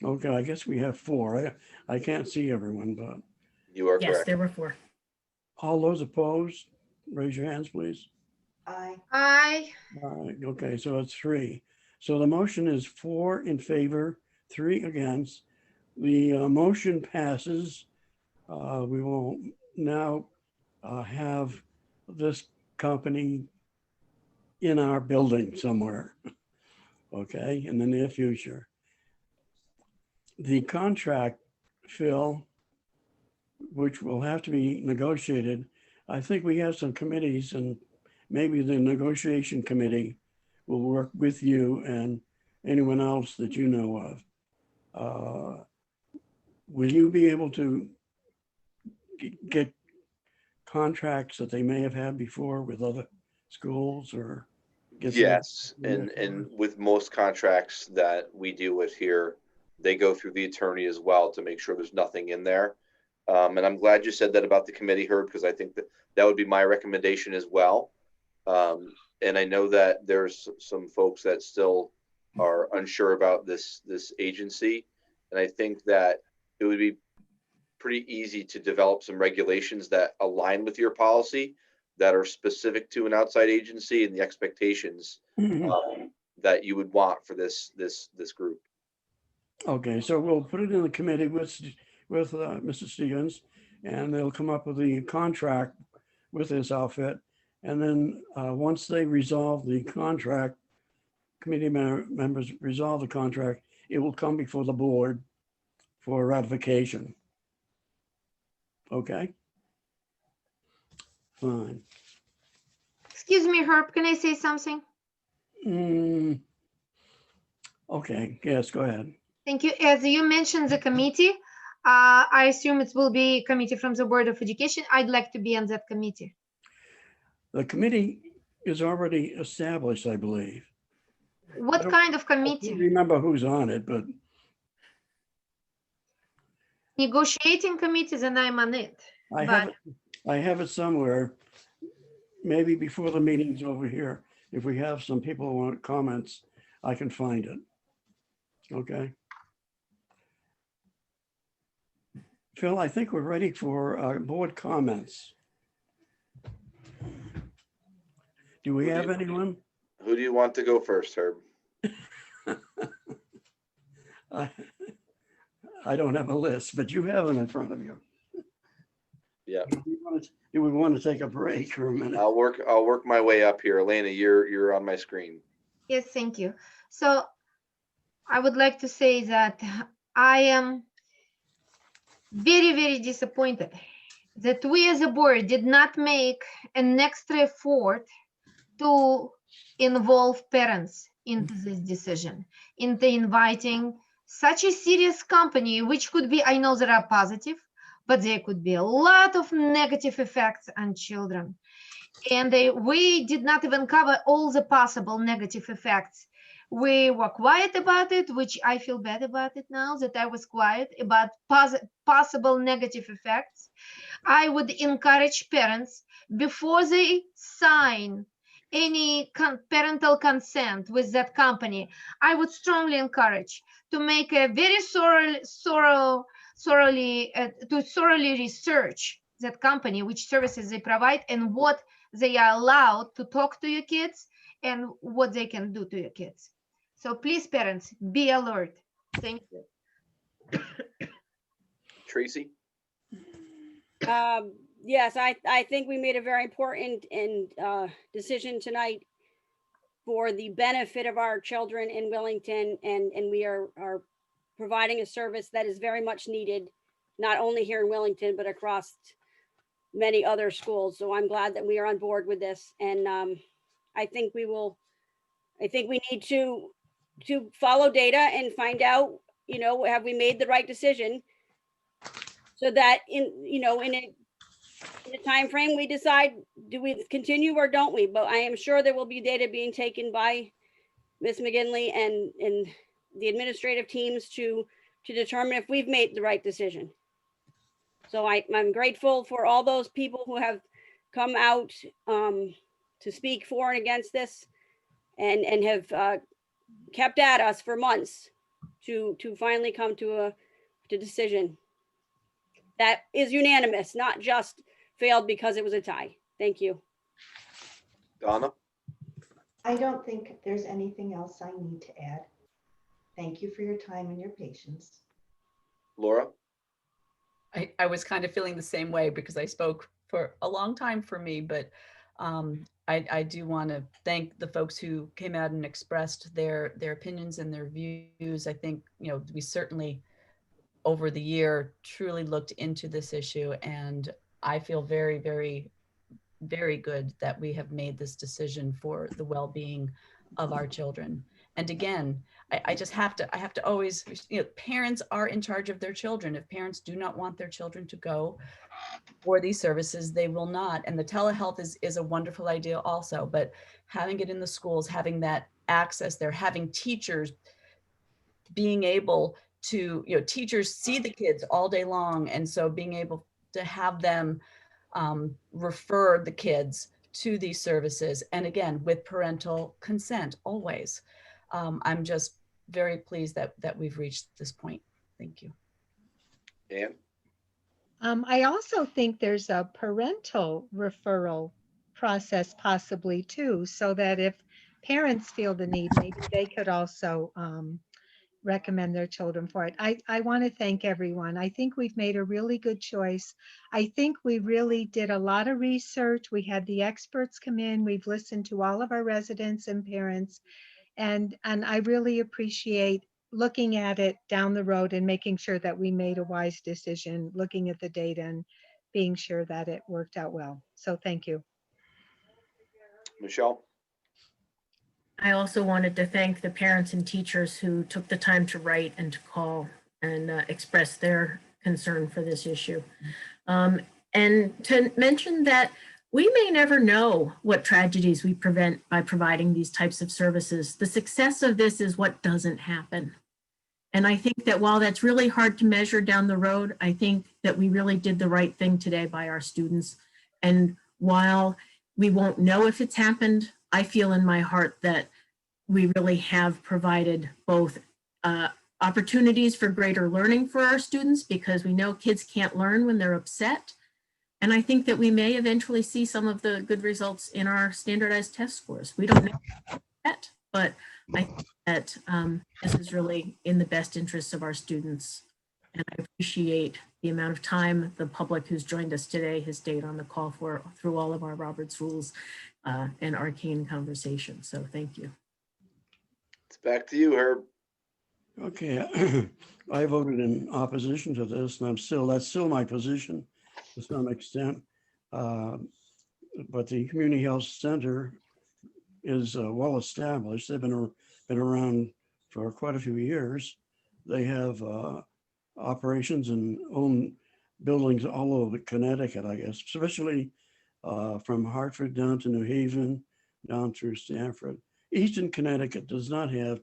Okay, I guess we have 4. I can't see everyone, but. You are Yes, correct. there were 4. All those opposed, raise your hands, please. Aye. Aye. All right, okay, so it's 3. So the motion is 4 in favor, 3 against. The motion passes. We will now have this company in our building somewhere, okay, in the near future. The contract, Phil, which will have to be negotiated, I think we have some committees, and maybe the negotiation committee will work with you and anyone else that you know of. Will you be able to get contracts that they may have had before with other schools, or get some- Yes, and with most contracts that we deal with here, they go through the attorney as well to make sure there's nothing in there. And I'm glad you said that about the committee, Herb, because I think that would be my recommendation as well. And I know that there's some folks that still are unsure about this agency, and I think that it would be pretty easy to develop some regulations that align with your policy that are specific to an outside agency and the expectations that you would want for this group. Okay, so we'll put it in the committee with Mr. Stevens, and they'll come up with the contract with this outfit. And then once they resolve the contract, committee members resolve the contract, it will come before the board for ratification. Okay? Fine. Excuse me, Herb, can I say something? Okay, yes, go ahead. Thank you. As you mentioned the committee, I assume it will be a committee from the Board of Education. I'd like to be on that committee. The committee is already established, I believe. What kind of I committee? don't remember who's on it, but Negotiating committees, and I'm on it. I have it somewhere. Maybe before the meeting's over here, if we have some people who want comments, I can find it. Okay. Phil, I think we're ready for board comments. Do we have anyone? Who do you want to go first, Herb? I don't have a list, but you have it in front of you. Yeah, You would want to take a break for a minute. I'll work my way up here. Elena, you're on my screen. Yes, thank you. So I would like to say that I am very, very disappointed that we as a board did not make an extra effort to involve parents into this decision, into inviting such a serious company, which could be, I know there are positive, but there could be a lot of negative effects on children. And we did not even cover all the possible negative effects. We were quiet about it, which I feel bad about it now that I was quiet about possible negative effects. I would encourage parents before they sign any parental consent with that company. I would strongly encourage to make a very thoroughly research that company, which services they provide, and what they are allowed to talk to your kids and what they can do to your kids. So please, parents, be alert. Thank you. Tracy? Yes, I think we made a very important decision tonight for the benefit of our children in Wellington, and we are providing a service that is very much needed, not only here in Wellington, but across many other schools. So I'm glad that we are on board with this. And I think we need to follow data and find out, have we made the right decision? So that in a time frame, we decide, do we continue or don't we? But I am sure there will be data being taken by Ms. McGinley and the administrative teams to determine if we've made the right decision. So I'm grateful for all those people who have come out to speak for and against this and have kept at us for months to finally come to a decision that is unanimous, not just failed because it was a tie. Thank you. Donna? I don't think there's anything else I need to add. Thank you for your time and your patience. Laura? I was kind of feeling the same way because I spoke for a long time for me, but I do want to thank the folks who came out and expressed their opinions and their views. I think, we certainly over the year truly looked into this issue, and I feel very, very, very good that we have made this decision for the well-being of our children. And again, I have to always, parents are in charge of their children. If parents do not want their children to go for these services, they will not. And the telehealth is a wonderful idea also, but having it in the schools, having that access there, having teachers being able to, teachers see the kids all day long. And so being able to have them refer the kids to these services. And again, with parental consent, always. I'm just very pleased that we've reached this point. Thank you. Ann? I also think there's a parental referral process possibly too, so that if parents feel the need, maybe they could also recommend their children for it. I want to thank everyone. I think we've made a really good choice. I think we really did a lot of research. We had the experts come in. We've listened to all of our residents and parents. And I really appreciate looking at it down the road and making sure that we made a wise decision, looking at the data and being sure that it worked out well. So thank you. Michelle? I also wanted to thank the parents and teachers who took the time to write and to call and express their concern for this issue. And to mention that we may never know what tragedies we prevent by providing these types of services. The success of this is what doesn't happen. And I think that while that's really hard to measure down the road, I think that we really did the right thing today by our students. And while we won't know if it's happened, I feel in my heart that we really have provided both opportunities for greater learning for our students, because we know kids can't learn when they're upset. And I think that we may eventually see some of the good results in our standardized test scores. We don't know yet, But I think that this is really in the best interests of our students. And I appreciate the amount of time the public who's joined us today has stayed on the call for through all of our Robert's Rules and arcane conversations. So thank you. It's back to you, Herb. Okay, I voted in opposition to this, and that's still my position to some extent. But the community health center is well established. They've been around for quite a few years. They have operations and own buildings all over Connecticut, I guess, especially from Hartford down to New Haven, down through Stamford. Eastern Connecticut does not have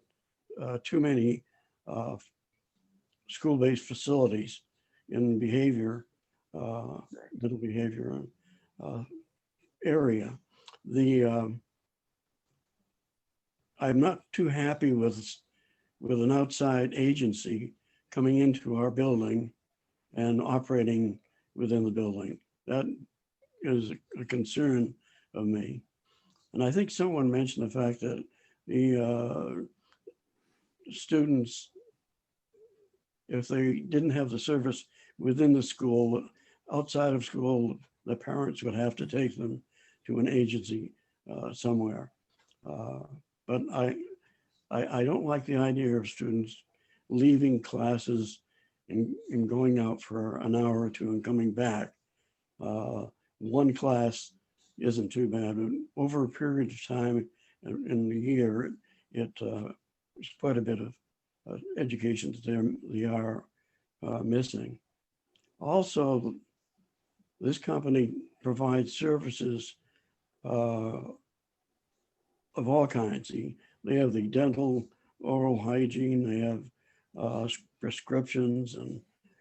too many school-based facilities in behavior, mental behavior area. I'm not too happy with an outside agency coming into our building and operating within the building. That is a concern of me. And I think someone mentioned the fact that the students, if they didn't have the service within the school, outside of school, the parents would have to take them to an agency somewhere. But I don't like the idea of students leaving classes and going out for an hour or two and coming back. One class isn't too bad. But over a period of time in the year, it's quite a bit of education that they are missing. Also, this company provides services of all kinds. They have the dental, oral hygiene, they have prescriptions and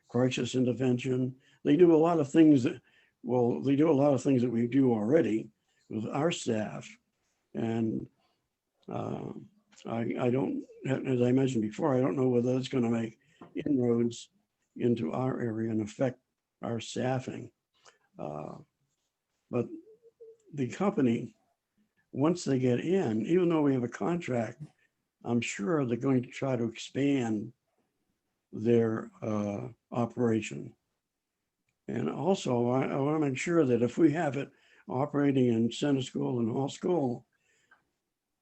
crisis intervention. They do a lot of things that, they do a lot of things that we do already with our staff. And I don't, as I mentioned before, I don't know whether that's going to make inroads into our area and affect our staffing. But the company, once they get in, even though we have a contract, I'm sure they're going to try to expand their operation. And also, I want to make sure that if we have it operating in center school and hall school,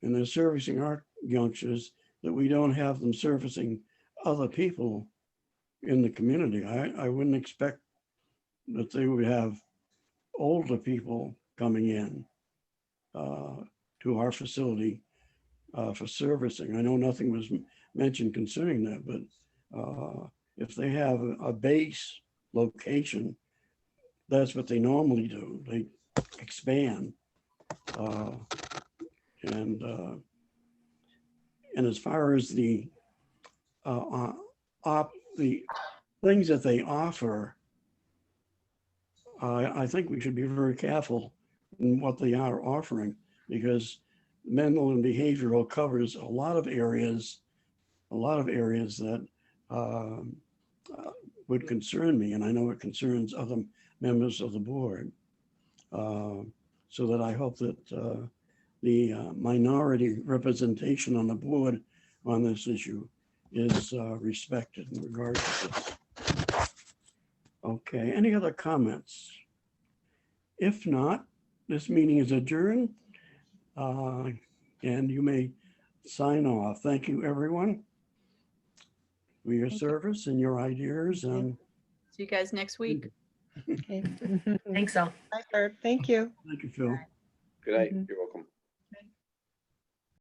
and they're servicing our youngsters, that we don't have them servicing other people in the community. I wouldn't expect that they would have older people coming in to our facility for servicing. I know nothing was mentioned concerning that, but if they have a base location, that's what they normally do. They expand. And as far as the things that they offer, I think we should be very careful in what they are offering, because mental and behavioral covers a lot of areas that would concern me, and I know it concerns other members of the board. So that I hope that the minority representation on the board on this issue is respected in regard to this. Okay, any other comments? If not, this meeting is adjourned, and you may sign off. Thank you, everyone, for your service and your ideas. And See you guys next week. Okay. Thanks all. Bye, Herb. Thank you. Thank you, Phil. Good night. You're welcome.